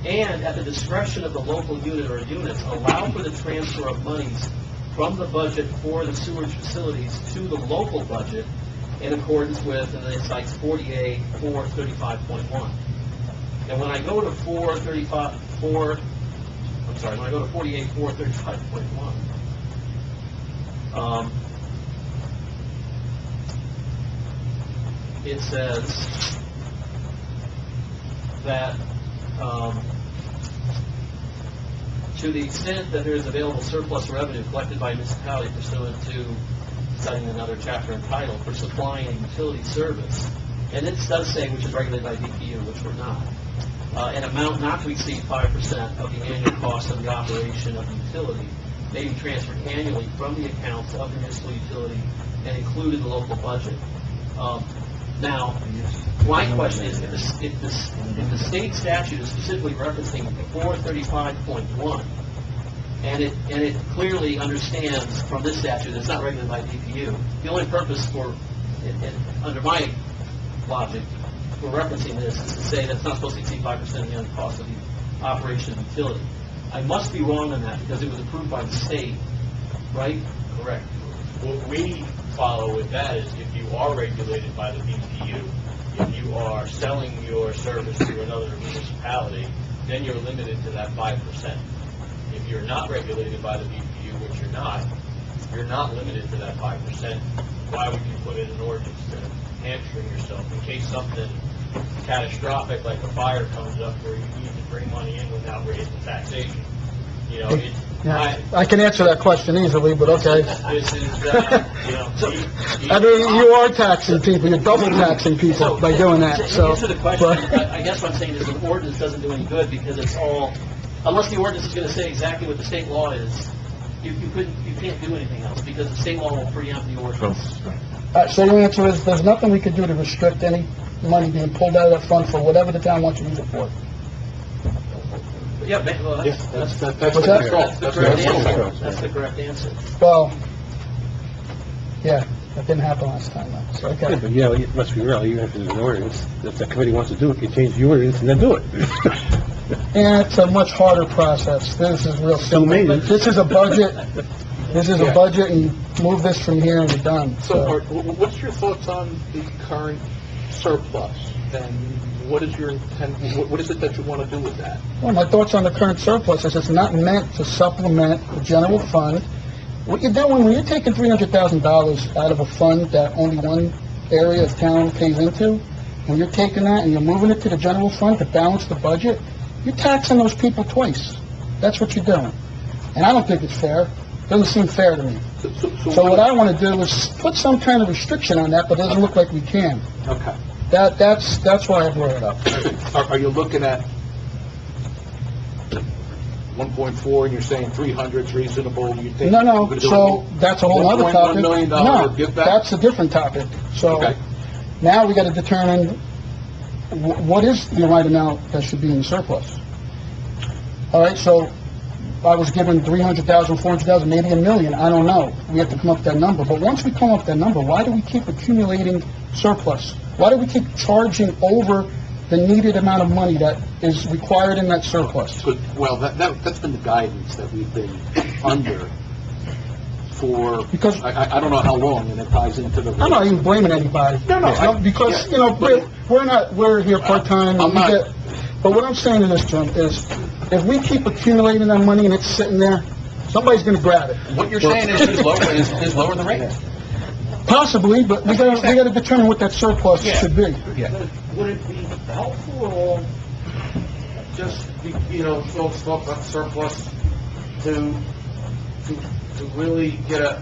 And at the discretion of the local unit or units, allow for the transfer of monies from the budget for the sewage facilities to the local budget in accordance with, and it cites 48, 435.1. And when I go to 48, 435.1, it says that to the extent that there is available surplus revenue collected by a municipality pursuant to, citing another chapter entitled, for supplying a utility service, and it does say which is regulated by DPU, which we're not, an amount not to exceed 5% of the annual cost of the operation of the utility may be transferred annually from the accounts of the municipal utility and included in the local budget. Now, my question is, if the state statute is specifically referencing 435.1, and it clearly understands from this statute it's not regulated by DPU, the only purpose for, under my logic, for referencing this is to say that it's not supposed to exceed 5% of the annual cost of the operation of the utility. I must be wrong on that because it was approved by the state, right? Correct. What we follow with that is if you are regulated by the BPU, if you are selling your service to another municipality, then you're limited to that 5%. If you're not regulated by the BPU, which you're not limited to that 5%. Why would you put in an ordinance to hamstring yourself in case something catastrophic like a fire comes up where you need to bring money in without raising taxation? I can answer that question easily, but okay. This is, I mean, you are taxing people, you're double taxing people by doing that, so. To answer the question, I guess what I'm saying is the ordinance doesn't do any good because it's all, unless the ordinance is going to say exactly what the state law is, you can't do anything else because the state law will preempt the ordinance. So your answer is, there's nothing we could do to restrict any money being pulled out of that fund for whatever the town wants to use it for? Yeah, well, that's the correct answer. Well, yeah, that didn't happen last time, though, so, okay. Yeah, but let's be real, even if it's an ordinance, if the committee wants to do it, you change the ordinance and then do it. And it's a much harder process. This is real simple. This is a budget. This is a budget, and move this from here and you're done. So, Art, what's your thoughts on the current surplus? And what is your intent, what is it that you want to do with that? Well, my thoughts on the current surplus is it's not meant to supplement the general fund. What you're doing, when you're taking $300,000 out of a fund that only one area of town pays into, and you're taking that and you're moving it to the general fund to balance the budget, you're taxing those people twice. That's what you're doing. And I don't think it's fair. It doesn't seem fair to me. So what I want to do is put some kind of restriction on that, but it doesn't look like we can. Okay. That's why I brought it up. Are you looking at 1.4 and you're saying 300 is reasonable? You think No, so that's a whole other topic. $1.1 million No, give back? that's a different topic. So now we got to determine what is the right amount that should be in the surplus. All right, so I was given 300,000, 400,000, maybe $1 million. I don't know. We have to come up with that number. But once we come up with that number, why do we keep accumulating surplus? Why do we keep charging over the needed amount of money that is required in that surplus? Well, that's been the guidance that we've been under for, because I don't know how long, and it ties into the... I'm not even blaming anybody. No, because, we're here part-time. But what I'm saying in this, Jim, is if we keep accumulating that money and it's sitting there, somebody's going to grab it. What you're saying is lower the rate. Possibly, but we got to determine what that surplus should be. Would it be helpful at all just, folks talk about surplus to really get a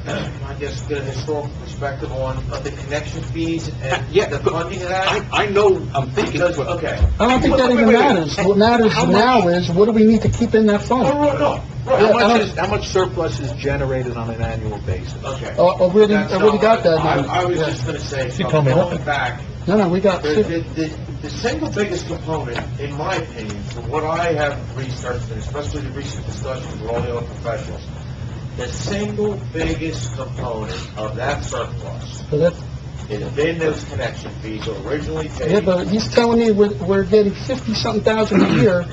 historical perspective on the connection fees and the funding of that? I know, I'm thinking, Because, okay. I don't think that even matters. What matters now is, what do we need to keep in that fund? No. how much surplus is generated on an annual basis? Okay. Already That's got that. I was Yeah. just gonna say, She told me going nothing. back, No, we got, the single biggest component, in my opinion, from what I have researched, and especially the recent discussions with all the other professionals, the single biggest component of that surplus has been those connection fees originally paid. yeah, but he's telling me we're getting 50-something thousand a year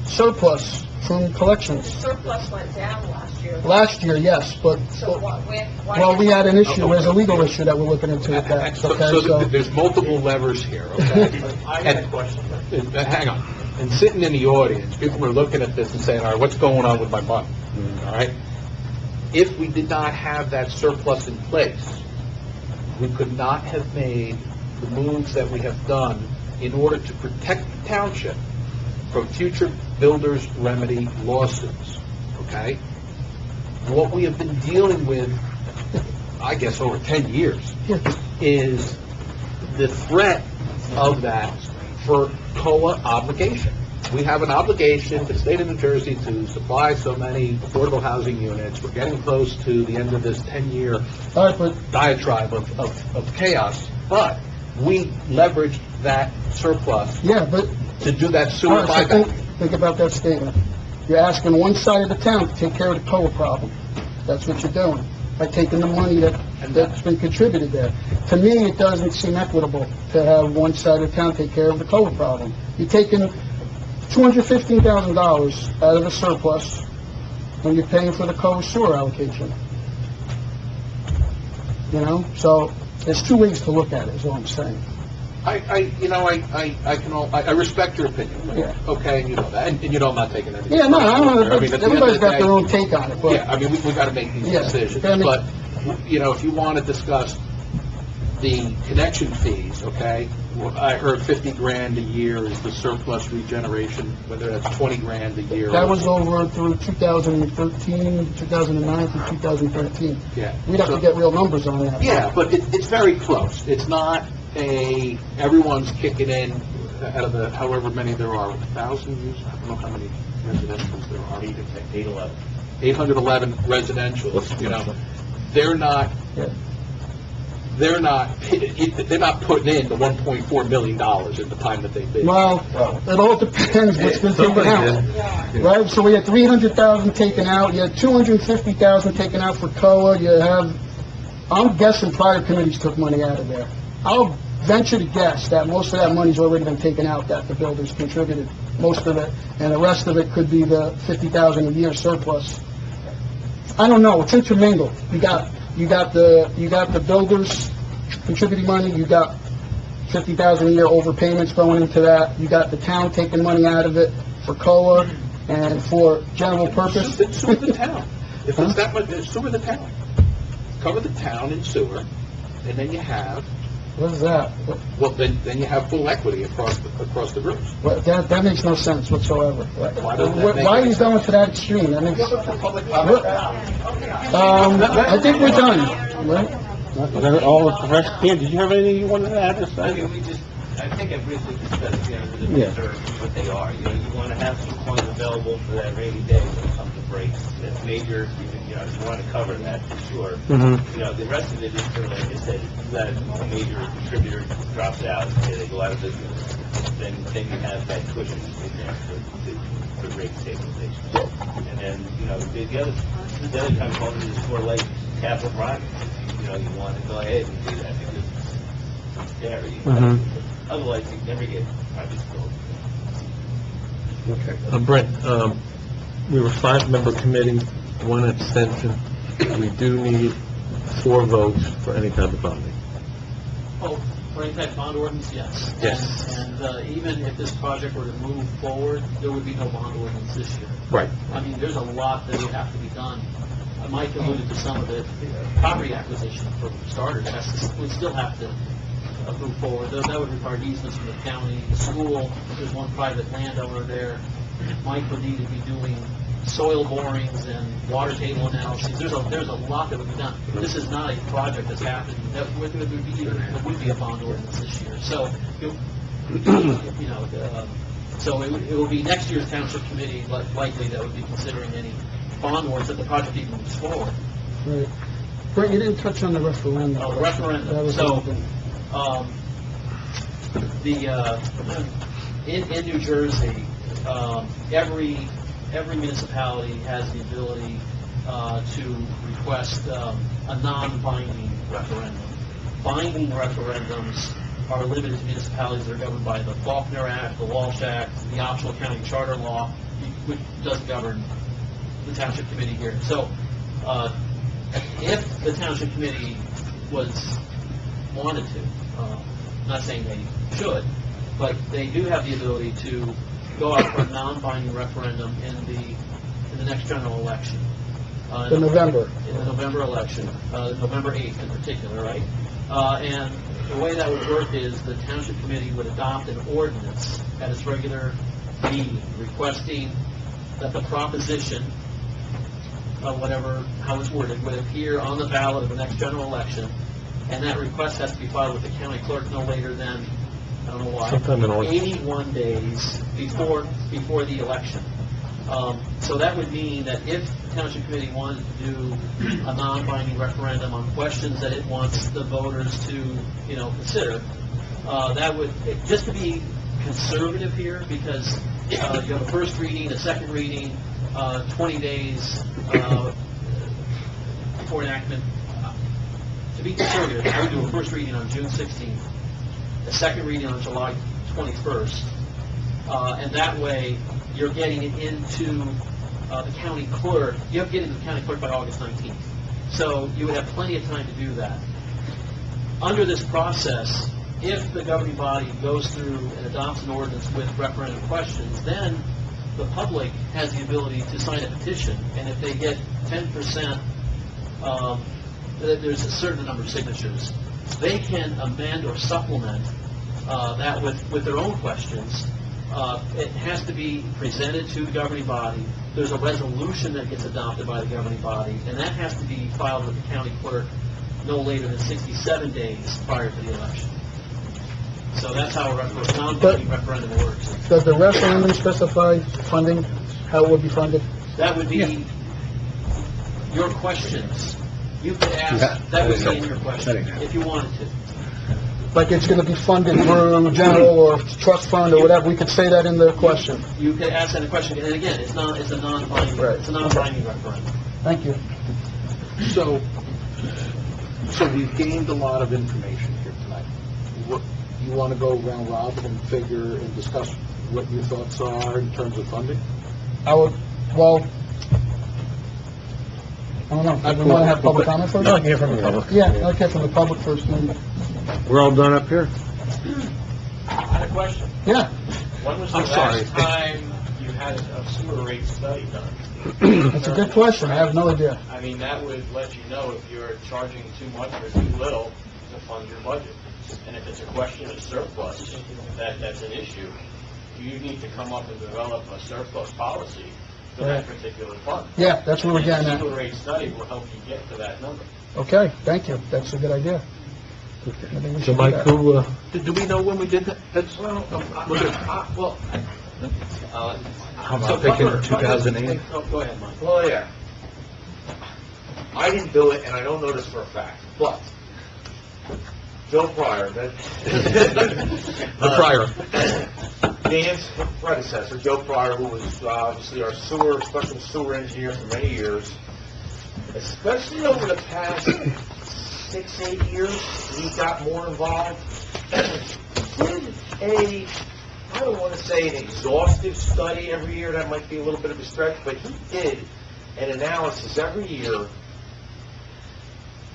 surplus from collections. Surplus went down last year. Last year, yes, but, So what, why? well, we had an issue, there's a legal issue that we're looking into with that, So okay, there's multiple levers here, okay? I have a question. Hang on. And sitting in the audience, people are looking at this and saying, all right, what's going on with my money? All right? If we did not have that surplus in place, we could not have made the moves that we have done in order to protect the township from future builders' remedy lawsuits, okay? What we have been dealing with, I guess, over 10 years, is the threat of that for COA obligation. We have an obligation to the state of New Jersey to supply so many affordable housing units. We're getting close to the end of this 10-year all right, but, diatribe of chaos, but we leveraged that surplus yeah, but, to do that all sewer right, so buyback. think about that statement. You're asking one side of the town to take care of the COA problem. That's what you're doing, by taking the money that's been contributed there. To me, it doesn't seem equitable to have one side of town take care of the COA problem. You're taking $215,000 out of the surplus, and you're paying for the COA sewer allocation. So, there's two ways to look at it, is all I'm saying. I respect your opinion. Yeah. Okay, and you know that, and you know I'm not taking anything. Yeah, no, I don't know, I mean, at the end of everybody's the got day- their own take on it, but... Yeah, I mean, we gotta make these Yeah, decisions, I mean- but, if you wanna discuss the connection fees, okay? Well, I heard 50 grand a year is the surplus regeneration, whether that's 20 grand a year. That was over through 2013, 2009 through 2013. Yeah. We'd have to get real numbers on that. Yeah, but it's very close. It's not everyone's kicking in out of the, however many there are, 1,000 users? I don't know how many residentials there are. 811 residentials, they're not putting in the $1.4 million in the time that they've been. Well, it all depends what's been taken out, right? So we had 300,000 taken out, you had 250,000 taken out for COA, you have, I'm guessing prior committees took money out of there. I'll venture to guess that most of that money's already been taken out, that the builders contributed, most of it, and the rest of it could be the 50,000 a year surplus. I don't know, it's intermingled. You got the builders contributing money, you got 50,000 a year overpayments going into that, you got the town taking money out of it for COA and for general purpose. Sue the town. If it's that much, sue the town. Cover the town in sewer, and then you have, What is that? well, then you have full equity across the groups. That makes no sense whatsoever. Why doesn't that make Why are you sense? going to that extreme? That makes, I think we're done, right? All the professional, Dan, did you have anything you wanted to add or I say? mean, I think I briefly discussed, the Yeah. reserves, what they are. You want to have some funds available for that rainy day when something breaks. That's major, you want to cover that for sure. The rest of it is sort of, like I said, that a major contributor drops out, they go out of business, then you have that cushion in there for rate stabilization. And then, the other component is for like capital projects. You want to go ahead and do that because it's there. Otherwise, you never get projects built. Okay. Brent, we were 5-member committee, 1 abstention. We do need 4 votes for any type of bonding. Oh, for any type of bond ordinance, yes. Yes. And even if this project were to move forward, there would be no bond ordinance this year. Right. I mean, there's a lot that would have to be done. Mike alluded to some of it. Property acquisition, for starters, would still have to move forward. That would require easements from the county, the school. There's one private landowner there. Mike would need to be doing soil borings and water table analyses. There's a lot that would be done. This is not a project that's happening, there would be a bond ordinance this year. So, so it will be next year's township committee likely that would be considering any bond ordinance if the project even moves forward. Right. Brent, you didn't touch on the referendum. Oh, the referendum. That was So, something. In New Jersey, every municipality has the ability to request a non-binding referendum. Binding referendums are limited to municipalities that are governed by the Faulkner Act, the Walsh Act, the optional county charter law, which doesn't govern the township committee here. So, if the township committee wanted to, not saying they should, but they do have the ability to go out for a non-binding referendum in the next general election. In November. In the November election, November 8th in particular, right? And the way that would work is the township committee would adopt an ordinance at its regular meeting requesting that the proposition, how it's worded, would appear on the ballot of the next general election, and that request has to be filed with the county clerk no later than, I don't know why, Sometime in August. 81 days before the election. So that would mean that if the township committee wanted to do a non-binding referendum on questions that it wants the voters to, consider, that would, just to be conservative here, because you have a first reading, a second reading, 20 days before enactment. To be conservative, I would do a first reading on June 16th, a second reading on July 21st, and that way you're getting it into the county clerk. You have to get it into the county clerk by August 19th. So you would have plenty of time to do that. Under this process, if the governing body goes through and adopts an ordinance with referendum questions, then the public has the ability to sign a petition, and if they get 10%, there's a certain number of signatures, they can amend or supplement that with their own questions. It has to be presented to the governing body. There's a resolution that gets adopted by the governing body, and that has to be filed with the county clerk no later than 67 days prior to the election. So that's how a non-binding referendum works. Does the referendum specify funding, how it would be funded? That would be your questions. You could ask, that would be in your question, if you wanted to. Like it's going to be funded through general or trust fund or whatever, we could say that in the question. You could ask that question, and again, it's a non-binding, it's a non-binding referendum. Thank you. So we've gained a lot of information here tonight. What, you want to go round robin and figure and discuss what your thoughts are in terms of funding? I don't know. Do we want to have public comment first? No, hear from the public. Yeah, I'll hear from the public first. Then. We're all done up here? I had a question. Yeah. When was the I'm sorry. last time you had a sewer rate study done? That's a good question. I have no idea. I mean, that would let you know if you're charging too much or too little to fund your budget. And if it's a question of surplus, that's an issue, you need to come up and develop a surplus policy for that particular fund. Yeah, that's where we're getting The at. sewer rate study will help you get to that number. Okay, thank you. That's a good idea. I think we So, should do Mike, that. who, Do we know when we did that? I'm thinking 2008. Go ahead, Mike. Well, yeah. I didn't do it, and I don't know this for a fact, but Joe Pryor, The prior. Dan's predecessor, Joe Pryor, who was obviously our special sewer engineer for many years, especially over the past 6-8 years, he got more involved. Did I don't want to say an exhaustive study every year, that might be a little bit of a stretch, but he did an analysis every year,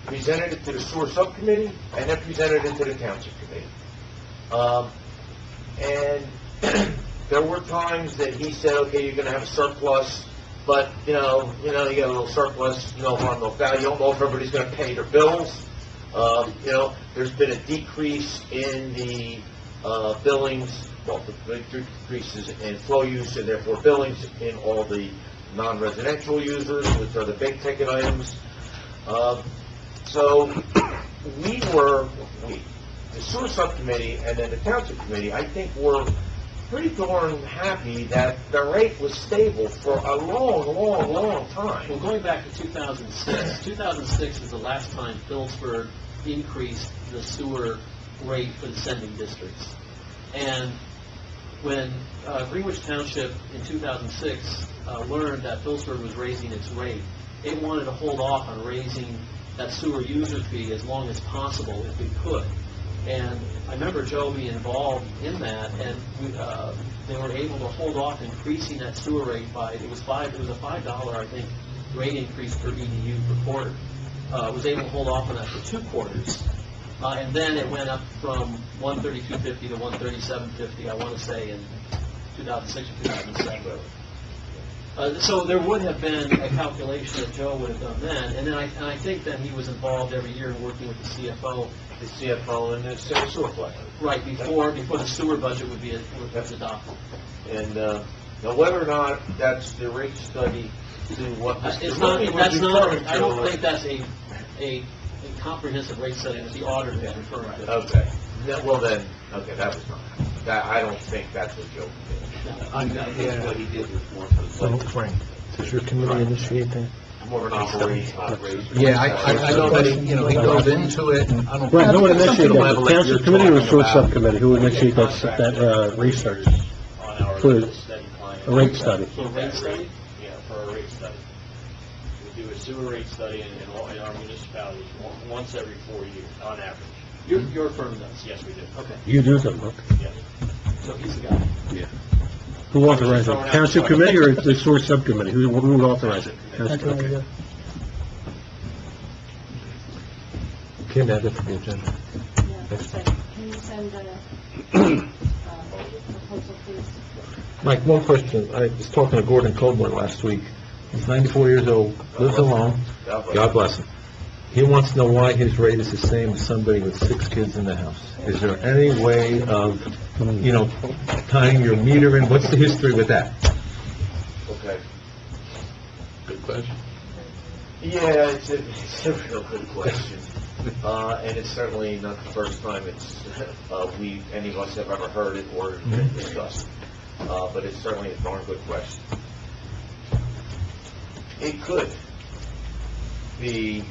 presented it to the sewer subcommittee, and then presented it to the township committee. And there were times that he said, okay, you're going to have a surplus, but, you get a little surplus, no harm, no foul. You don't know if everybody's going to pay their bills. There's been a decrease in the billings well, the decreases in flow use and therefore billings in all the non-residential users, which are the big ticket items. So the sewer subcommittee and then the township committee, I think were pretty darn happy that the rate was stable for a long time. Well, going back to 2006 is the last time Phillipsburg increased the sewer rate for the sending districts. And when Greenwich Township in 2006 learned that Phillipsburg was raising its rate, it wanted to hold off on raising that sewer user fee as long as possible if it could. And I remember Joe being involved in that, and they were able to hold off increasing that sewer rate by, it was a $5, I think, rate increase per EDU per quarter. Was able to hold off on that for 2 quarters. And then it went up from $132.50 to $137.50, I want to say, in 2006 or 2007. So there would have been a calculation that Joe would have done then, and then I think that he was involved every year in working with the CFO. The CFO and the sewer collector. Right, before the sewer budget would be adopted. And now whether or not that's the rate study to what It's not, that's not, I don't think that's a comprehensive rate study that the auditor is referring to. Okay. Well then, okay, that was not. I don't think that's what Joe did. I think what he did was more for the Frank, does your committee initiate that? More of an operation. Yeah, I know that, he goes into it, and I don't... Right, who would initiate Something that, level the that township you're committee or the talking sewer about. subcommittee, who would initiate that research? On our For study plan. a rate study? For a rate study? Yeah, for a rate study. We do a sewer rate study in our municipalities once every 4 years, on average. Your firm does? Yes, we do. Okay, You do them, okay. Yes. so he's the guy. Yeah. Who authorizes it? Township committee or the sewer subcommittee? Who would authorize it? Okay. Kim, add it to the agenda. Can you send a proposal, please? Mike, one question. I was talking to Gordon Colbert last week. He's 94 years old, lives alone. God bless him. He wants to know why his rate is the same as somebody with 6 kids in the house. Is there any way of, tying your meter in? What's the history with that? Okay. Good question. Yeah, it's a real good question. And it's certainly not the first time any of us have ever heard it or been discussed. But it's certainly a darn good question. It could be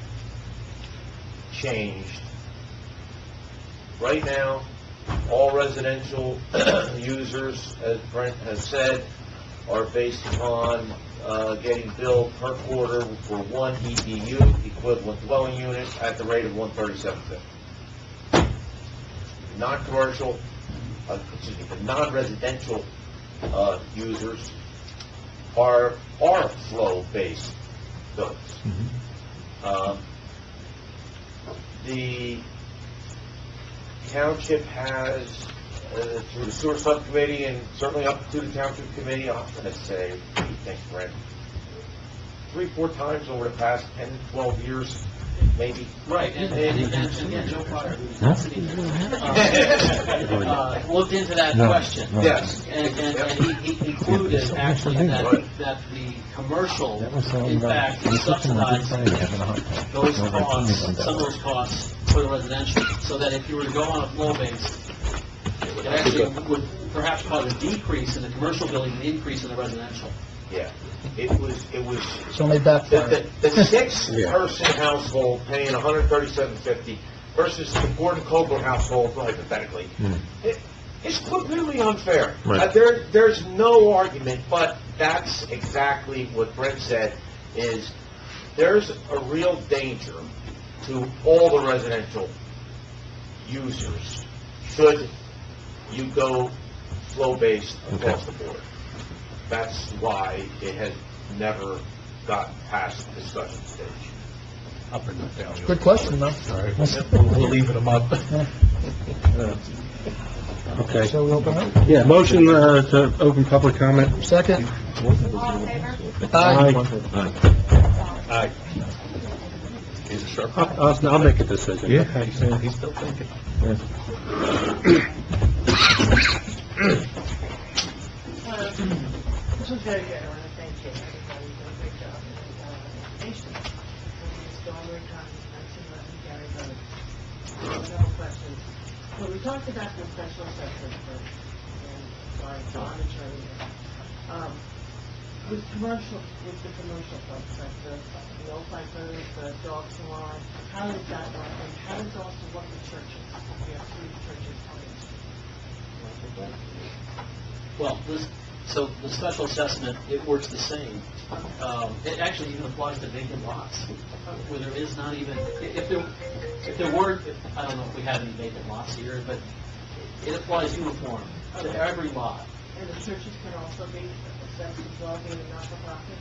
changed. Right now, all residential users, as Brent has said, are based upon getting billed per quarter for 1 EDU, equivalent dwelling unit, at the rate of $137.50. Non-commercial, the non-residential users are flow-based bills. The township has, through the sewer subcommittee and certainly up to the township committee, I'm going to say, thanks, Brent, 3-4 times over the past 10, 12 years, maybe. Right, and again, Joe Potter, who's not sitting there, looked into that question. Yes. And he concluded actually that the commercial, in fact, subsidized those costs, some of those costs for the residential, so that if you were to go on a flow base, it actually would perhaps cause a decrease in the commercial billing and increase in the residential. Yeah. It was So they backfired. the 6-person household paying $137.50 versus the Gordon Colbert household, hypothetically. It's completely unfair. Right. There's no argument, but that's exactly what Brent said, is there's a real danger to all the residential users should you go flow-based across the board. That's why it has never got past the discussion stage. I'll bring that down. Good question, though. All right, we'll leave them up. Okay. So we open up? Yeah, motion to open public comment. Second? All in favor? Aye. Aye. He's a sharp. I'll make a decision. Yeah, he's still thinking. Yeah. This was very good. I want to thank you. Everybody did a great job in information. It's Dawn Recon, 1911 Gary Road. A couple questions. Well, we talked about the special assessment first, and sorry, John and Shirley here. With the commercial folks, like the old fighters, the dog salon, how does that work? And how does it also work with churches? We have 3 churches coming. Well, so the special assessment, it works the same. It actually even applies to vacant lots, where there is not even, if there were, I don't know if we have any vacant lots here, but it applies uniform to every lot. And the churches can also be assessed as well, being a not-for-profit?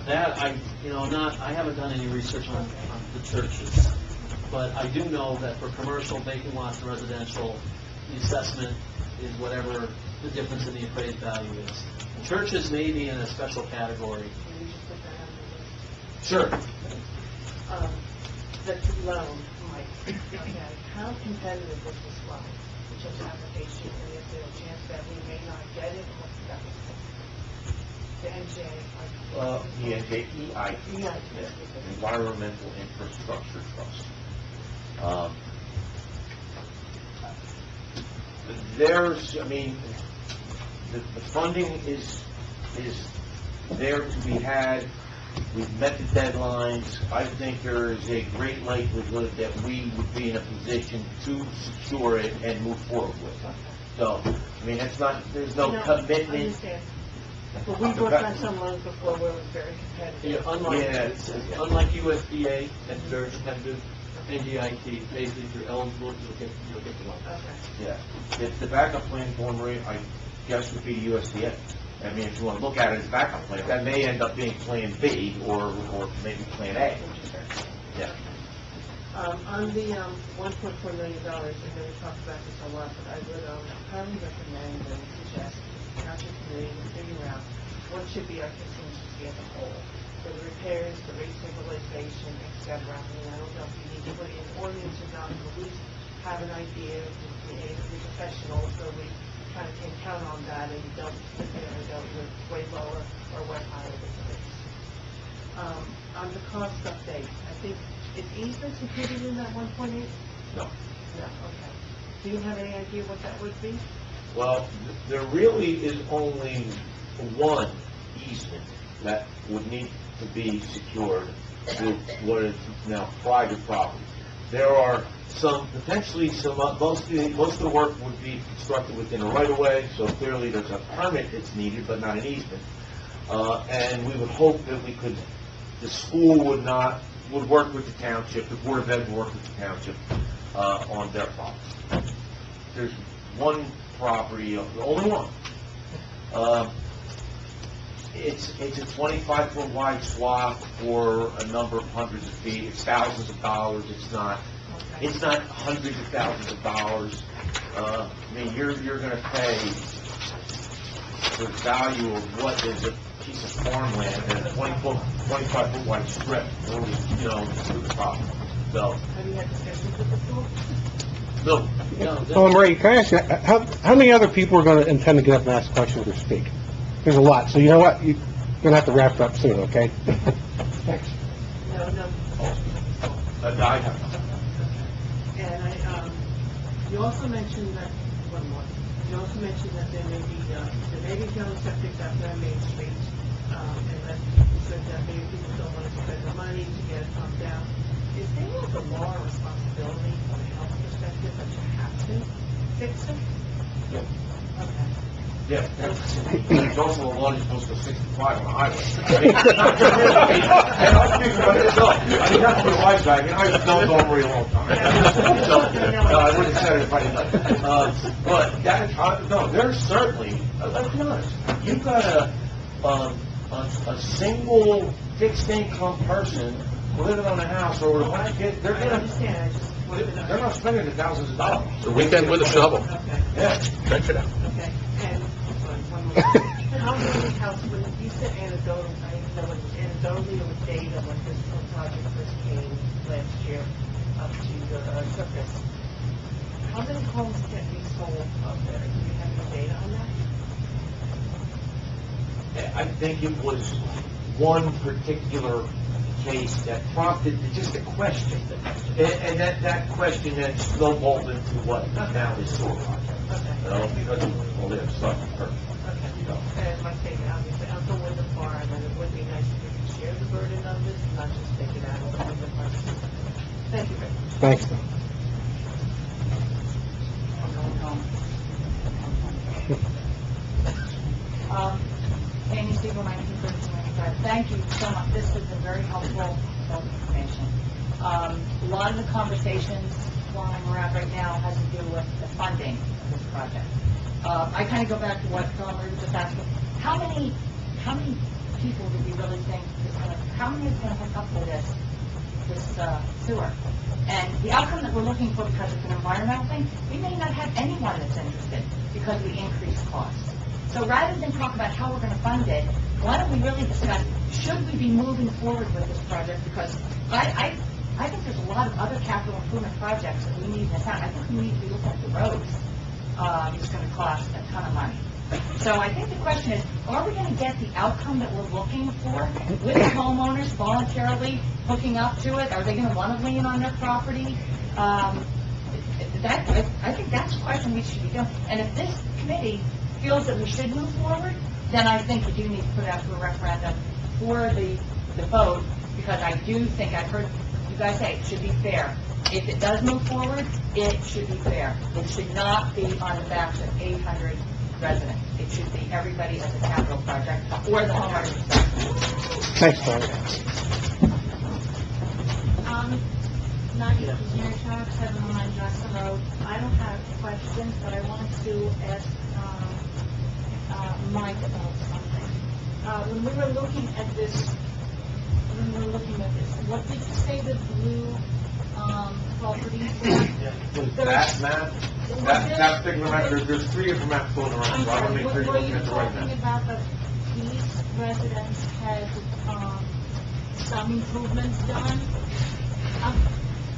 That, I haven't done any research on the churches, but I do know that for commercial, vacant lots, and residential, the assessment is whatever the difference in the appraised value is. Churches may be in a special category. Can you just put that on the list? Sure. The loan, Mike, okay, how competitive is this loan? Which is application, and is there a chance that we may not get it, or what's that? The The Environmental Infrastructure Trust. The funding is there to be had. We've met the deadlines. I think there is a great likelihood that we would be in a position to secure it and move forward with it. So, it's not, there's no commitment. I understand. But we've worked on some loans before where it was very competitive. Unlike USDA, that's very competitive, NDIT, basically if you're eligible, you'll get the loan. Okay. Yeah. The backup plan, I guess, would be USDA. If you want to look at it as backup plan, that may end up being Plan B or maybe Plan A. Yeah. On the $1.4 million, I know we talked about this a lot, but I would highly recommend and suggest the Township Committee to figure out what should be our contingency as a whole. For the repairs, the rate stabilization, et cetera. I don't know if you need to put in ordinance or not, but at least have an idea of the professional, so we kind of can count on that and don't sit there and go with way lower or way higher than the rates. On the cost update, I think, is easements included in that 1.8? No. No, okay. Do you have any idea what that would be? Well, there really is only one easement that would need to be secured with what is now private property. There are potentially most of the work would be constructed within a right-of-way, so clearly there's a permit that's needed, but not an easement. And we would hope that the school would work with the township, the Board of Ed would work with the township on their property. There's one property, only one. It's a 25-foot wide swath for a number of hundreds of feet. It's thousands of dollars. It's not hundreds of thousands of dollars. You're going to pay the value of what is a piece of farmland and a 25-foot wide strip. Through the property. So. Have you had discussions with the school? No. Well, Marie, can I ask you, how many other people are going to intend to get up and ask questions or speak? There's a lot, so you know what? You're going to have to wrap it up soon, okay? Thanks. No. I have. And you also mentioned that, one more, you also mentioned that there may be filling septic out there on Main Street, and that you said that maybe people don't want to spend the money to get it pumped down. Is there like a law or responsibility from a health perspective that you have to fix it? Yeah. Okay. Yeah, there's also a law you're supposed to go 65 on the highway. And I'll speak for myself. That's what I say. I've known Dawn Marie a long time. So, I wouldn't have said it if I didn't. But there's certainly, let's be honest, you've got a single fixed income person living on a house or with one kid, they're not spending the thousands of dollars. The weekend with a shovel. Okay. Yeah. Check it out. Okay, and one more. How many houses, when you said anecdotal, I know it was anecdotally or with data when this project first came last year up to the surface, how many homes can be sold up there? Do you have any data on that? I think it was one particular case that prompted just a question. And that question then snowballed into what now is sewer project. Because of all the stuff. And my statement, obviously, I'm from Wyndham Farm, and it would be nice if we could share the burden of this, not just take it out of the Wyndham Farm. Thank you very much. Thanks, Tom. Amy Siegel, 1913. Thank you so much. This has been very helpful information. A lot of the conversations flowing around right now has to do with the funding of this project. I kind of go back to what Tom was just asking. How many people do we really think is going to, how many is going to hook up with this sewer? And the outcome that we're looking for, because it's an environmental thing, we may not have anyone that's interested because we increase costs. So rather than talk about how we're going to fund it, why don't we really discuss, should we be moving forward with this project? Because I think there's a lot of other capital improvement projects that we need in this town. I think we need to be looking at the roads. It's going to cost a ton of money. So I think the question is, are we going to get the outcome that we're looking for with the homeowners voluntarily hooking up to it? Are they going to want to lien on their property? I think that's a question we should be doing. And if this committee feels that we should move forward, then I think we do need to put out for a referendum for the vote, because I do think, I've heard you guys say it should be fair. If it does move forward, it should be fair. It should not be on the backs of 800 residents. It should be everybody as a capital project, or the homeowners. Thanks, Tom. Nadia, Engineering Tower, 709 Johnson Road. I don't have questions, but I wanted to ask Mike about something. When we were looking at this, what did you say the blue properties were? That map, that particular map, there's three different maps going around, so I want to make sure you're looking at the right Were you map. talking about that these residents had some improvements done?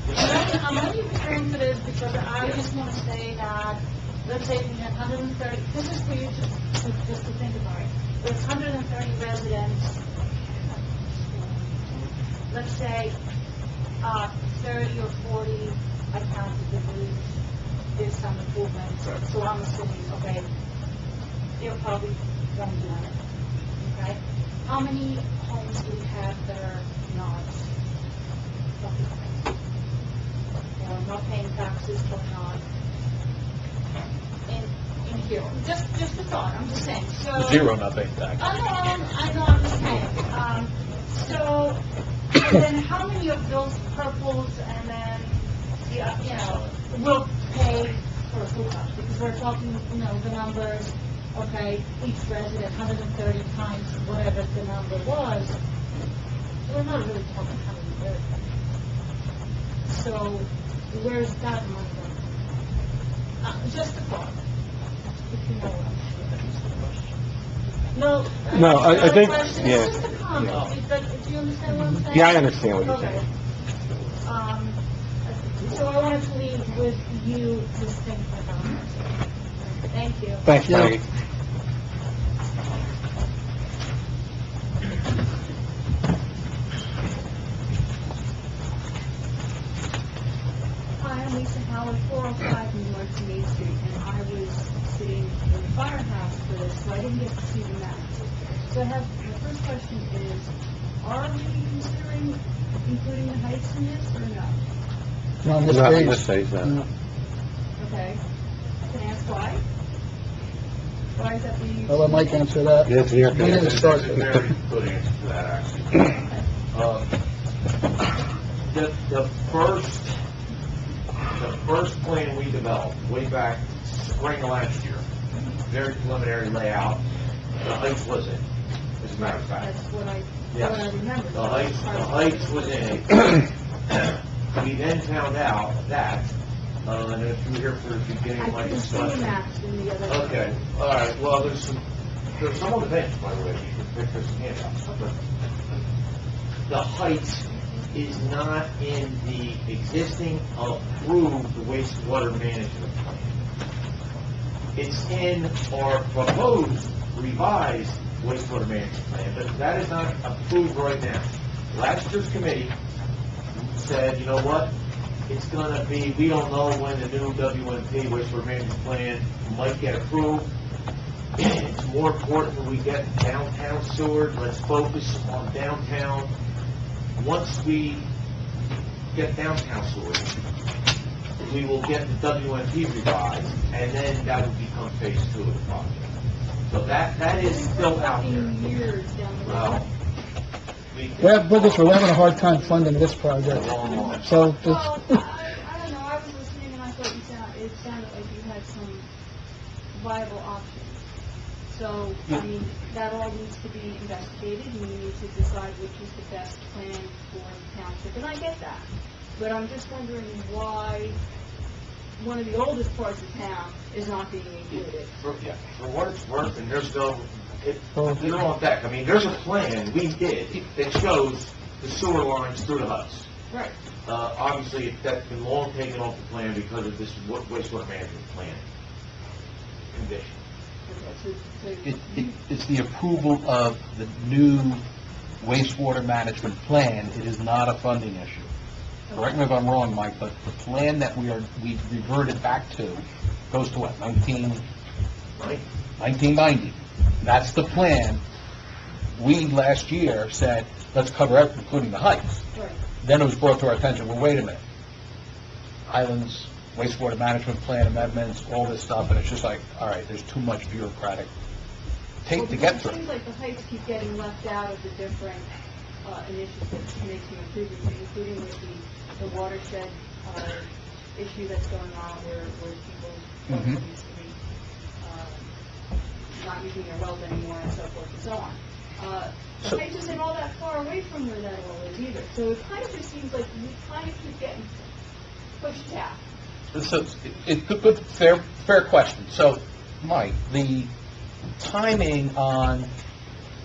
I'm only referring to this because I just want to say that, let's say we had 130, this is for you just to think about it. There's 130 residents, let's say 30 or 40, I counted the blues, did some improvements, so I'm assuming, okay, they're probably going to do it, okay? How many homes do we have that are not occupied? Or not paying taxes or not in here? Just a thought, I'm just saying, so... Zero not paying taxes. I know, I'm just saying. So, and then how many of those purples and then, will pay for a hookup? Because we're talking, the numbers, okay, each resident, 130 times whatever the number was. We're not really talking how many residents. So, where's that money going? Just a thought, if you know what I'm saying. No, I think, Question. yeah. It's just a comment. Do you understand what I'm saying? Yeah, I understand what you're Okay. saying. So I wanted to leave with you this thing about it. Thank you. Thanks, Maggie. Hi, I'm Lisa Howard, 405 New York Main Street, and I was sitting in the firehouse for this, so I didn't get to see the maps. So the first question is, are we considering including the heights in this, or no? Not in this Not in phase. this phase, no. No. Okay. Can I ask why? Why is that being... I'll let Mike answer that. Yeah, it's the air We didn't conditioning. start That's a it. very good answer to that, actually. The first plan we developed, way back spring of last year, very preliminary layout, the heights was in, as a matter of fact. That's what I Yes. remember. The heights was in it. We then found out that, and if you were here for the beginning I of my couldn't see the discussion. maps in the other... Okay, all right, well, there's some on the bench, by the way, you can pick this handouts. But the heights is not in the existing approved wastewater management plan. It's in our proposed revised wastewater management plan, but that is not approved right now. Last year's committee said, you know what, it's gonna be, we don't know when the new WMP wastewater management plan might get approved. It's more important that we get downtown sewer, let's focus on downtown. Once we get downtown sewer, we will get the WMP revised, and then that will become phase 2 of the project. So that is still out there. Years down the road. Well, We're having a hard time funding this project, so it's, Well, I don't know, I was listening and I thought it sounded like you had some viable options. So, I mean, that all needs to be investigated, and you need to decide which is the best plan for the township, and I get that. But I'm just wondering why one of the oldest parts of town is not being included. for what it's worth, and there's no, they're on deck. I mean, there's a plan we did that shows the sewer lines through the huts. Right. Obviously, that's been long taken off the plan because of this wastewater management plan condition. It's the approval of the new wastewater management plan. It is not a funding issue. Correct me if I'm wrong, Mike, but the plan that we reverted back to goes to what, 1990? That's the plan. We, last year, said, let's cover everything, including the heights. Right. Then it was brought to our attention, well, wait a minute. Islands, wastewater management plan amendments, all this stuff, and it's just like, all right, there's too much bureaucratic tape to get It through. seems like the heights keep getting left out of the different initiatives to make the improvements, including with the watershed issue that's going on where people Mhm. used to be not using their wells anymore and so forth and so on. The heights isn't all that far away from where that all is either. So it kind of just seems like we kind of keep getting pushed out. So, good, fair question. So, Mike, the timing on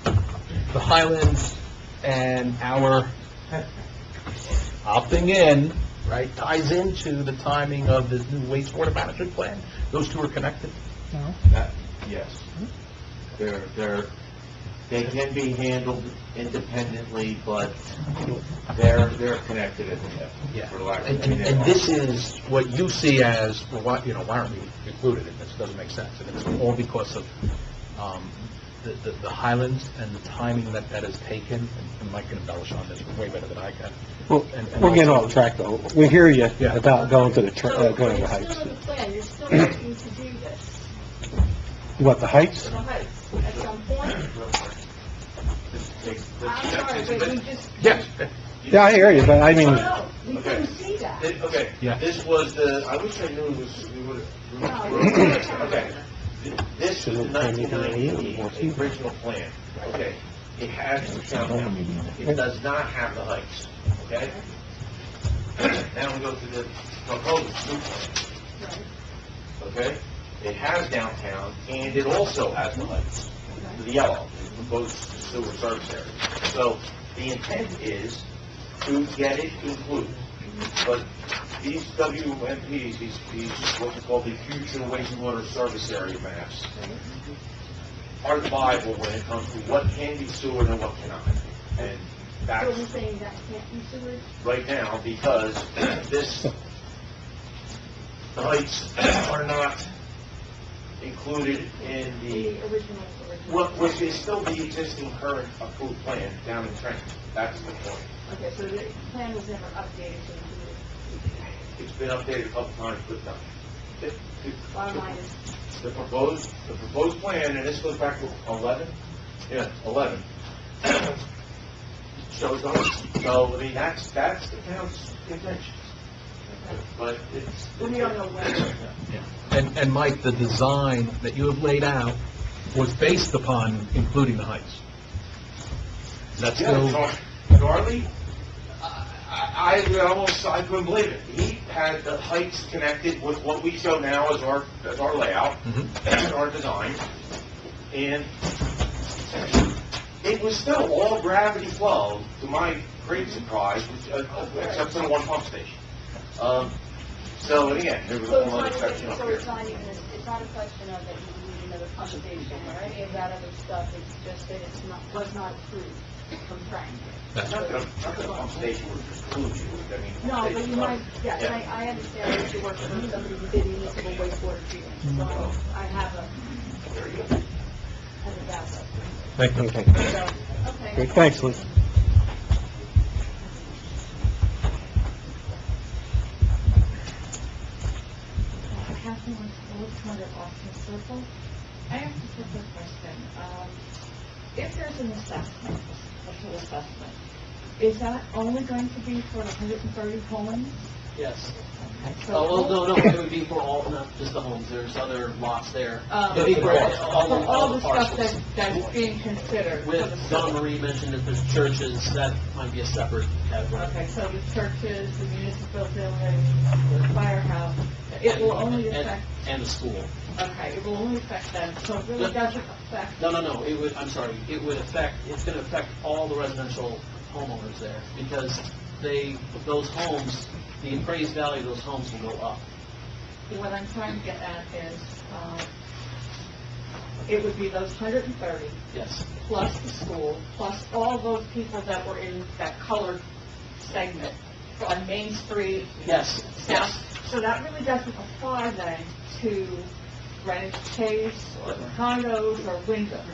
the Highlands and our opting in, right, ties into the timing of this new wastewater management plan? Those two are connected? no. Yes. They can be handled independently, but they're connected at the hip. Yeah. For lack of a And better this word. is what you see as, well, why aren't we included in this? Doesn't make sense. And it's all because of the Highlands and the timing that has taken, and Mike can embellish on this way better than I can. Well, And we're getting also- off track, though. We hear you Yeah. about going to the, So, going to the it's heights. still in the plan, you're still looking to do this, What, the heights? the heights, at some point? I'm sorry, but we just... Yes. Yeah, I hear you, but I mean, No, we couldn't see that. Okay, Yeah. this was I wish I knew it was, we would No, have, okay. This is the 1998 original plan, okay? It has the downtown, it does not have the heights, okay? Now we go to the proposed new plan, okay? It has downtown, and it also has the heights, the yellow, the proposed sewer service area. So the intent is to get it included. But these WMPs, these what we call the future wastewater service area maps, are the Bible when it comes to what can be sewered and what cannot. And So that's we're saying that can't be sewered? right now because the heights are not included in the, original. which is still the existing current approved plan down in Trenton. That's the point. Okay, so the plan was never updated to include it. It's been updated a couple times, but no. Bottom line is, The proposed plan, and this goes back to 11? Yeah, 11. Shows those. So, I mean, that's the town's intention. But it's... we don't know when. And Mike, the design that you have laid out was based upon including the heights. That's still... Yeah, Charlie, I couldn't believe it. He had the heights connected with what we show now as our layout, our design, and it was still all gravity flow, to my great surprise, except for the one pump station. So again, there was So one other it's section not, up so here. it's not even, it's not a question of that you need the pump station or any of that other stuff. It's just that it's not, was not approved from Frank. Not that the pump station would exclude you, I mean. No, but you might, yes, Yeah. I understand that you work for somebody who did municipal wastewater treatment. So I have a backup. Thank you. So, Okay, okay. thanks, Liz. Catherine was 400 Austin Circle. I have a quick question. If there's an assessment, a full assessment, is that only going to be for 130 homes? Yes. Okay, Oh, well, no, it would be for all, not just the homes, there's other lots there. It'd be for all the stuff parcels. that's being considered. for the With, Don Marie mentioned that there's churches, that might be a separate category. Okay, so the churches, the municipal building, the firehouse, it will only affect, And the school. okay, it will only affect them, so it really doesn't affect. No, it would, I'm sorry, it would affect, it's gonna affect all the residential homeowners there, because those homes, the appraised value of those homes will go up. What I'm trying to get at is, it would be those 130, Yes. plus the school, plus all those people that were in that colored segment on Main Street. Yes, yes. So that really doesn't apply then to Greenwich Chase or condos or Wyndham.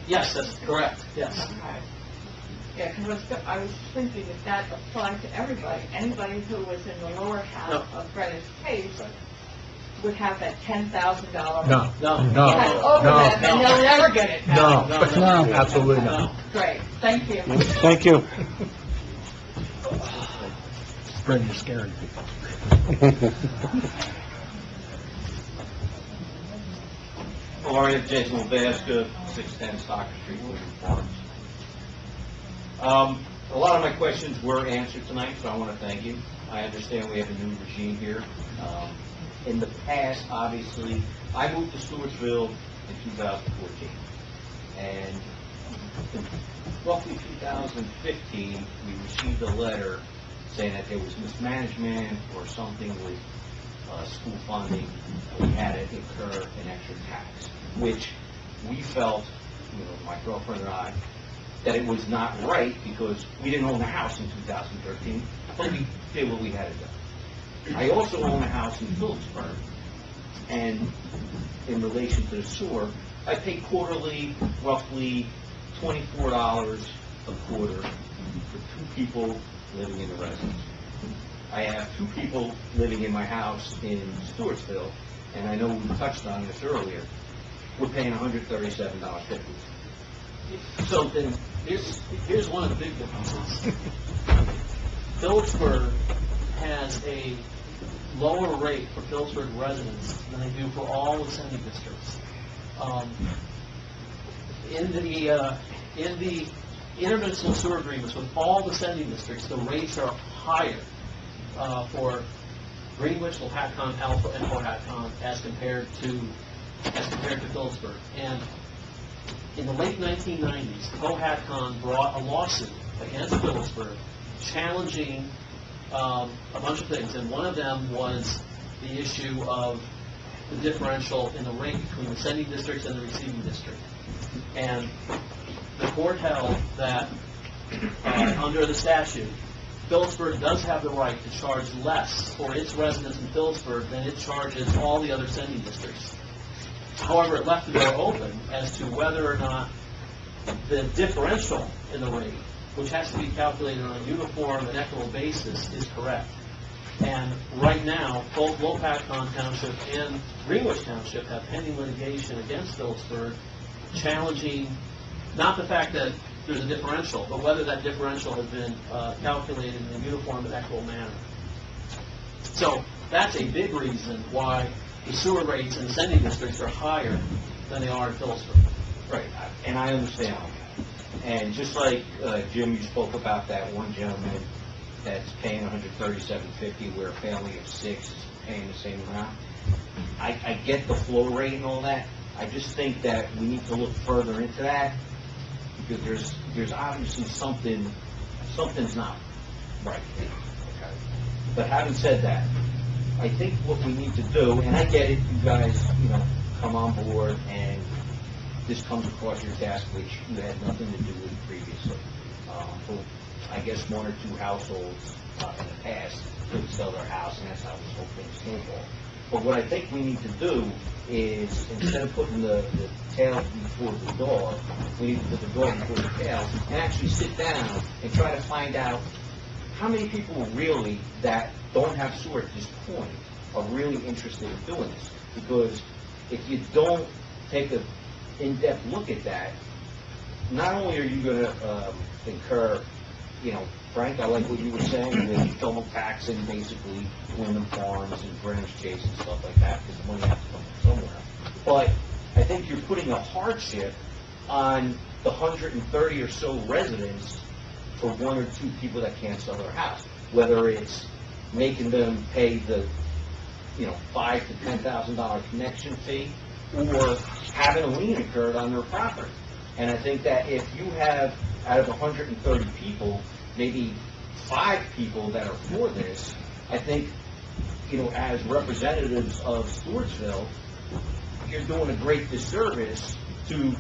Yes, that's correct, yes. Okay. Yeah, because I was thinking if that applied to everybody, anybody who was in the lower half of Greenwich Chase would have that $10,000. No, No. no, Have over them, and they'll never get it. no, No. absolutely not. Great, thank you. Thank you. Brenda, you're scaring people. Hello, I am Jason Lebaska, 610 Stocker Street, Woodland Farms. A lot of my questions were answered tonight, so I want to thank you. I understand we have a new regime here. In the past, obviously, I moved to Stewartsville in 2014, and in roughly 2015, we received a letter saying that there was mismanagement or something with school funding, and we had to incur an extra tax, which we felt, my girlfriend and I, that it was not right because we didn't own a house in 2013, but we did what we had to do. I also own a house in Phillipsburg, and in relation to the sewer, I pay quarterly roughly $24 a quarter for 2 people living in the residence. I have 2 people living in my house in Stewartsville, and I know we touched on this earlier. We're paying $137.50. So then, here's one of the big differences. Phillipsburg has a lower rate for Phillipsburg residents than they do for all the sending districts. In the intermunicipal sewer agreements with all the sending districts, the rates are higher for Greenwich, Lopatcon, Alpha, and Powhatan as compared to Phillipsburg. And in the late 1990s, Powhatan brought a lawsuit against Phillipsburg challenging a bunch of things, and one of them was the issue of the differential in the rate between the sending districts and the receiving district. And the court held that under the statute, Phillipsburg does have the right to charge less for its residents in Phillipsburg than it charges all the other sending districts. However, it left the door open as to whether or not the differential in the rate, which has to be calculated on a uniform and equitable basis, is correct. And right now, both Lopatcon Township and Greenwich Township have pending litigation against Phillipsburg, challenging not the fact that there's a differential, but whether that differential has been calculated in a uniform and equitable manner. So that's a big reason why the sewer rates in the sending districts are higher than they are in Phillipsburg. Right, and I understand all that. And just like Jim, you spoke about that one gentleman that's paying $137.50, where a family of 6 is paying the same amount. I get the flow rate and all that. I just think that we need to look further into that, because there's obviously something's not right. Okay. But having said that, I think what we need to do, and I get it, you guys, come on board and this comes across your desk, which you had nothing to do with previously. For, I guess, one or two households in the past couldn't sell their house, and that's how this whole thing snowballed. But what I think we need to do is, instead of putting the tail before the dog, we need to put the dog before the tail and actually sit down and try to find out how many people really that don't have sewer at this point are really interested in doing this. Because if you don't take an in-depth look at that, not only are you going to incur, Frank, I like what you were saying, with thermal tax and basically Wyndham Farms and Greenwich Chase and stuff like that, because the money has to come from somewhere. But I think you're putting a hardship on the 130 or so residents for one or two people that can't sell their house, whether it's making them pay the, $5,000 to $10,000 connection fee, or having a lien incurred on their property. And I think that if you have, out of 130 people, maybe 5 people that are for this, I think, as representatives of Stewartsville, you're doing a great disservice to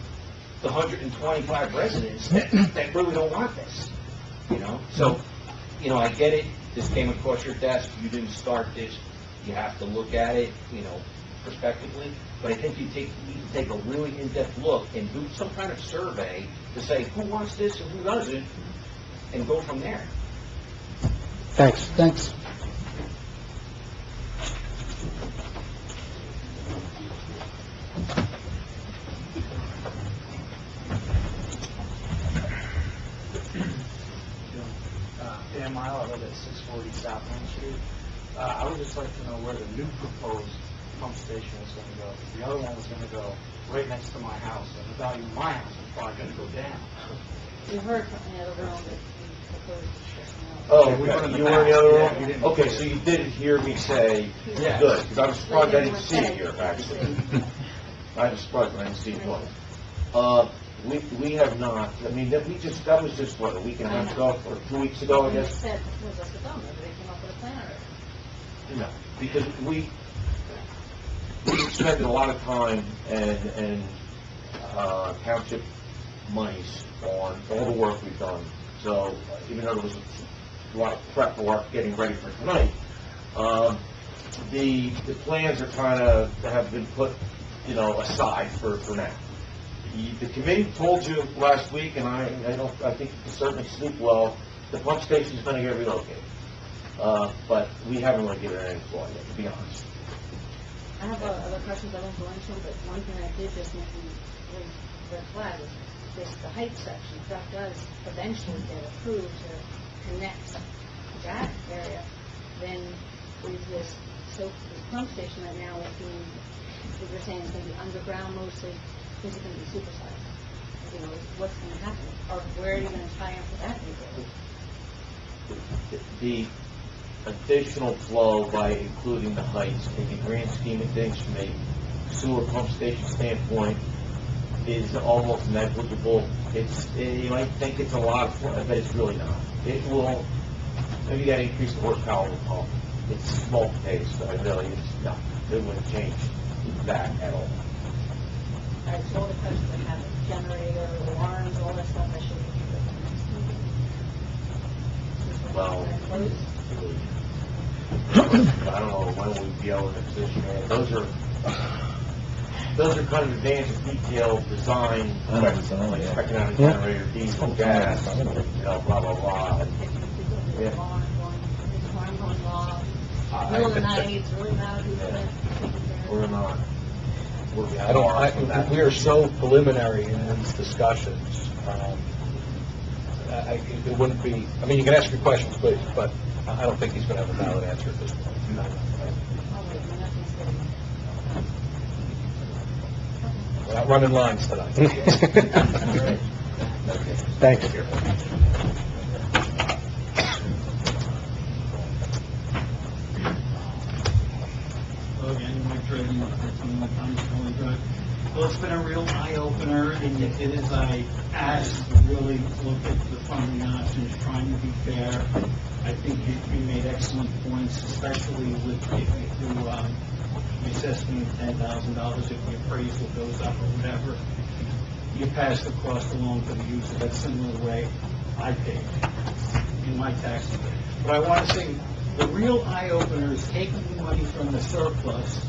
the 125 residents that really don't want this, So, I get it. This came across your desk. You didn't start this. You have to look at it, prospectively. But I think you need to take a really in-depth look and do some kind of survey to say who wants this and who doesn't, and go from there. Thanks. Thanks. Dan Mile, I live at 640 South Main Street. I would just like to know where the new proposed pump station was going to go. The other one was going to go right next to my house, and the value of my house is probably going to go down. You heard from the other room that we proposed this. Oh, we were in the you were in the other back. Yeah, we room? didn't- Okay, so you did hear me say, Yeah. good, because I was surprised I didn't see it here, actually. I was surprised I didn't see it twice. We have not, that was just, what, a week and a half ago, or 2 weeks ago, I And they guess? said, was us a donor, but they came up with a plan already. No, because we spent a lot of time and township monies on all the work we've done. So even though there was a lot of prep work getting ready for tonight, the plans are have been put, aside for now. The committee told you last week, and I think you can certainly sleep well, the pump station's going to get relocated. But we haven't really given it any thought yet, to be honest. I have other questions I won't go into, but one thing I did just mention was red flag is the height section. If that does eventually get approved to connect that area, then with this pump station right now, we're saying it's going to be underground mostly, is it going to be supersized? What's going to happen? Or where are you going to tie up with that new The additional flow by including the heights in the grand scheme of things from a sewer pump station standpoint is almost negligible. You might think it's a lot of flow, but it's really not. It will, maybe that increase the horsepower of the pump. It's small potatoes, so it wouldn't change that at all. All right, so all the questions I have, generator, alarms, all that stuff, I should be Well, I don't know when we'd be able to position it. Those are kind of advanced detailed design, like checking out a generator, diesel, gas, blah, blah, blah. Middle of the night, it's really loud. We're not. We are so preliminary in these discussions. It wouldn't be, you can ask your questions, but I don't think he's going to have a valid answer at this point. We're not running lines tonight. Thanks. Again, Mike Drayden, the Township really good. Well, it's been a real eye-opener, and it is, I asked to really look at the funding options, trying to be fair. I think you made excellent points, especially with if you do assessment of $10,000, if the appraisal goes up or whatever. you pass the cost along to the user. That's similar way I paid in my taxes. But I want to say, the real eye-opener is taking the money from the surplus.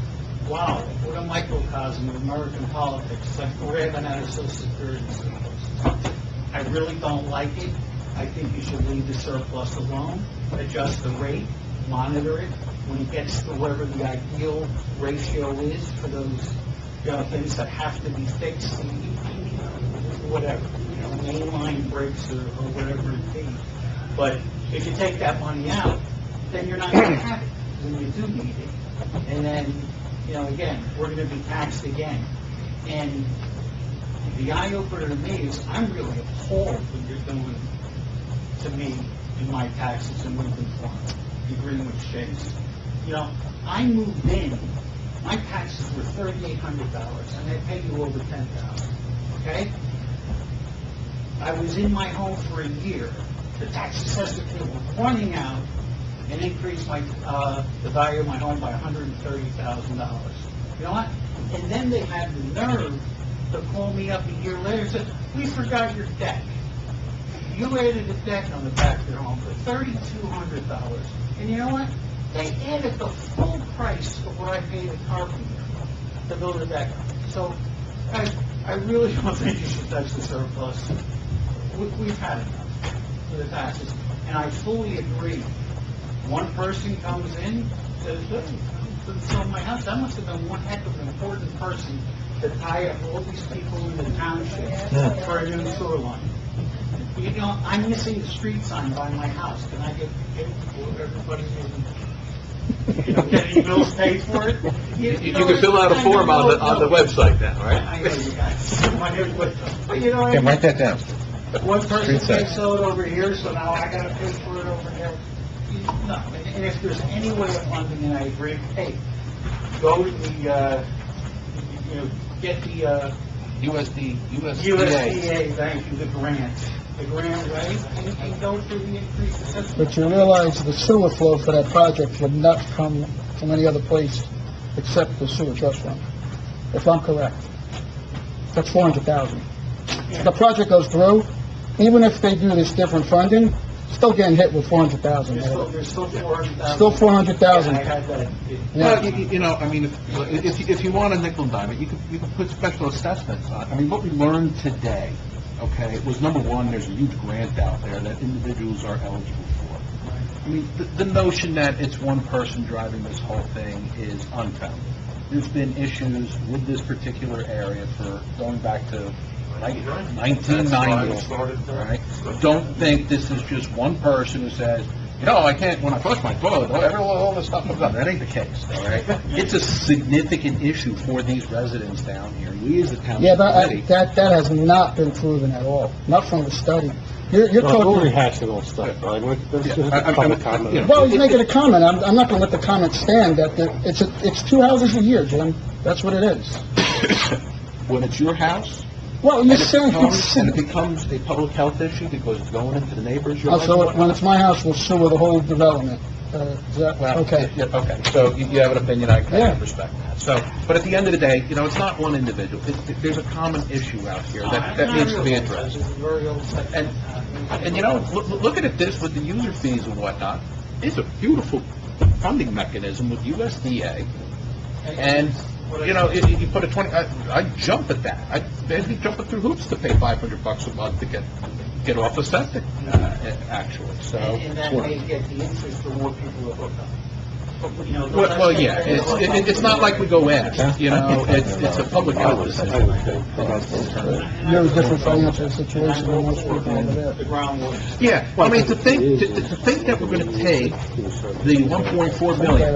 Wow, what a microcosm of American politics. It's like grabbing out of Social Security surplus. I really don't like it. I think you should leave the surplus alone, adjust the rate, monitor it. When it gets to whatever the ideal ratio is for those, things that have to be fixed, whatever, mainline breaks or whatever it be. But if you take that money out, then you're not going to have it when you do need it. And then, again, we're going to be taxed again. And the eye-opener to me is I'm really appalled what you're doing to me in my taxes and moving forward, the Greenwich Chase. I moved in, my taxes were $3,800, and they pay you over $10,000, okay? I was in my home for a year. The tax assessor came running out and increased the value of my home by $130,000. You know what? And then they had the nerve to call me up a year later and said, we forgot your deck. You added a deck on the back of your home for $3,200. And you know what? They added the full price of what I paid a carpenter to build a deck. So I really don't think you should touch the surplus. We've had enough for the taxes. And I fully agree. One person comes in, says, couldn't sell my house. That must have been one heck of an important person to tie up all these people in the township for a new sewer line. I'm missing the street sign by my house. Can I get everybody getting bills paid for it? You can fill out a form on the website now, right? I know you guys. But Okay, write that down. One person can't sell it over here, so now I gotta pay for it over there. No, and if there's any way of funding it, I agree. Hey, go to the, get the, USDA, thank you, the grant, right? And go through the increased assessment. But you realize the sewer flow for that project would not come from any other place except the sewer trust fund, if I'm correct. That's $400,000. The project goes through, even if they do this different funding, still getting hit with $400,000. There's still $400,000. Still $400,000. Yeah, I had that. Well, if you want a nickel and dime it, you could put special assessments on. I mean, what we learned today, okay, was number one, there's a huge grant out there that individuals are eligible for. I mean, the notion that it's one person driving this whole thing is unfounded. There's been issues with this particular area for going back to 1990, right? Don't think this is just one person who says, I can't, when I flush my toilet, all this stuff comes up. That ain't the case, all right? It's a significant issue for these residents down here. We as a town committee... that has not been proven at all, not from the study. You're talking... rehashing all stuff, right? Well, you're making a comment. I'm not going to let the comment stand. That it's 2 houses a year, Jim. That's what it is. When it's your house... Well, you're saying... And it becomes a public health issue because it's going into the neighbor's yard. So when it's my house, we'll sewer the whole development. Is that... Okay. Okay, so you have an opinion, I can respect that. So, but at the end of the day, it's not one individual. There's a common issue out here that needs to be addressed. And look at this with the user fees and whatnot. It's a beautiful funding mechanism with USDA. And, you put a 20, I jump at that. I'd basically jump through hoops to pay $500 a month to get off the septic, actually. So, and that may get the interest for more people to hook up. Well, yeah, it's not like we go ask, it's a public health decision. You're in a different financial situation than most people over there. Yeah, I mean, to think that we're going to take the $1.4 million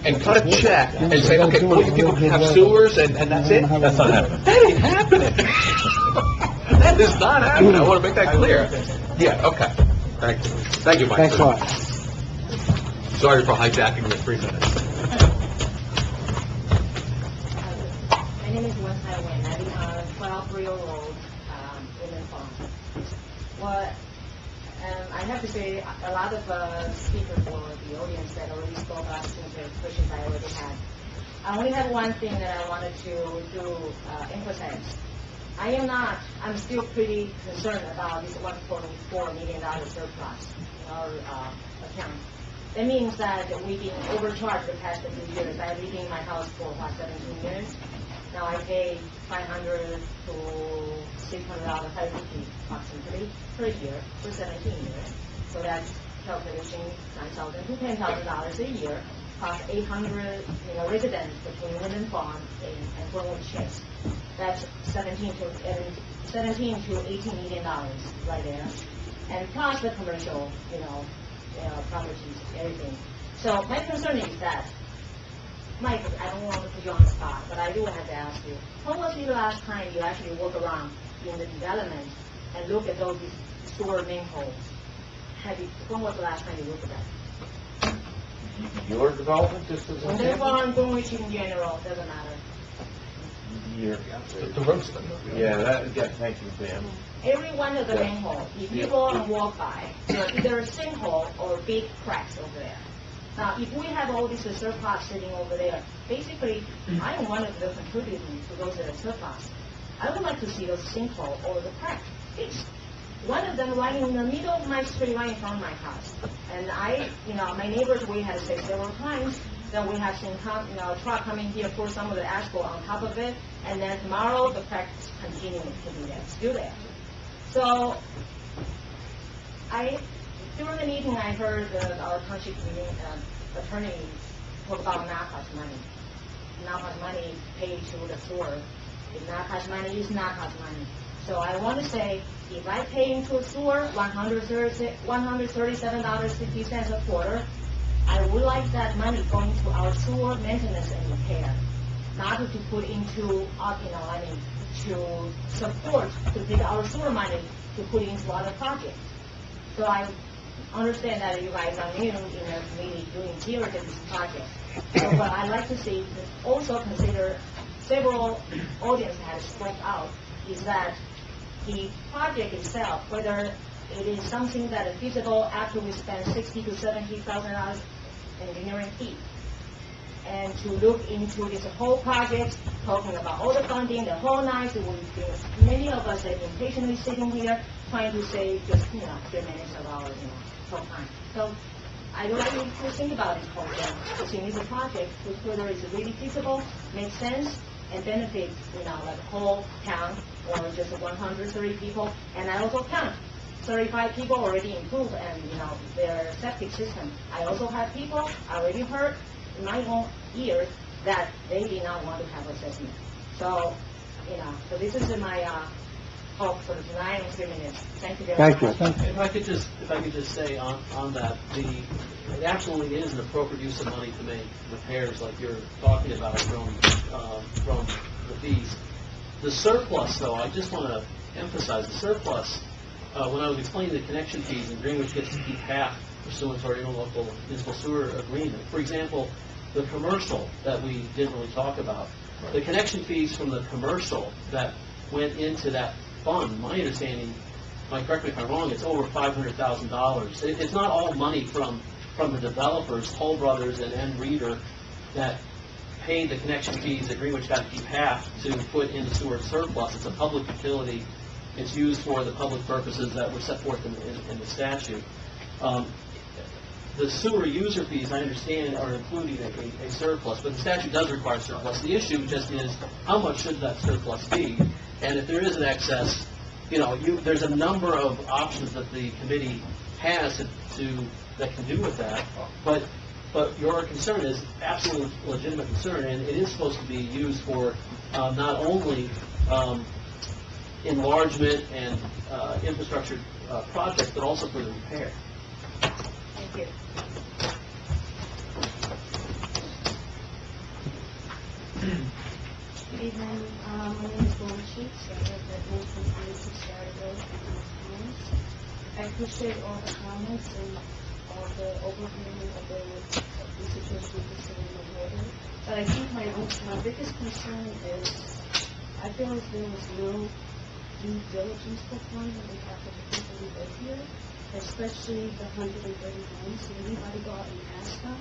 and cut a check and say, okay, all you people can have sewers and that's it? That's not happening. That ain't happening. That is not happening. I want to make that clear. Yeah, okay. Thank you, Mike. Thanks a lot. Sorry for hijacking the 3 minutes. My name is Wen Tai Wen. I live on 12 Rio Road, Woodland Farm. Well, I have to say, a lot of speakers for the audience that already spoke about some of the questions I already had. I only have one thing that I wanted to emphasize. I am not, I'm still pretty concerned about this $1.4 million surplus in our account. That means that we've been overcharged the past few years. I've lived in my house for, 17 years. Now I pay $500 to $600, $550 approximately per year for 17 years. So that's calculation $9,000 to $10,000 a year, plus 800, residents between Linden Farm and Glenwood Chase. That's 17 to $18 million right there, and plus the commercial, properties, everything. So my concern is that, Mike, I don't want to put you on the spot, but I do have to ask you, when was the last time you actually walk around in the development and look at those sewer manholes? When was the last time you looked at that? Your development, just as an Linden Farm, Greenwich in general, doesn't matter. The road's been thank you, Dan. Every one of the manholes, if you go and walk by, there's either a sinkhole or big cracks over there. Now, if we have all this surplus sitting over there, basically, I am one of the contributors to those surplus. I would like to see those sinkhole or the crack fixed. One of them right in the middle of my street, right in front of my house. And my neighbors, we had said several times that we have seen a truck coming here pour some of the asphalt on top of it, and then tomorrow the crack is continuing to be there, still there. So, during the meeting, I heard our township attorney talk about NAPA's money. NAPA's money paid to the sewer. If NAPA's money is NAPA's money. So I want to say, if I pay into a sewer $137.50 a quarter, I would like that money going to our sewer maintenance and repair, not to put into, to support, to take our sewer money to put into other projects. So I understand that you guys are new in the committee doing serious this project. So what I'd like to see, also consider, several audience has spoke out, is that the project itself, whether it is something that is feasible after we spend $60,000 to $70,000 engineering fee, and to look into this whole project, talking about all the funding, the whole night. Many of us have been patiently sitting here trying to save just 3 minutes of our time. So I would like you to think about this whole thing. To see this project, whether it's really feasible, makes sense, and benefit the whole town, or just 130 people. And I also count 35 people already improved and their septic system. I also have people I already heard in my own ears that they did not want to have assessment. So so this is my hope for tonight in 3 minutes. Thank you very much. Thank you. If I could just say on that, it absolutely is an appropriate use of money to make repairs like you're talking about from the fees. The surplus, though, I just want to emphasize the surplus. When I was explaining the connection fees, and Greenwich gets to keep half pursuant to our interlocal municipal sewer agreement. For example, the commercial that we didn't really talk about, the connection fees from the commercial that went into that fund, my understanding, Mike, correct me if I'm wrong, it's over $500,000. It's not all money from the developers, Toll Brothers and N. Reader, that paid the connection fees that Greenwich got to keep half to put in the sewer surplus. It's a public utility. It's used for the public purposes that were set forth in the statute. The sewer user fees, I understand, are including a surplus, but the statute does require surplus. The issue just is, how much should that surplus be? And if there is an excess, there's a number of options that the committee has that can do with that. But your concern is absolutely legitimate concern, and it is supposed to be used for not only enlargement and infrastructure projects, but also for the repair. Thank you. Good evening. My name is Laura Sheets. I live at 1926 Garrett Road, Queens. I appreciate all the comments and all the overview of the situation with the city of Northern. But I think my biggest concern is I feel as there was no due diligence performed on behalf of the people who live here, especially the 130 homes. Did anybody go out and ask them?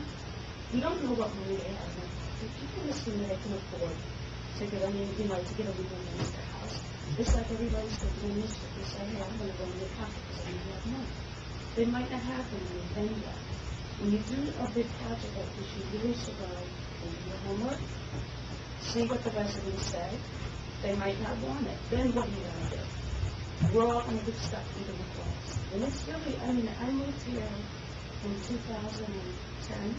We don't know what money they have. People assume that they can afford to get a legal name to their house. house, it's like everybody's thinking this, they say, hey, I'm gonna go to the pocket because I don't have money. They might not have the money then yet. When you do a big project like this, you really should go and do your homework, see what the residents say. They might not want it. Then what are you gonna do? We're all gonna get stuck into the costs. And it's really, I mean, I moved here in 2010.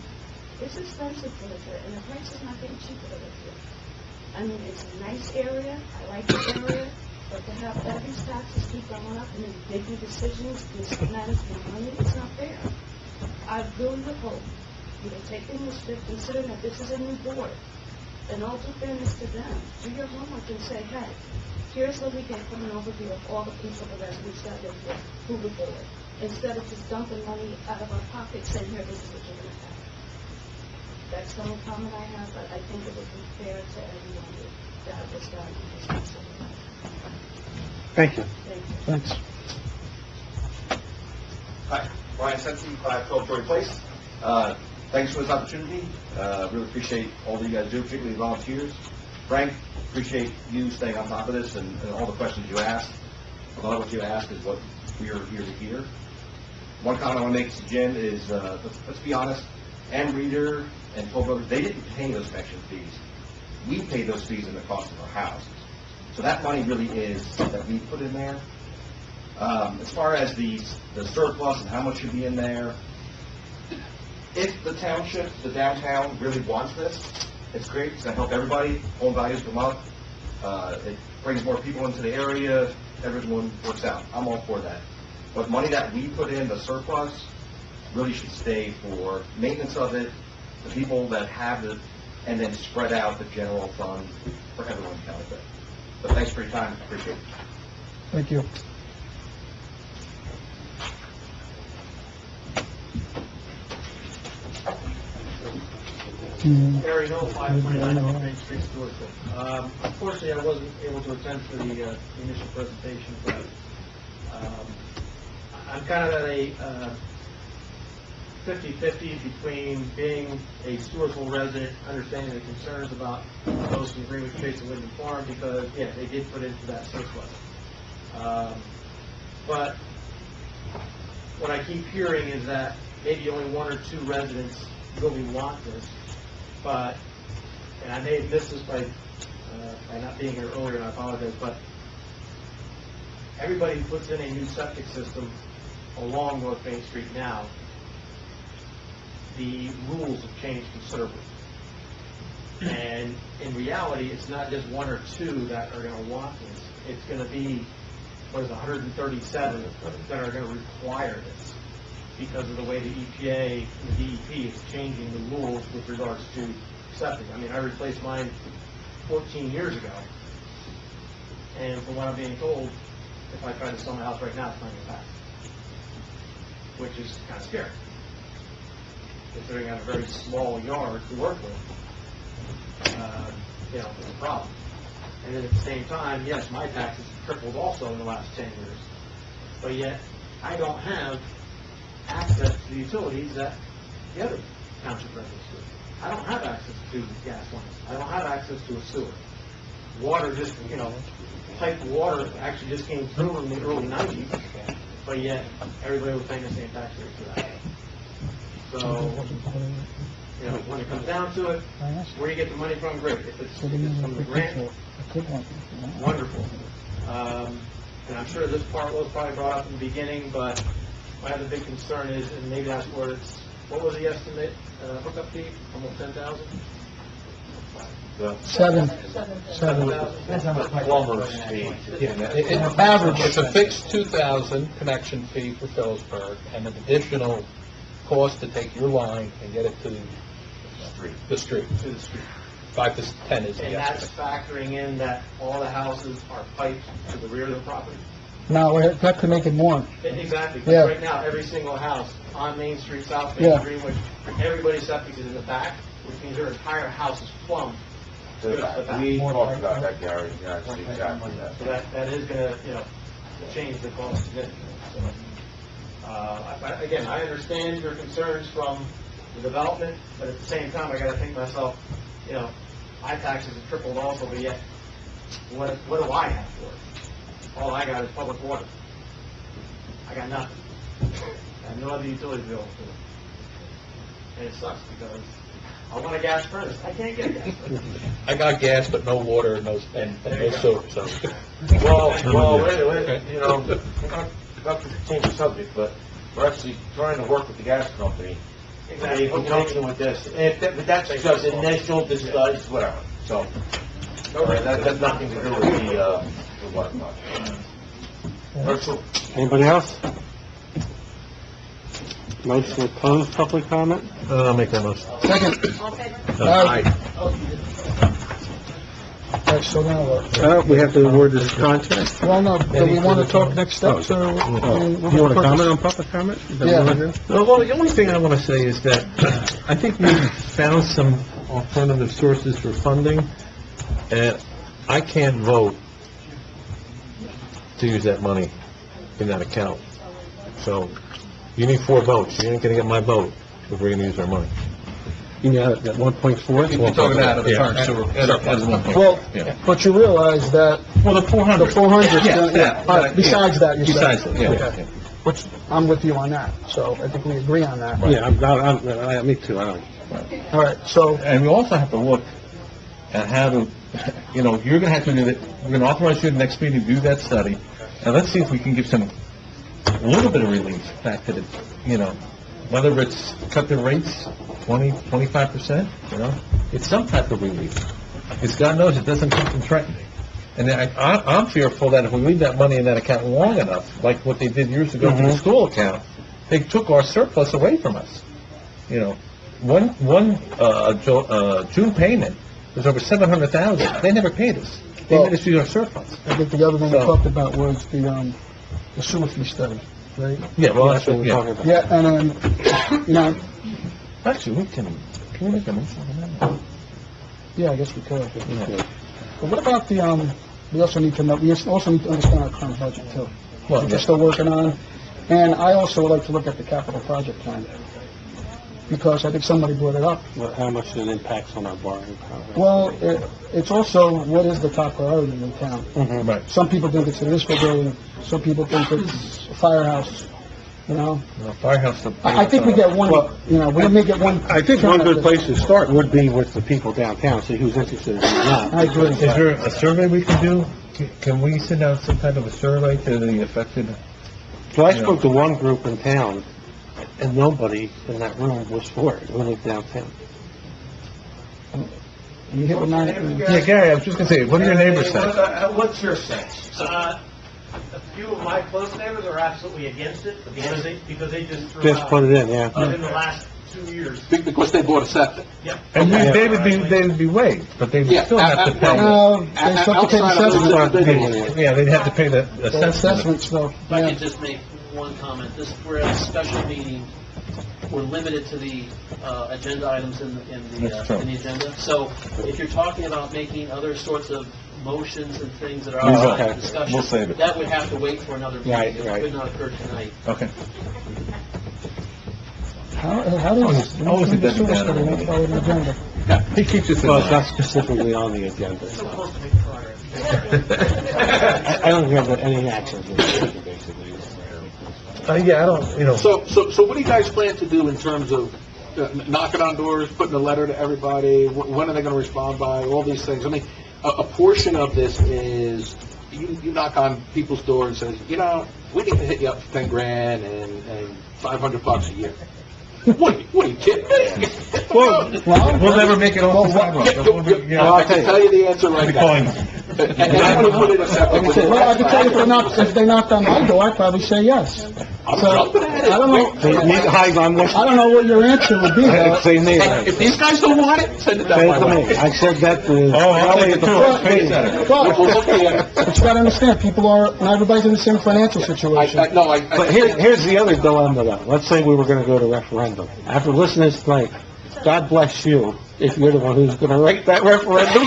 It's expensive to live here, and the price is not getting cheaper to live here. I mean, it's a nice area, I like the area, but to have all these taxes keep going up and then making decisions, mismanaging money, it's not fair. I really would hope you would take the initiative, considering that this is a new board, and all due fairness to them, do your homework and say, hey, here's what we get from an overview of all the people, the residents that live here, who would do it, instead of just dumping money out of our pockets, saying, here, this is what you're going to have. That's the only comment I have, but I think it would be fair to everyone that was done in this facility. Thank you. Thank you. Thanks. Hi, Brian Sensi, 512 Torrey Place. Thanks for this opportunity. Really appreciate all that you guys do, particularly volunteers. Frank, appreciate you staying on top of this and all the questions you asked. A lot of what you asked is what we are here to hear. One comment I want to make to Jim is, let's be honest, M. Reader and Toll Brothers, they didn't pay those connection fees. We pay those fees in the cost of our houses. So that money really is that we put in there. As far as the surplus and how much should be in there, if the township, the downtown, really wants this, it's great. It's going to help everybody. Home values come up. It brings more people into the area. Everyone works out. I'm all for that. But money that we put in, the surplus, really should stay for maintenance of it, the people that have it, and then spread out the general fund for everyone to benefit. But thanks for your time. Appreciate it. Thank you. Gary Hill, 529 Main Street, Stewartville. Unfortunately, I wasn't able to attend to the initial presentation, but I'm kind of at a 50-50 between being a Stewartville resident, understanding the concerns about those from Greenwich Chase and Wyndham Farm, because, yeah, they did put into that surplus. But what I keep hearing is that maybe only one or two residents really want this. But, and I may have missed this by not being here earlier, and I apologize, but everybody who puts in a new septic system along North Main Street now, the rules have changed considerably. And in reality, it's not just one or two that are going to want this. It's going to be, 137 that are going to require this, because of the way the EPA and the DEP is changing the rules with regards to septic. I mean, I replaced mine 14 years ago, and from what I'm being told, if I try to sell my house right now, it's not going to pass, which is kind of scary, considering I have a very small yard to work with. It's a problem. And then at the same time, yes, my taxes have tripled also in the last 10 years, but yet I don't have access to the utilities that the other township residents do. I don't have access to gas lines. I don't have access to a sewer. Water just, piped water actually just came through in the early 90s, but yet everybody was paying the same tax rate for that. So, when it comes down to it, where you get the money from, great. If it's from the grant, wonderful. And I'm sure this part was probably brought up in the beginning, but my other big concern is, and maybe that's where it's, what was the estimate, hookup fee? Almost 10,000? Seven. Plumber's fee. Average, it's a fixed 2,000 connection fee for Phillipsburg, and an additional cost to take your line and get it to the street. 5 to 10 is the And estimate. that's factoring in that all the houses are piped to the rear of the property? No, we have to make it more. Exactly, because Yeah. right now, every single house on Main Street, South Main, Yeah. Greenwich, everybody's septic is in the back, which means their entire house is plumbed to the back. We talked about that, Gary, yeah, it's exactly that. So that is gonna, change the cost significantly. So, again, I understand your concerns from the development, but at the same time, I gotta think to myself, my taxes have tripled also, but yet what do I have for it? All I got is public water. I got nothing. I have no other utility bill for it. And it sucks because I want a gas furnace. I can't get a gas furnace. I got gas, but no water and no soap, so. Well, wait, you know, not to change the subject, but we're actually trying to work with the gas company in conjunction with this. But that's just initial discussions, whatever. So, that has nothing to do with the water project. Anybody else? Motion to close public comment? I'll make that motion. Second. All in favor? Aye. All right, so now what? We have to award this contract. Well, no, do we want to talk next steps, or? You want to comment on public comment? Is that what you wanna do? Well, the only thing I want to say is that I think we found some alternative sources for funding, and I can't vote to use that money in that account. So, you need 4 votes. You ain't gonna get my vote if we're gonna use our money. You know, that 1.4? You're talking out of the current sewer, as one point. Well, but you realize that, Well, the 400. the 400, Yeah, all right, besides that, you're saying? Besides that, yeah. Okay. Which, I'm with you on that, so I think we agree on that. Yeah, me too, I don't. All right, so, And we also have to look at how to, you know, you're gonna have to do that, we're gonna authorize you in the next meeting to do that study, and let's see if we can give a little bit of relief back to the, you know, whether it's cut the rates 20, 25%, you know, it's some type of relief. Because God knows it doesn't come from Trenton. And I'm fearful that if we leave that money in that account long enough, like what they did years ago to the school account, they took our surplus away from us. You know, one June payment was over $700,000. They never paid us. They made us use our surplus. I think the other thing we talked about was the sewer fee study, right? Yeah, well, that's what we're talking about. Yeah, and then, you know, Actually, can we make a motion on that? yeah, I guess we could. Yeah. But what about we also need to know, we also need to understand our current budget too, which we're still working on. And I also would like to look at the capital project plan, because I think somebody brought it up. How much it impacts on our borrowing power? Well, it's also, what is the top priority in town? Right. Some people think it's a municipal building, some people think it's a firehouse, you know? Firehouse. I think we get one, you know, we may get one. I think one good place to start would be with the people downtown, see who's interested in that. I agree. Is there a survey we can do? Can we send out some kind of a survey to the affected? So I spoke to one group in town, and nobody in that room was for it, only downtown. You hit with nine. Yeah, Gary, I was just gonna say, what do your neighbors say? What's your sense? A few of my close neighbors are absolutely against it because they just threw Just out put it in, yeah. in the last 2 years. Because they bought a septic. Yep. And they would be waived, but they would still have to pay. They still have to pay the assessment. Yeah, they'd have to pay the The assessment. assessments, though. If I could just make one comment, we're at a special meeting, we're limited to the agenda items in the agenda. So if you're talking about making other sorts of motions and things that are outside of discussion, We'll save it. that would have to wait for another meeting. Right. It could not occur tonight. Okay. How does... Always a Debbie How Downer. does follow the agenda? He keeps us in Well, it's mind. not specifically on the agenda. So close to make progress. I don't remember any actions, basically. Yeah, I don't, you know. So what do you guys plan to do in terms of knocking on doors, putting a letter to everybody? When are they going to respond by? All these things. I mean, a portion of this is you knock on people's door and says, you know, we need to hit you up for 10 grand and $500 a year. What are you kidding me? We'll never make it off the sidewalk. I can tell you the answer right now. And I want to put it a separate. Well, I can tell you if they knocked on my door, I'd probably say yes. I'm So, jumping at it. I don't know, I don't know what your answer would be, though. Say me. If these guys don't want it, send it Say down it my to way. me. I said that to... I'll take it too. I'll pay it better. But you gotta understand, people not everybody's in the same financial situation. But here's the other dilemma, though. Let's say we were going to go to referendum. After listening to this tonight, God bless you if you're the one who's going to write that referendum.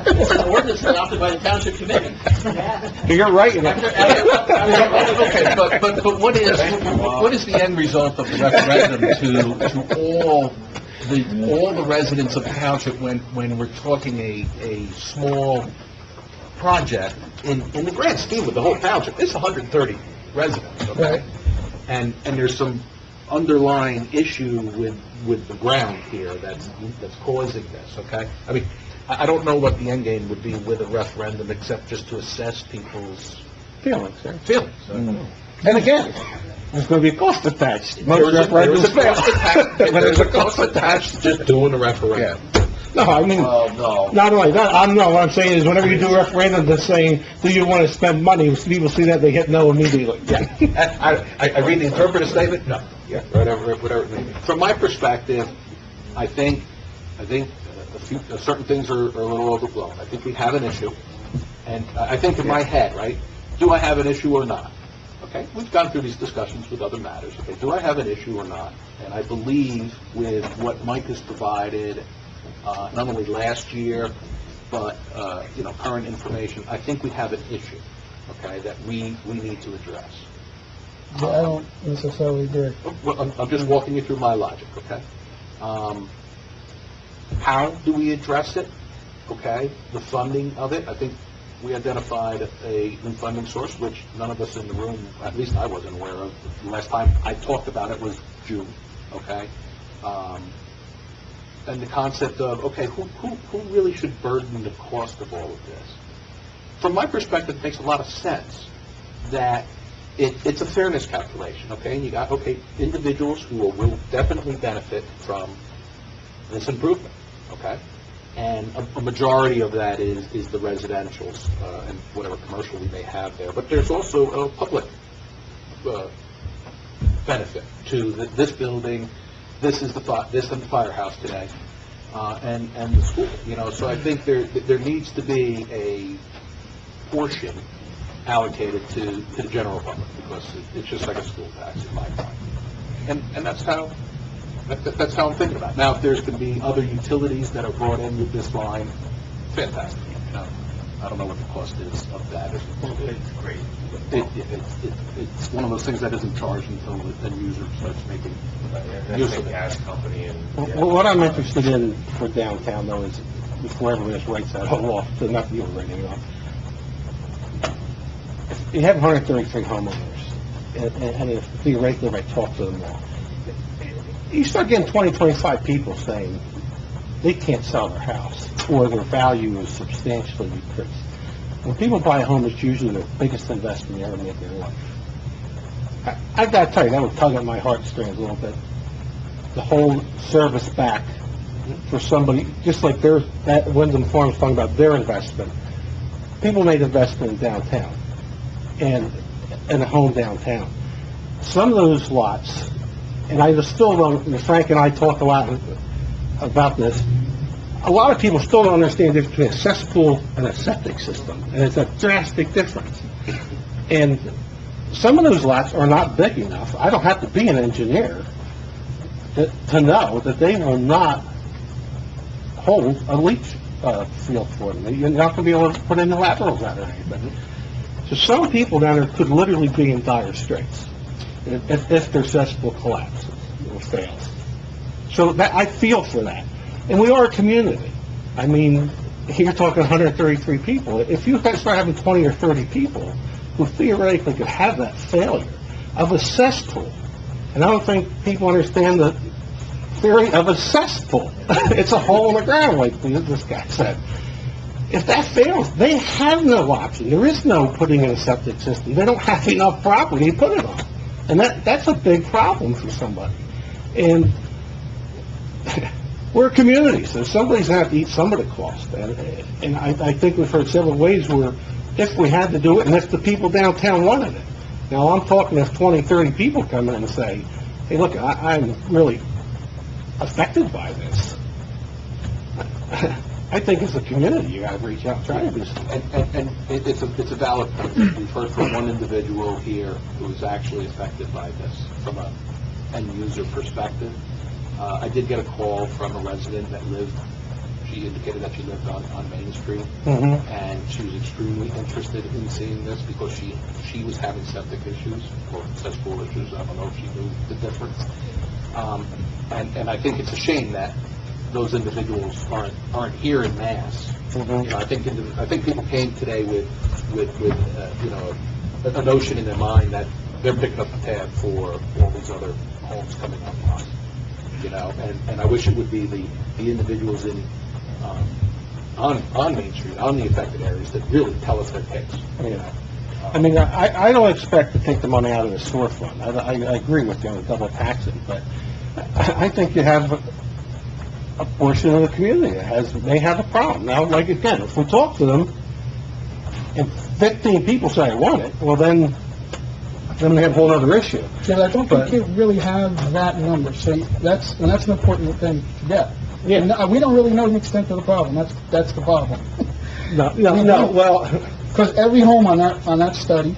It's an ordinance adopted by the Township Committee. You're writing it. Okay, but what is the end result of the referendum to all all the residents of the township, when we're talking a small project, in the grand scheme of the whole township, it's 130 residents, okay? And there's some underlying issue with the ground here that's causing this, okay? I mean, I don't know what the end game would be with a referendum, except just to assess people's Feelings, yeah. feelings. And again, there's going to be a cost attached. There is a cost attached, there's a cost attached to just doing a referendum. No, I mean, not only that, I don't know, what I'm saying is whenever you do a referendum, they're saying, do you want to spend money? People see that, they hit no immediately. Yeah. I read the interpretive statement, no. Yeah, whatever it may be. From my perspective, I think certain things are a little overblown. I think we have an issue, and I think in my head, right, do I have an issue or not? Okay, we've gone through these discussions with other matters. Okay, do I have an issue or not? And I believe with what Mike has provided, not only last year, but, current information, I think we have an issue, okay, that we need to address. I don't necessarily agree. Well, I'm just walking you through my logic, okay? How do we address it, okay? The funding of it, I think we identified a new funding source, which none of us in the room, at least I wasn't aware of. The last time I talked about it was June, okay? And the concept of, okay, who really should burden the cost of all of this? From my perspective, it makes a lot of sense that it's a fairness calculation, okay? And you got, individuals who will definitely benefit from this improvement, okay? And a majority of that is the residentials and whatever commercial we may have there. But there's also a public benefit to this building. This is the firehouse today, and the school. So I think there needs to be a portion allocated to the general public, because it's just like a school tax in my mind. And that's how I'm thinking about it. Now, if there's going to be other utilities that are brought in with this line, fantastic. I don't know what the cost is of that. It's great. It's one of those things that isn't charged until the end user starts making use of it. Gas company and... Well, what I'm interested in for downtown, though, is before everyone just writes that all off, to not be writing it off. You have 133 homeowners, and if theoretically, if I talk to them all, you start getting 20, 25 people saying they can't sell their house, or their value is substantially decreased. When people buy a home, it's usually the biggest investment they ever make in their life. I've got to tell you, that would tug at my heartstrings a little bit. The whole service back for somebody, just like that Wyndham Farms talking about their investment. People made investment in downtown, and a home downtown. Some of those lots, and I still don't, Frank and I talk a lot about this, a lot of people still don't understand the difference between a cesspool and a septic system, and it's a drastic difference. And some of those lots are not big enough. I don't have to be an engineer to know that they will not hold a leach field for them. You're not going to be able to put in the laterals out or anything. So some people down there could literally be in dire straits if their cesspool collapses or fails. So I feel for that. And we are a community. I mean, you're talking 133 people. If you start having 20 or 30 people who theoretically could have that failure of a cesspool, and I don't think people understand the theory of a cesspool. It's a hole in the ground, like this guy said. If that fails, they have no option. There is no putting in a septic system. They don't have enough property to put it on. And that's a big problem for somebody. And we're a community, so somebody's going to have to eat some of the cost. And I think we've heard several ways where if we had to do it, and if the people downtown wanted it. Now, I'm talking if 20, 30 people come in and say, hey, look, I'm really affected by this. I think as a community, you got to reach out and try to do something. And it's a valid point. We've heard from one individual here who is actually affected by this from an end-user perspective. I did get a call from a resident that lived, she indicated that she lived on Main Street, and she was extremely interested in seeing this because she was having septic issues or cesspool issues. I don't know if she knew the difference. And I think it's a shame that those individuals aren't here in mass. You know, I think people came today with you know, a notion in their mind that they're picking up the tab for all these other homes coming online. You know, and I wish it would be the individuals in on Main Street, on the affected areas, that really tell us their case. You know. I mean, I don't expect to take the money out of the sewer fund. I agree with you on the double taxing, but I think you have a portion of the community that may have a problem. Now, like, again, if we talk to them, and 15 people say I want it, well, then we have a whole other issue. Yeah, I don't think you really have that number, so that's an important thing to get. Yeah. And we don't really know the extent of the problem, that's the problem. No, well... Because every home on that study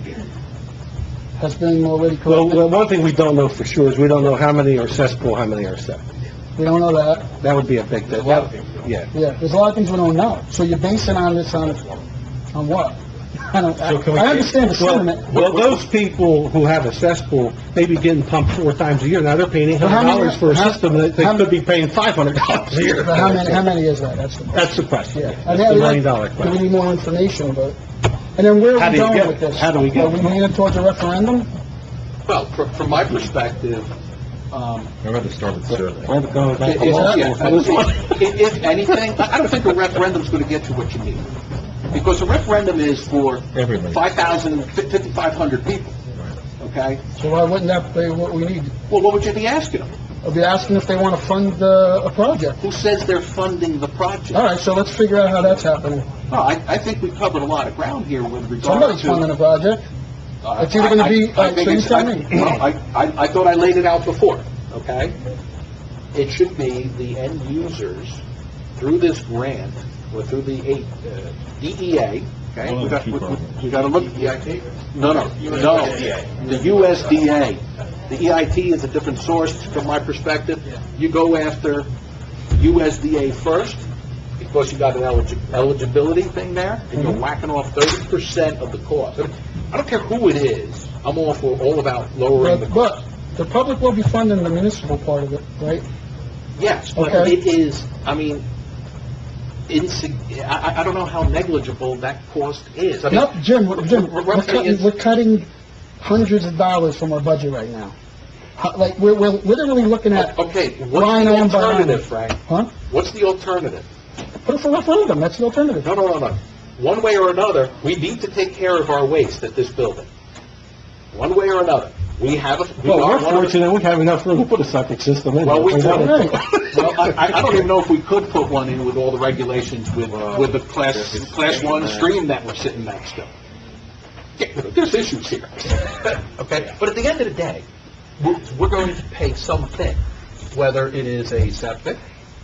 has been already collected. Well, one thing we don't know for sure is we don't know how many are cesspool, how many are septic. We don't know that. That would be a big thing. Yeah. Yeah, there's a lot of things we don't know. So you're basing on what? I understand the sentiment. Well, those people who have a cesspool may be getting pumped 4 times a year. Now they're paying $800 for a system that they could be paying $500 a year. How many is that? That's the question. Yeah. That's the $1 million question. We need more information, but... And then where are we going with this? How do we get Are we leaning towards a referendum? Well, from my perspective, I'd rather start with the survey. if anything, I don't think a referendum's going to get you what you need. Because a referendum is for 5,500 people, okay? So why wouldn't that be what we need? Well, what would you be asking them? I'll be asking if they want to fund a project. Who says they're funding the project? All right, so let's figure out how that's happening. No, I think we've covered a lot of ground here with regard to... Somebody's funding a project. It's either going to be... I thought I laid it out before, okay? It should be the end users through this grant, or through the DEA, okay? We got to look at EIT. No, the USDA. The EIT is a different source from my perspective. You go after USDA first, because you got an eligibility thing there, and you're whacking off 30% of the cost. I don't care who it is. I'm all about lowering the cost. But the public will be funding the municipal part of it, right? Yes, but it is, I mean, I don't know how negligible that cost is. I mean, no, Jim, we're cutting hundreds of dollars from our budget right now. Like, we're literally looking at... Okay, what's the alternative, Frank? Huh? What's the alternative? Put it for referendum, that's the alternative. No. One way or another, we need to take care of our waste at this building. One way or another. We're fortunate we have enough room to put a septic system in. Well, we do. Well, I don't even know if we could put one in with all the regulations with the class 1 stream that we're sitting next to. Yeah, there's issues here. Okay? But at the end of the day, we're going to pay something, whether it is a septic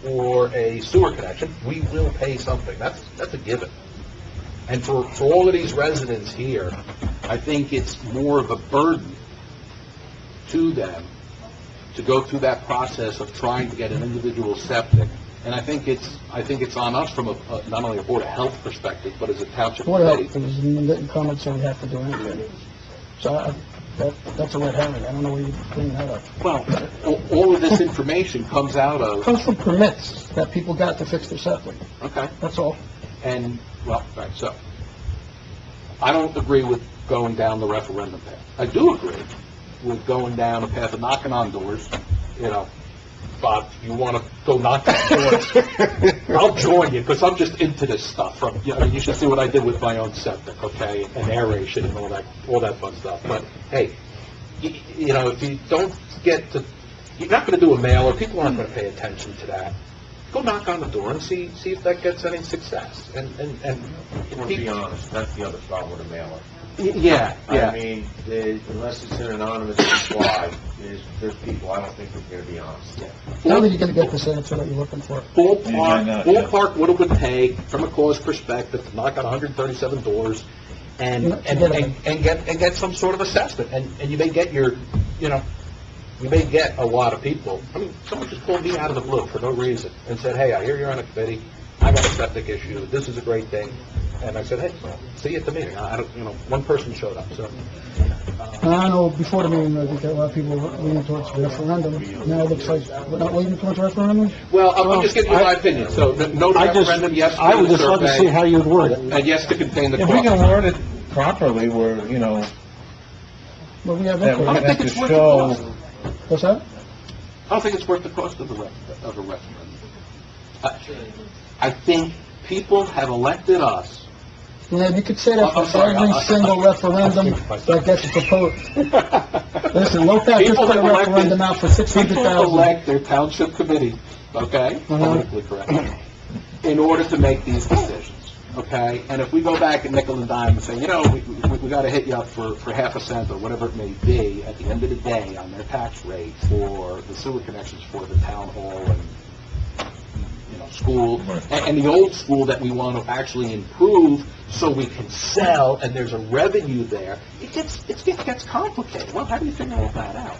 or a sewer connection. We will pay something. That's a given. And for all of these residents here, I think it's more of a burden to them to go through that process of trying to get an individual septic. And I think it's on us from not only a Board of Health perspective, but as a township committee. There's comments that we have to do anything. So that's a red herring. I don't know where you're bringing that up. Well, all of this information comes out of... Comes from permits that people got to fix their septic. Okay. That's all. And, so, I don't agree with going down the referendum path. I do agree with going down a path of knocking on doors. You know, Bob, you want to go knock on doors? I'll join you, because I'm just into this stuff. You should see what I did with my own septic, okay, and aeration and all that fun stuff. But hey, you know, if you don't get to, you're not going to do a mailer. People aren't going to pay attention to that. Go knock on the door and see if that gets any success. And to be honest, that's the other problem with a mailer. Yeah. I mean, unless it's an anonymous reply, there's people I don't think are going to be honest. Yeah. How are you going to get this answer that you're looking for? Ballpark what it would take from a cost perspective to knock on 137 doors and get some sort of assessment. And you may get you may get a lot of people. I mean, someone just called me out of the blue for no reason and said, hey, I hear you're on a committee. I got a septic issue. This is a great thing. And I said, hey, see you at the meeting. One person showed up. So I know before the meeting, I think a lot of people were leaning towards referendum. Now it looks like we're not leaning towards referendum? Well, I'm just giving you my opinion, so no to referendum, yes to I would the just love to see survey, how you'd word it. and yes to contain the If we cost. can word it properly, where, you know, Well, we have that we're input. gonna have to it's worth the show... cost. What's that? I don't think it's worth the cost of a referendum. I think people have elected us. Yeah, you could say that I'm for sorry, every single referendum that gets proposed. Listen, Low-Pat just People put a have elected- referendum out for People 600,000. elect their township committee, okay, politically correct, in order to make these decisions, okay? And if we go back and nickel and dime and say, you know, we gotta hit you up for half a cent or whatever it may be, at the end of the day, on their tax rate for the sewer connections for the town hall and, you know, school, and the old school that we want to actually improve so we can sell and there's a revenue there, it gets complicated. Well, how do you figure all that out?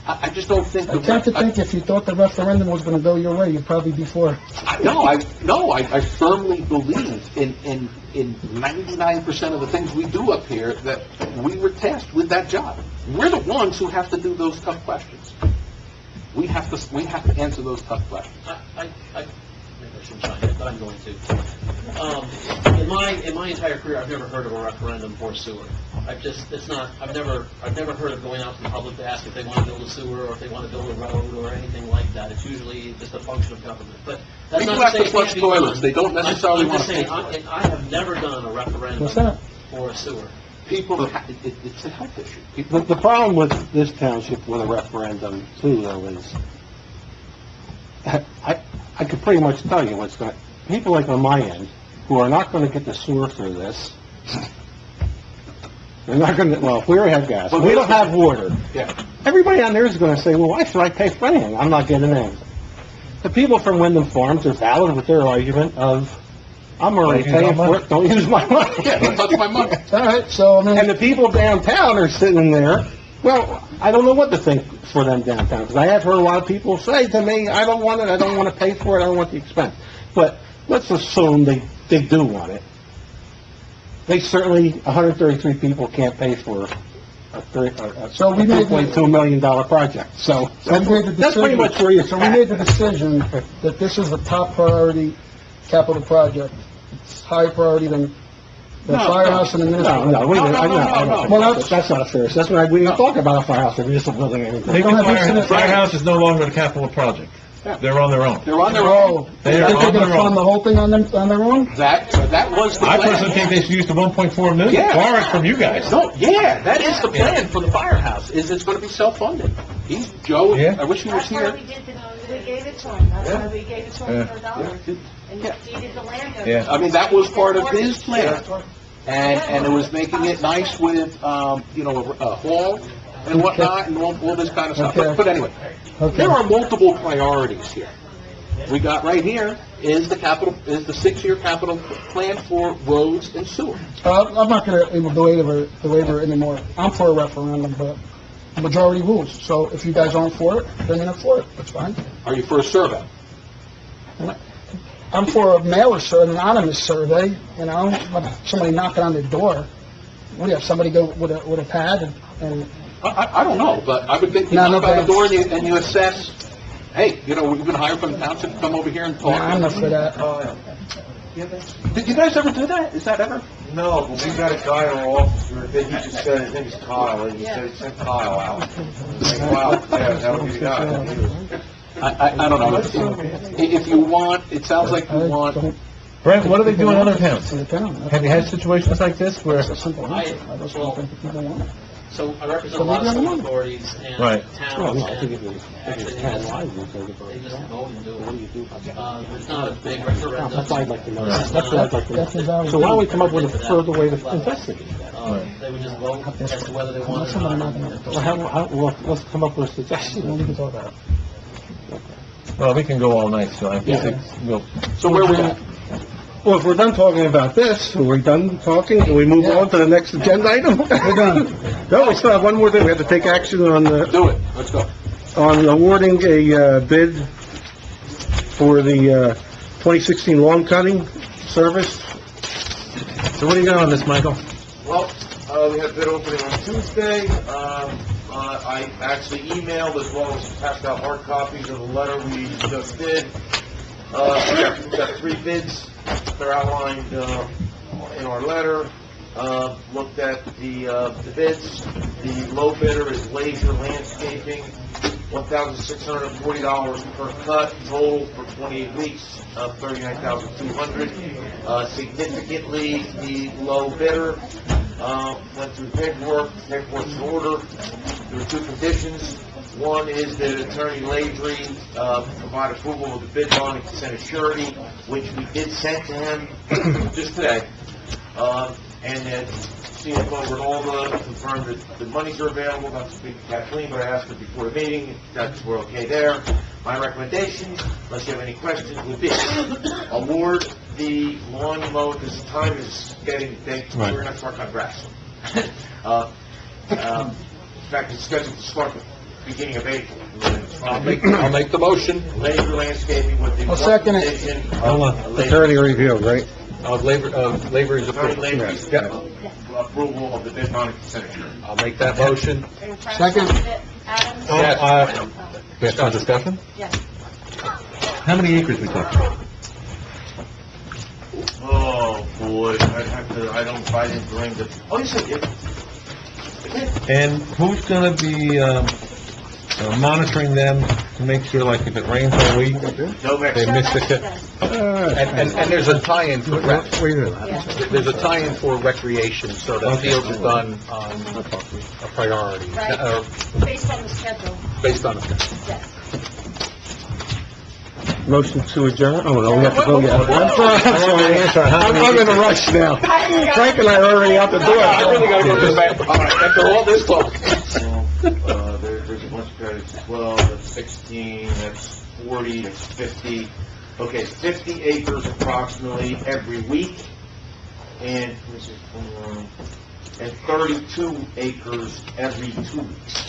I just don't think... I tend to think if you thought the referendum was going to go your way, you'd probably be for it. I firmly believe in 99% of the things we do up here that we were tasked with that job. We're the ones who have to do those tough questions. We have to answer those tough questions. Maybe I shouldn't chime in, but I'm going to. In my entire career, I've never heard of a referendum for sewer. I've never heard of going out to the public to ask if they want to build a sewer or if they want to build a road or anything like that. It's usually just a function of government. But that's People not have to say to it flush can't be toilets. done. They don't necessarily I'm want just to saying, pay for it. I have never done a referendum What's that? for a sewer. It's a health issue. The problem with this township with a referendum too, though, is, I could pretty much tell you what's going to, people like on my end, who are not going to get the sewer through this, they're not going to, well, if we already have gas, we don't have water. Yeah. Everybody on there is going to say, well, why should I pay for anything? I'm not getting anything. The people from Wyndham Farms are valid with their argument of, I'm already paying for it, don't use my money. Yeah, don't touch my money. All right, so, I mean... And the people downtown are sitting in there, well, I don't know what to think for them downtown, because I have heard a lot of people say to me, I don't want it, I don't want to pay for it, I don't want the expense. But let's assume they do want it. They certainly, 133 people can't pay for a $2.2 million project, so that's pretty much where you're So we made the decision that this is a top priority capital project. It's higher priority than the firehouse and the municipal. No, well, that's not fair. That's when we didn't talk about a firehouse, or municipal building, or anything. The firehouse is no longer a capital project. They're on their own. They're on their own. They are They're on going to their fund own. the whole thing on their own? That was the I plan. personally think they should use the 1.4 million, Yeah. borrow it from you guys. No, yeah, that is the plan for the firehouse, is it's going to be self-funded. Joe, Yeah. I wish he was That's why here. we did we gave it to him. That's why we gave it to him for $1. And you deeded the land over. Yeah. I mean, that was part of his plan. And it was making it nice with, you know, a hall and whatnot, and all this kind of stuff. Okay. But anyway, there are multiple priorities here. We got right here is the 6-year capital plan for roads and sewer. I'm not going to belabor it anymore. I'm for a referendum, but majority rules. So if you guys aren't for it, then you're not for it. That's fine. Are you for a survey? I'm for a mailer survey, an anonymous survey, you know, somebody knocking on the door. What do you have, somebody go with a pad and... I don't know, but I would think you knock on the door and you assess, hey, you know, we've been hired from the township to come over here and talk. I'm not for that. Did you guys ever do that? Is that ever? No, but we got a guy in our office, he just said, his name is Kyle, and he said he sent Kyle out. Like, wow, yeah, that would be the guy. I don't know. If you want, it sounds like you want... Brent, what do they do in other towns? Have Have you had situations like this where... So I represent a lot of local authorities and Right. towns, and actually they just vote and do it. It's not a big referendum. That's why I'd like to know that. That's what I'd like to know. So why don't we come up with a further way to investigate that? They would just vote as to whether they want it or not. Well, let's come up with a suggestion. We can talk about it. Well, we can go all night, so I think we'll... So where we at? Well, if we're done talking about this, are we done talking? Can we move on to the next agenda item? We're done. No, we still have one more thing. We have to take action on Do it. Let's go. on awarding a bid for the 2016 lawn cutting service. So what do you got on this, Michael? Well, we had bid opening on Tuesday. I actually emailed as well as passed out hard copies of the letter we just did. We got 3 bids. They're outlined in our letter. Looked at the bids. The low bidder is Laser Landscaping, $1,640 per cut, total for 28 weeks of $39,200. Significantly, the low bidder went through paperwork's in order. There were 2 conditions. One is that Attorney Landry provide approval of the bid bond and consent of surety, which we did send to him just today. And then CFO Ronaldo confirmed that the monies are available. Not to speak to Kathleen, but I asked her before the meeting. That's we're okay there. My recommendation, unless you have any questions, would be award the lawn mower, because time is getting late. We're going to start on grass. In fact, it's scheduled to start the beginning of April. I'll make the motion. Laser Landscaping with the I'll second it. condition Hold of on, attorney review, right? Labor is Attorney approved. Landry's approval of the bid bond and consent of surety. I'll make that motion. Second. Adams? Yes, discussion? Yes. How many acres we talking about? Oh, boy, I didn't bring the, oh, you said it. And who's gonna be, monitoring them to make sure, like, if it rains all week, No mix. they miss the tip? And there's a tie-in for there's a tie-in for recreation, so the fields are done on a priority, Right. Based on the schedule, based on the... yes. Motion to adjourn? Oh, no, we have to go yet. I'm in a rush now. Frank and I are already out the door. I really gotta go to the bathroom. All right, after all this talk. There's a bunch of credits, 12, that's 16, that's 40, that's 50. Okay, 50 acres approximately every week, and, and 32 acres every 2 weeks.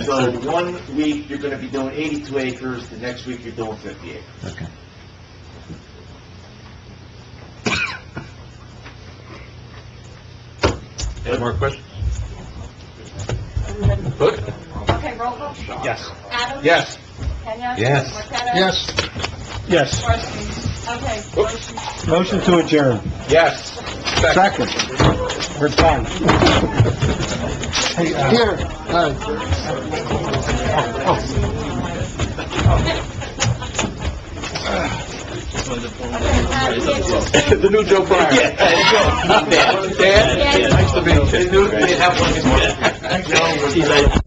So 1 week, you're gonna be doing 82 acres, the next week, you're doing 50 acres. Okay. Any more questions? Good. Okay, roll call? Yes. Adams? Yes. Kenya? Yes. Marqueta? Yes. Yes. Parsons? Okay, motion. Motion to adjourn. Yes. Second. We're done. Hey, Here, The new Joe Bryan. Yeah, Dan, nice to meet you. They have one.